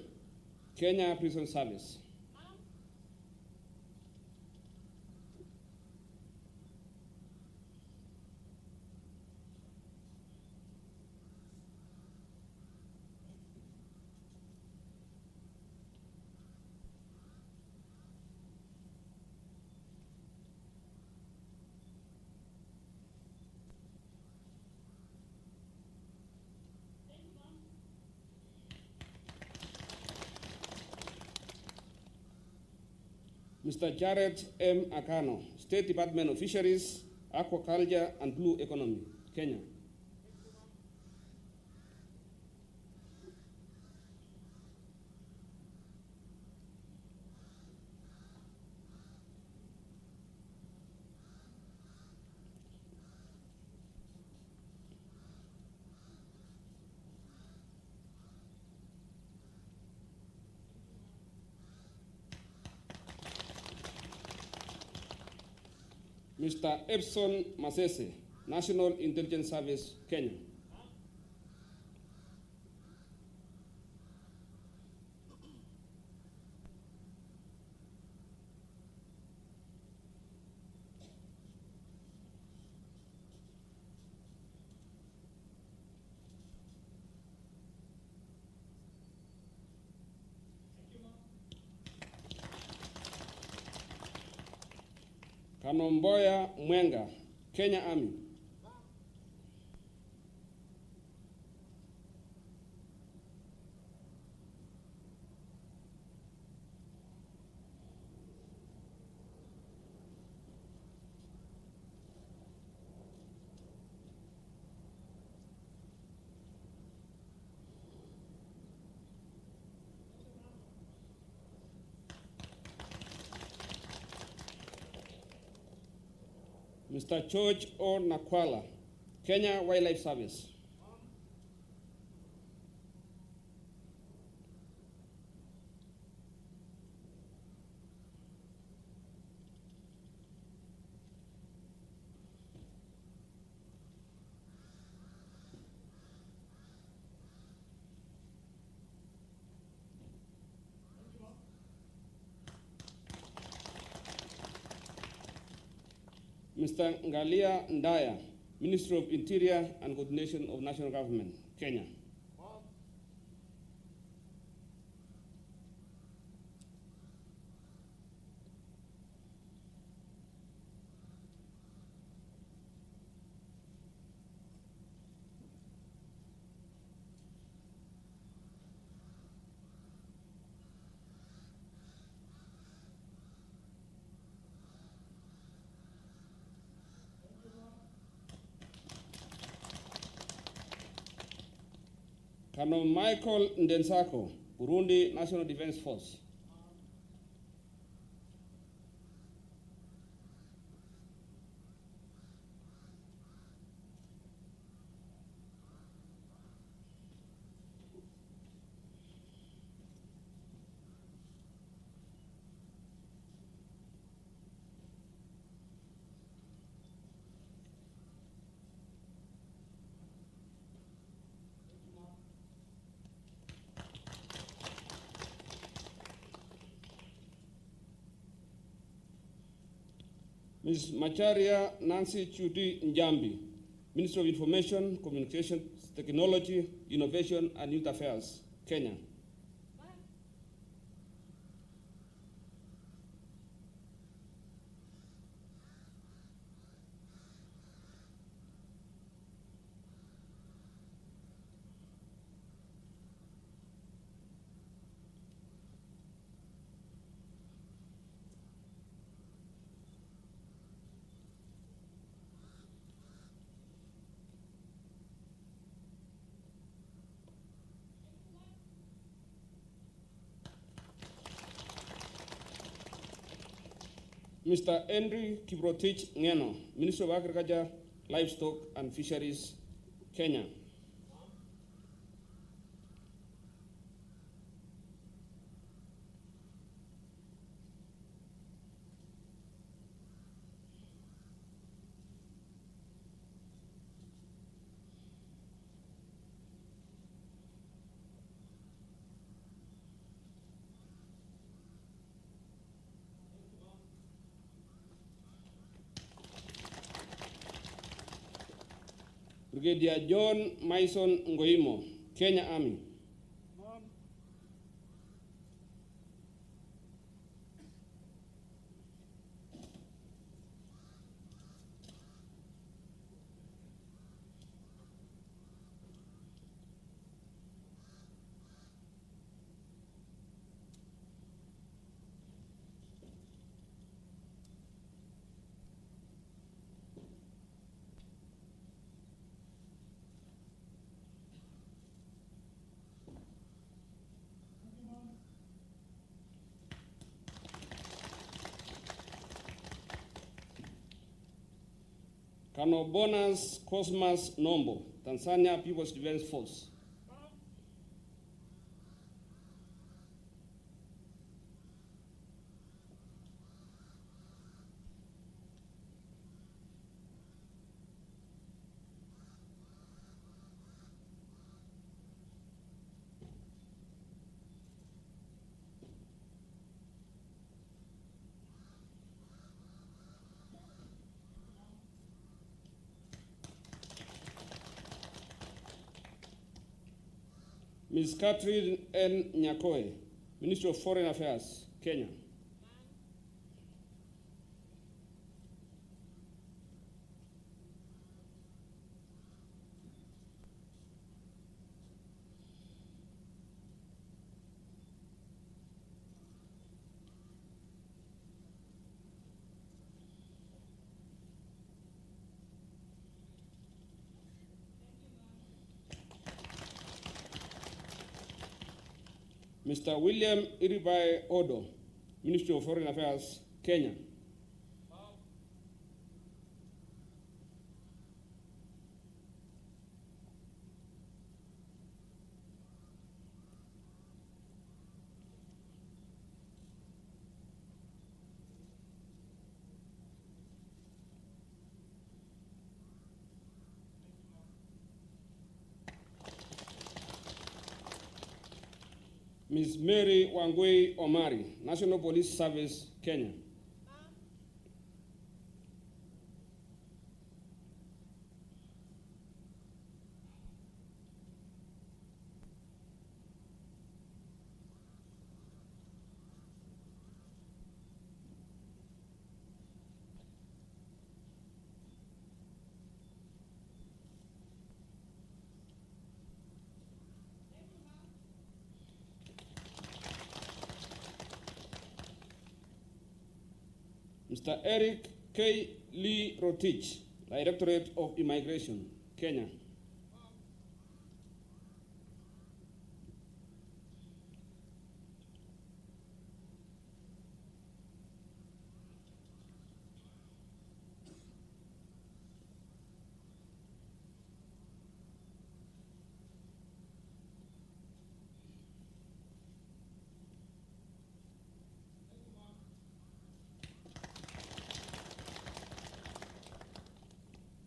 Kenya Prison Service. Mr. Jared M. Akano, State Department of Fisheries, Aquaculture and Blue Economy, Kenya. Mr. Epson Masese, National Intelligence Service, Kenya. Kanomboya Mwenga, Kenya Army. Mr. George O. Nakwala, Kenya Wildlife Service. Mr. Ngalia Ndaya, Minister of Interior and Coordination of National Government, Kenya. Colonel Michael Ndensako, Burundi National Defense Force. Ms. Macharia Nancy Chuti Njambi, Minister of Information, Communications, Technology, Innovation and Youth Affairs, Kenya. Mr. Henry Kiprotich Ngeno, Minister of Agriculture, Livestock and Fisheries, Kenya. Brigadier John Mason Ngoimo, Kenya Army. Colonel Bonas Cosmas Nombo, Tanzania People's Defense Force. Ms. Catherine N. Nyakoe, Minister of Foreign Affairs, Kenya. Mr. William Iribai Odo, Minister of Foreign Affairs, Kenya. Ms. Mary Wangui Omari, National Police Service, Kenya. Mr. Eric K. Lee Rotich, Directorate of Immigration, Kenya.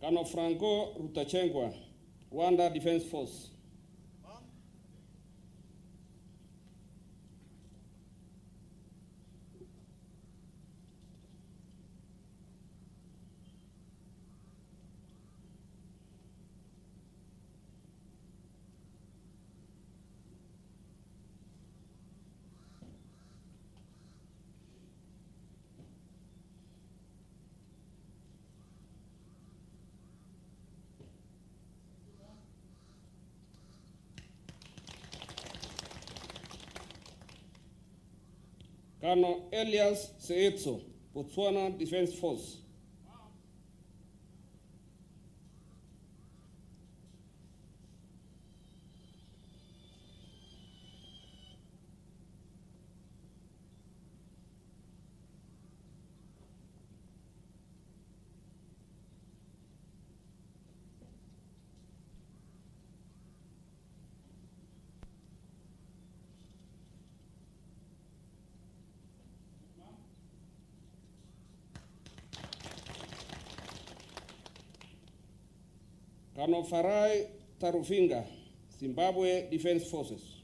Colonel Franco Rutachengwa, Rwanda Defense Force. Colonel Elias Seetso, Botswana Defense Force. Colonel Farai Tarufinga, Zimbabwe Defense Forces.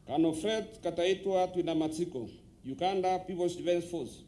Colonel Fred Kataitwa Twinamatsiko, Uganda People's Defense Force.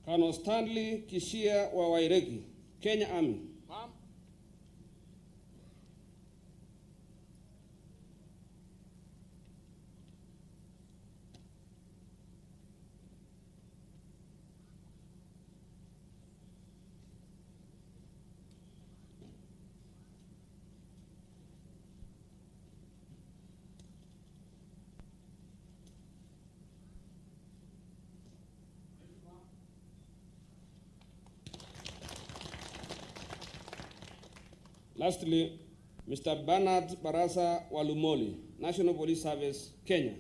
Colonel Stanley Kishia wa Wairegi, Kenya Army. Lastly, Mr. Bernard Barasa Walumoli, National Police Service, Kenya.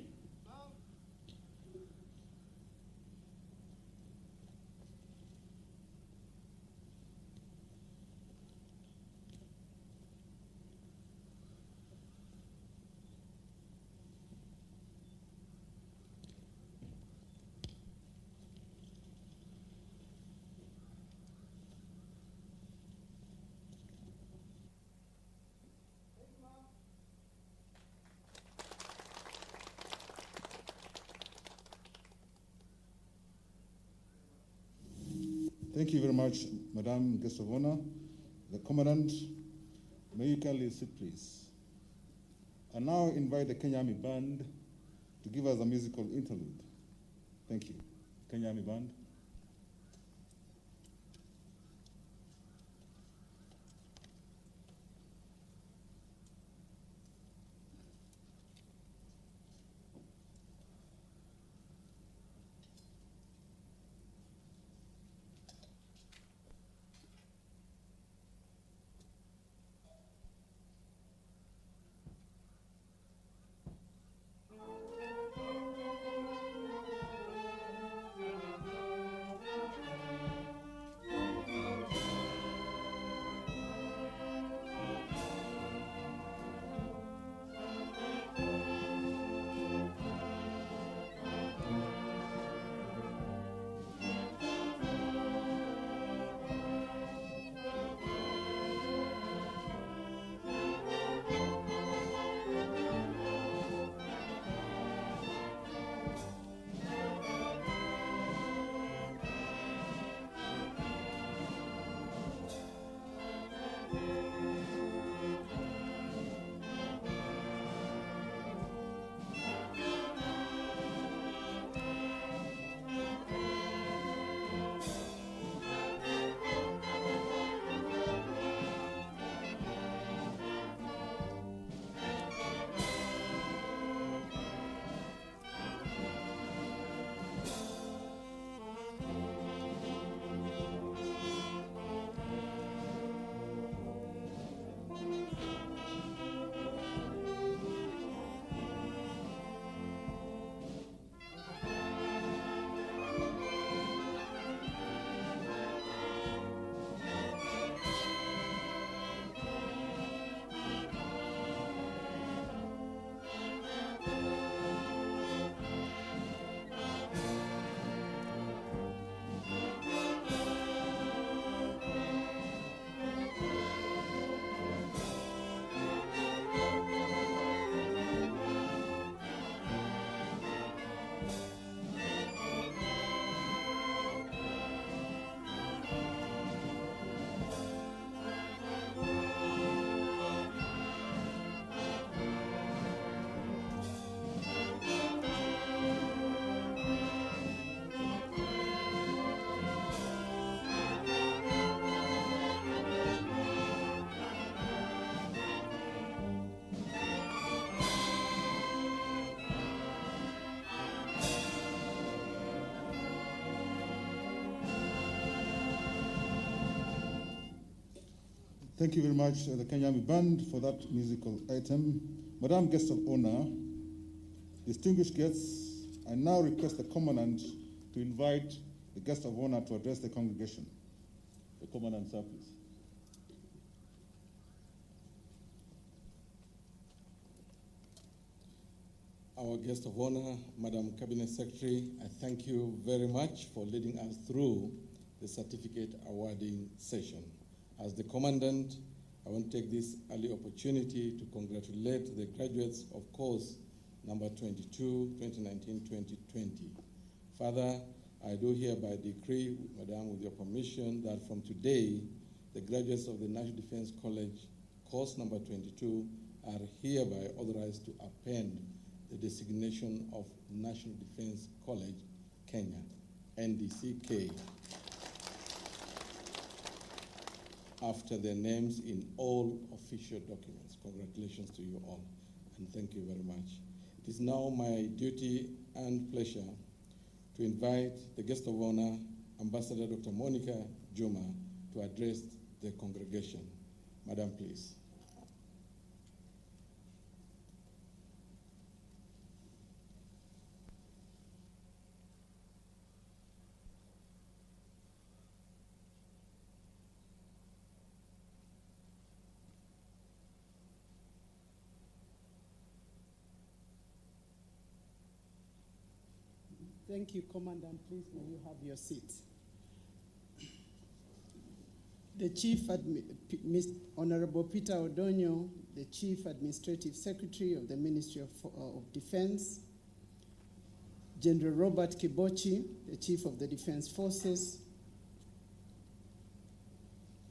Thank you very much, Madam Guest of Honor. The Commandant, may you kindly sit, please. I now invite the Kenya Army Band to give us a musical interlude. Thank you. Kenya Army Band. Thank you very much, the Kenya Army Band, for that musical item. Madam Guest of Honor, distinguished guests, I now request the Commandant to invite the Guest of Honor to address the congregation. The Commandant, sir, please. Our Guest of Honor, Madam Cabinet Secretary, I thank you very much for leading us through the certificate awarding session. As the Commandant, I want to take this early opportunity to congratulate the graduates of course number 22, 2019-2020. Further, I do hereby decree, Madam, with your permission, that from today, the graduates of the National Defense College course number 22 are hereby authorized to append the designation of National Defense College, Kenya, NDCK, after their names in all official documents. Congratulations to you all, and thank you very much. It is now my duty and pleasure to invite the Guest of Honor, Ambassador Dr. Monica Juma, to address the congregation. Madam, please. Thank you, Commandant. Please, may you have your seat. The Chief, Honorable Peter Odonyo, the Chief Administrative Secretary of the Ministry of Defense, General Robert Kibochi, the Chief of the Defense Forces,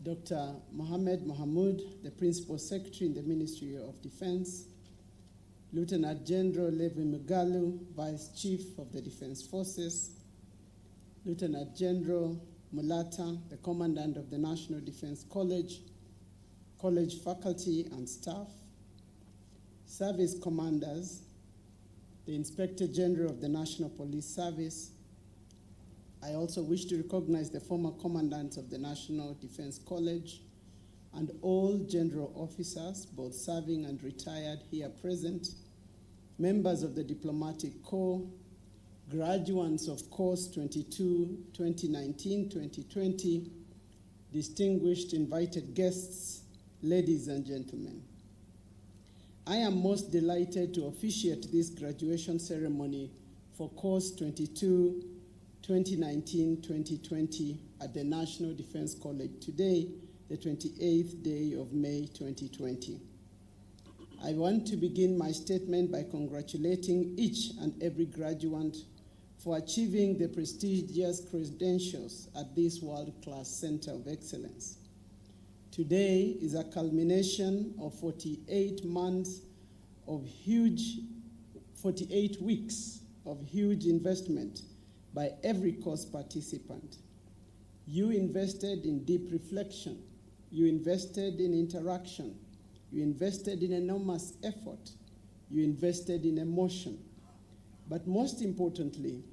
Dr. Mohammed Mohamud, the Principal Secretary in the Ministry of Defense, Lieutenant General Levi Mugalu, Vice Chief of the Defense Forces, Lieutenant General Mulata, the Commandant of the National Defense College, college faculty and staff, service commanders, the Inspector General of the National Police Service. I also wish to recognize the former commandants of the National Defense College and all general officers, both serving and retired, here present, members of the Diplomatic Corps, graduates of Course 22, 2019-2020, distinguished invited guests, ladies and gentlemen. I am most delighted to officiate this graduation ceremony for Course 22, 2019-2020 at the National Defense College today, the 28th day of May 2020. I want to begin my statement by congratulating each and every graduate for achieving the prestigious credentials at this world-class Center of Excellence. Today is a culmination of 48 weeks of huge investment by every course participant. You invested in deep reflection. You invested in interaction. You invested in enormous effort. You invested in emotion. But most importantly,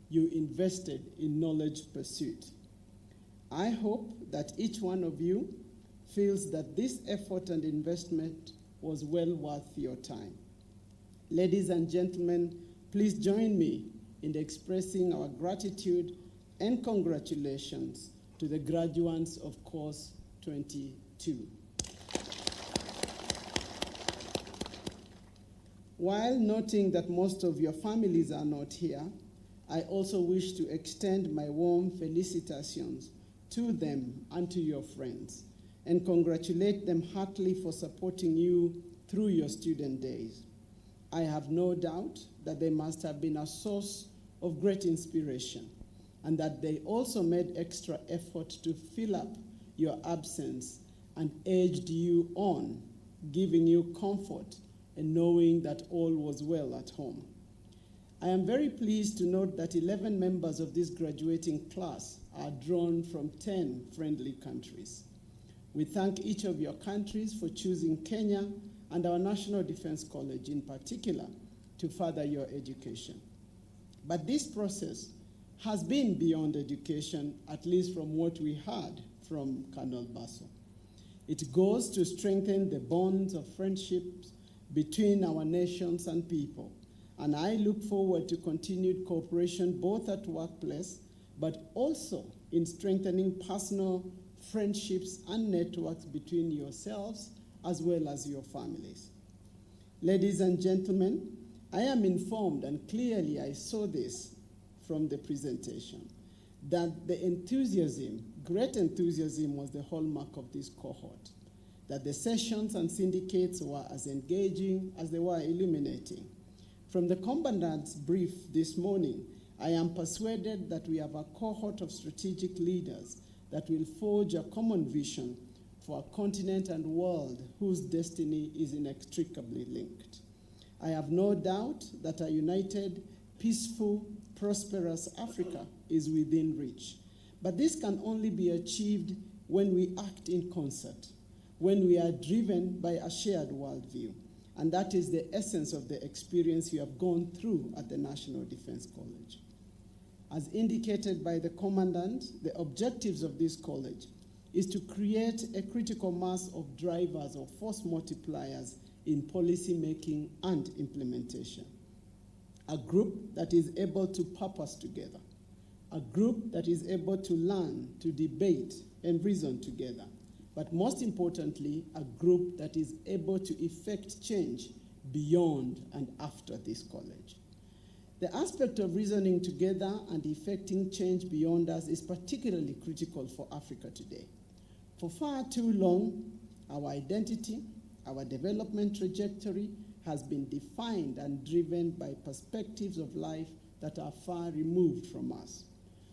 you invested in knowledge pursuit. I hope that each one of you feels that this effort and investment was well worth your time. Ladies and gentlemen, please join me in expressing our gratitude and congratulations to the graduates of Course 22. While noting that most of your families are not here, I also wish to extend my warm felicitations to them and to your friends, and congratulate them heartily for supporting you through your student days. I have no doubt that they must have been a source of great inspiration, and that they also made extra effort to fill up your absence and urged you on, giving you comfort and knowing that all was well at home. I am very pleased to note that 11 members of this graduating class are drawn from 10 friendly countries. We thank each of your countries for choosing Kenya and our National Defense College in particular to further your education. But this process has been beyond education, at least from what we heard from Colonel Basso. It goes to strengthen the bonds of friendships between our nations and people. And I look forward to continued cooperation both at workplace, but also in strengthening personal friendships and networks between yourselves as well as your families. Ladies and gentlemen, I am informed, and clearly I saw this from the presentation, that the enthusiasm, great enthusiasm, was the hallmark of this cohort, that the sessions and syndicates were as engaging as they were illuminating. From the commandant's brief this morning, I am persuaded that we have a cohort of strategic leaders that will forge a common vision for a continent and world whose destiny is inextricably linked. I have no doubt that a united, peaceful, prosperous Africa is within reach. But this can only be achieved when we act in concert, when we are driven by a shared worldview. And that is the essence of the experience you have gone through at the National Defense College. As indicated by the commandant, the objectives of this college is to create a critical mass of drivers or force multipliers in policy making and implementation. A group that is able to purpose together. A group that is able to learn, to debate, and reason together. But most importantly, a group that is able to effect change beyond and after this college. The aspect of reasoning together and effecting change beyond us is particularly critical for Africa today. For far too long, our identity, our development trajectory has been defined and driven by perspectives of life that are far removed from us.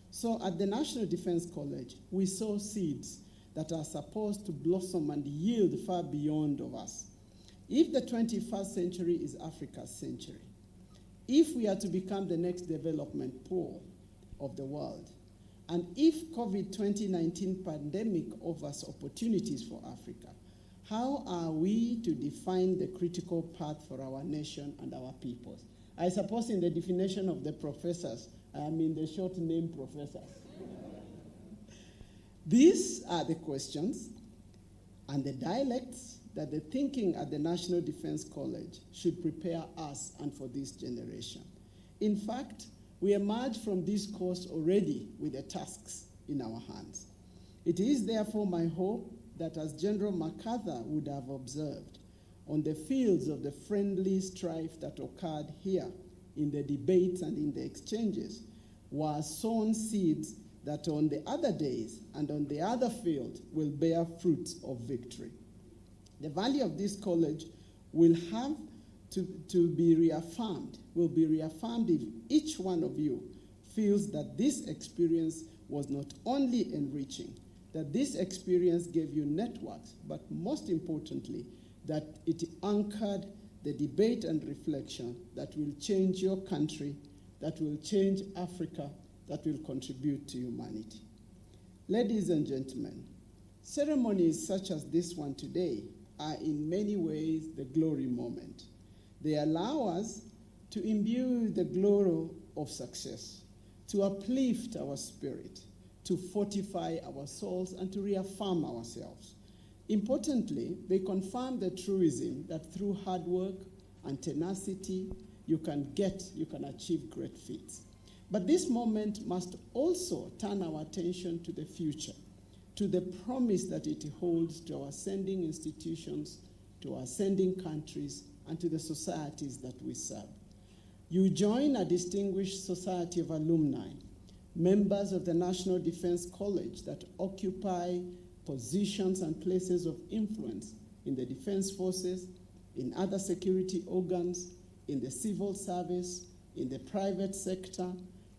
So at the National Defense College, we sow seeds that are supposed to blossom and yield far beyond of us. If the 21st century is Africa's century, if we are to become the next development pole of the world, and if COVID-19 pandemic offers opportunities for Africa, how are we to define the critical path for our nation and our peoples? I suppose in the definition of the professors, I am in the short name professors. These are the questions and the dialects that the thinking at the National Defense College should prepare us and for this generation. In fact, we emerge from this course already with the tasks in our hands. It is therefore my hope that, as General MacArthur would have observed, on the fields of the friendly strife that occurred here in the debates and in the exchanges were sown seeds that on the other days and on the other field will bear fruits of victory. The value of this college will have to be reaffirmed, if each one of you feels that this experience was not only enriching, that this experience gave you networks, but most importantly, that it anchored the debate and reflection that will change your country, that will change Africa, that will contribute to humanity. Ladies and gentlemen, ceremonies such as this one today are in many ways the glory moment. They allow us to imbue the glory of success, to uplift our spirit, to fortify our souls, and to reaffirm ourselves. Importantly, they confirm the truism that through hard work and tenacity, you can achieve great feats. But this moment must also turn our attention to the future, to the promise that it holds to our sending institutions, to our sending countries, and to the societies that we serve. You join a distinguished society of alumni, members of the National Defense College that occupy positions and places of influence in the defense forces, in other security organs, in the civil service, in the private sector,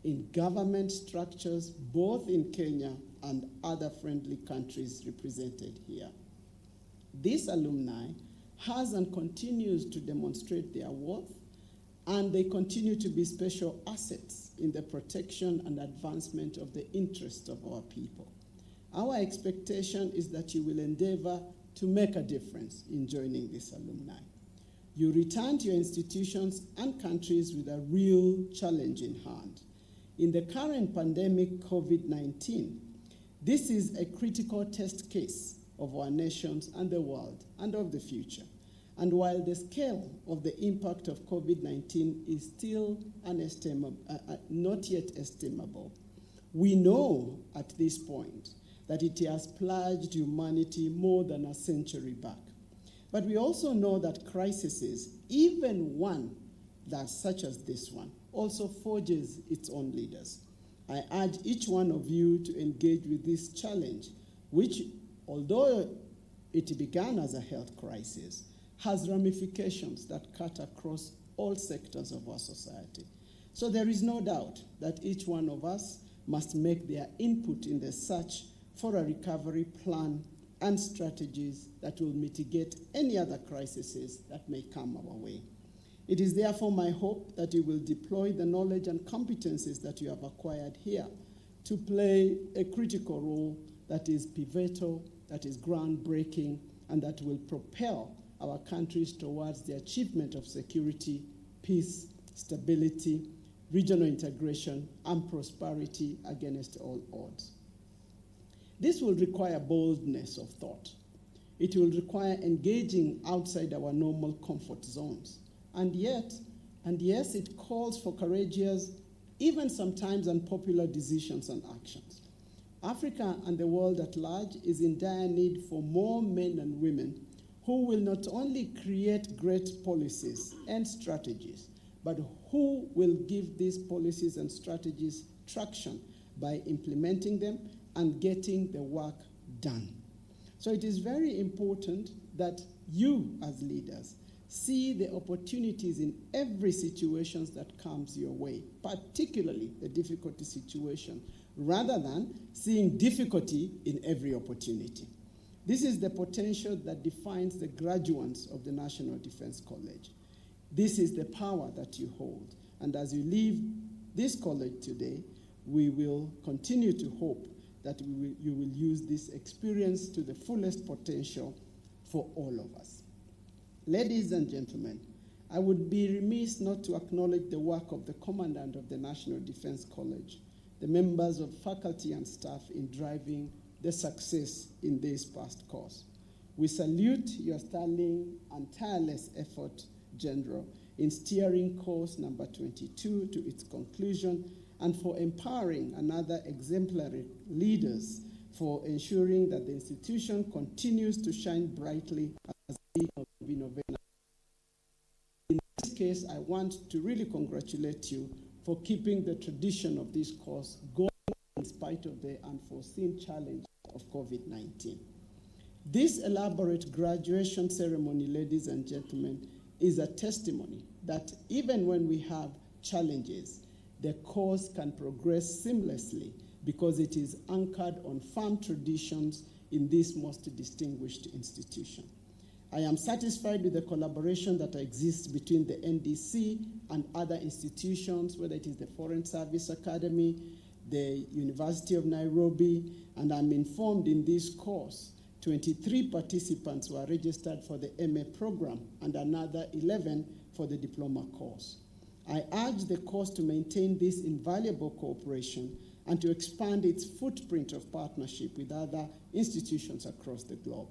in government structures, both in Kenya and other friendly countries represented here. This alumni has and continues to demonstrate their worth, and they continue to be special assets in the protection and advancement of the interests of our people. Our expectation is that you will endeavor to make a difference in joining this alumni. You return to your institutions and countries with a real challenge in hand. In the current pandemic, COVID-19, this is a critical test case of our nations and the world and of the future. And while the scale of the impact of COVID-19 is still not yet estimable, we know at this point that it has plunged humanity more than a century back. But we also know that crises, even one that's such as this one, also forges its own leaders. I urge each one of you to engage with this challenge, which, although it began as a health crisis, has ramifications that cut across all sectors of our society. So there is no doubt that each one of us must make their input in the search for a recovery plan and strategies that will mitigate any other crises that may come our way. It is therefore my hope that you will deploy the knowledge and competencies that you have acquired here to play a critical role that is pivotal, that is groundbreaking, and that will propel our countries towards the achievement of security, peace, stability, regional integration, and prosperity against all odds. This will require boldness of thought. It will require engaging outside our normal comfort zones. And yes, it calls for courageous, even sometimes unpopular decisions and actions. Africa and the world at large is in dire need for more men and women who will not only create great policies and strategies, but who will give these policies and strategies traction by implementing them and getting the work done. So it is very important that you as leaders see the opportunities in every situation that comes your way, particularly the difficulty situation, rather than seeing difficulty in every opportunity. This is the potential that defines the graduates of the National Defense College. This is the power that you hold. And as you leave this college today, we will continue to hope that you will use this experience to the fullest potential for all of us. Ladies and gentlemen, I would be remiss not to acknowledge the work of the Commandant of the National Defense College, the members of faculty and staff in driving the success in this past course. We salute your sterling and tireless effort, General, in steering course number 22 to its conclusion and for empowering another exemplary leaders for ensuring that the institution continues to shine brightly as a beacon of innovation. In this case, I want to really congratulate you for keeping the tradition of this course going in spite of the unforeseen challenge of COVID-19. This elaborate graduation ceremony, ladies and gentlemen, is a testimony that even when we have challenges, the course can progress seamlessly because it is anchored on firm traditions in this most distinguished institution. I am satisfied with the collaboration that exists between the NDC and other institutions, whether it is the Foreign Service Academy, the University of Nairobi, and I'm informed in this course, 23 participants were registered for the MA program and another 11 for the diploma course. I urge the course to maintain this invaluable cooperation and to expand its footprint of partnership with other institutions across the globe.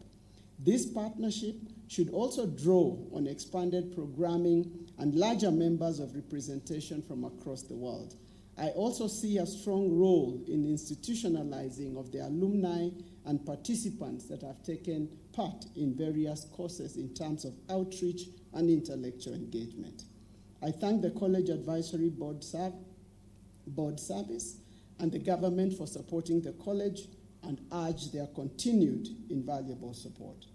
This partnership should also draw on expanded programming and larger members of representation from across the world. I also see a strong role in institutionalizing of the alumni and participants that have taken part in various courses in terms of outreach and intellectual engagement. I thank the College Advisory Board Service and the government for supporting the college and urge their continued invaluable support.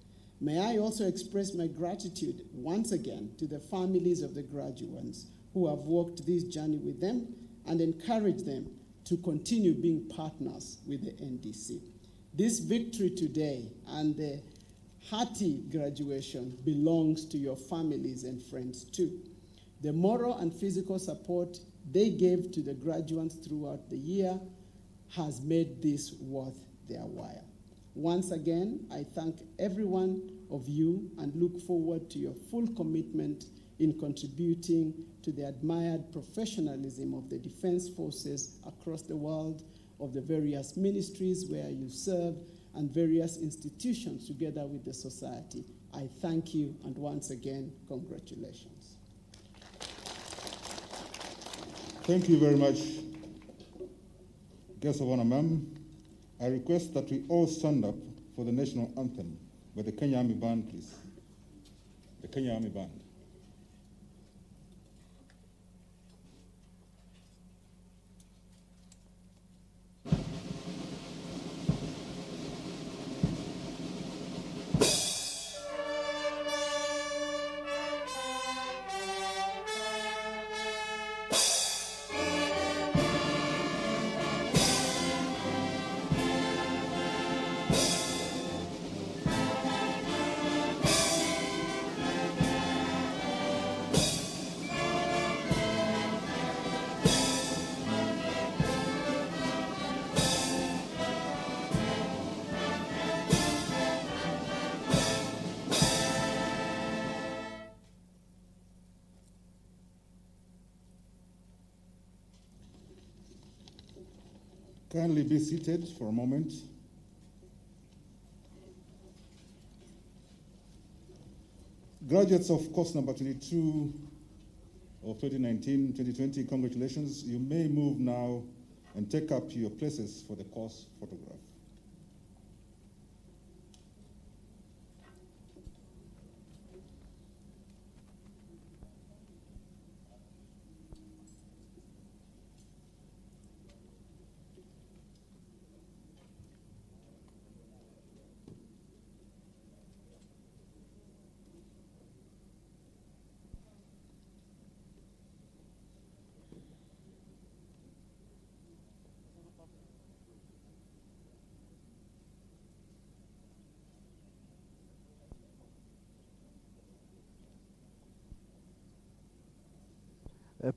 May I also express my gratitude once again to the families of the graduates who have walked this journey with them and encourage them to continue being partners with the NDC. This victory today and the hearty graduation belongs to your families and friends too. The moral and physical support they gave to the graduates throughout the year has made this worth their while. Once again, I thank every one of you and look forward to your full commitment in contributing to the admired professionalism of the defense forces across the world, of the various ministries where you serve, and various institutions together with the society. I thank you, and once again, congratulations. Thank you very much, guests of honor, ma'am. I request that we all stand up for the national anthem by the Kenya Army Band, please. The Kenya Army Band. Kindly be seated for a moment. Graduates of course number 22 of 2019-2020, congratulations. You may move now and take up your places for the course photograph.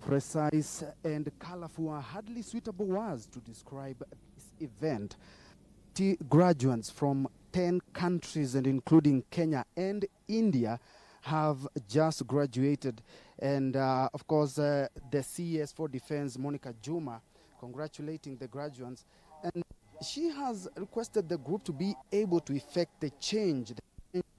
Precise and colorful are hardly suitable words to describe this event. Graduates from 10 countries, and including Kenya and India, have just graduated. And of course, the CES for Defense, Monica Juma, congratulating the graduates. And she has requested the group to be able to effect the change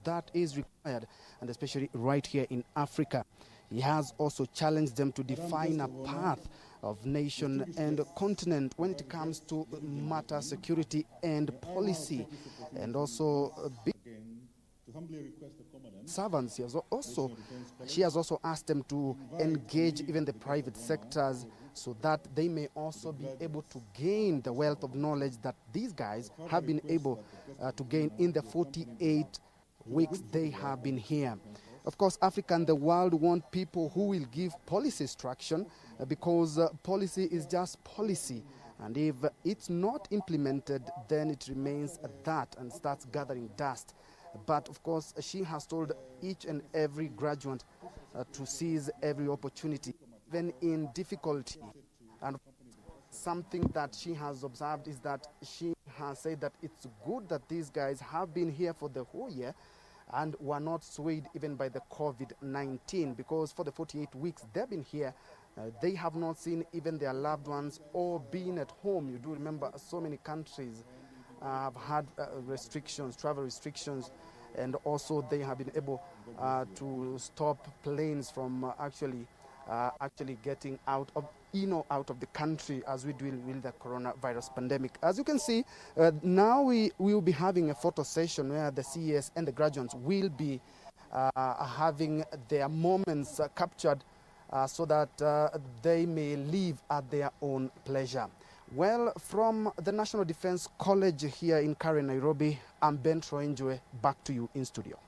that is required, and especially right here in Africa. He has also challenged them to define a path of nation and continent when it comes to matter security and policy, and also big servants. She has also asked them to engage even the private sectors so that they may also be able to gain the wealth of knowledge that these guys have been able to gain in the 48 weeks they have been here. Of course, Africa and the world want people who will give policy instruction, because policy is just policy. And if it's not implemented, then it remains at that and starts gathering dust. But of course, she has told each and every graduate to seize every opportunity, even in difficulty. And something that she has observed is that she has said that it's good that these guys have been here for the whole year and were not swayed even by the COVID-19, because for the 48 weeks they've been here, they have not seen even their loved ones or been at home. You do remember so many countries have had restrictions, travel restrictions, and also they have been able to stop planes from actually getting out of the country as we deal with the coronavirus pandemic. As you can see, now we will be having a photo session where the CES and the graduates will be having their moments captured so that they may live at their own pleasure. Well, from the National Defense College here in Karen, Nairobi, I'm Ben Troenjwe. Back to you in studio.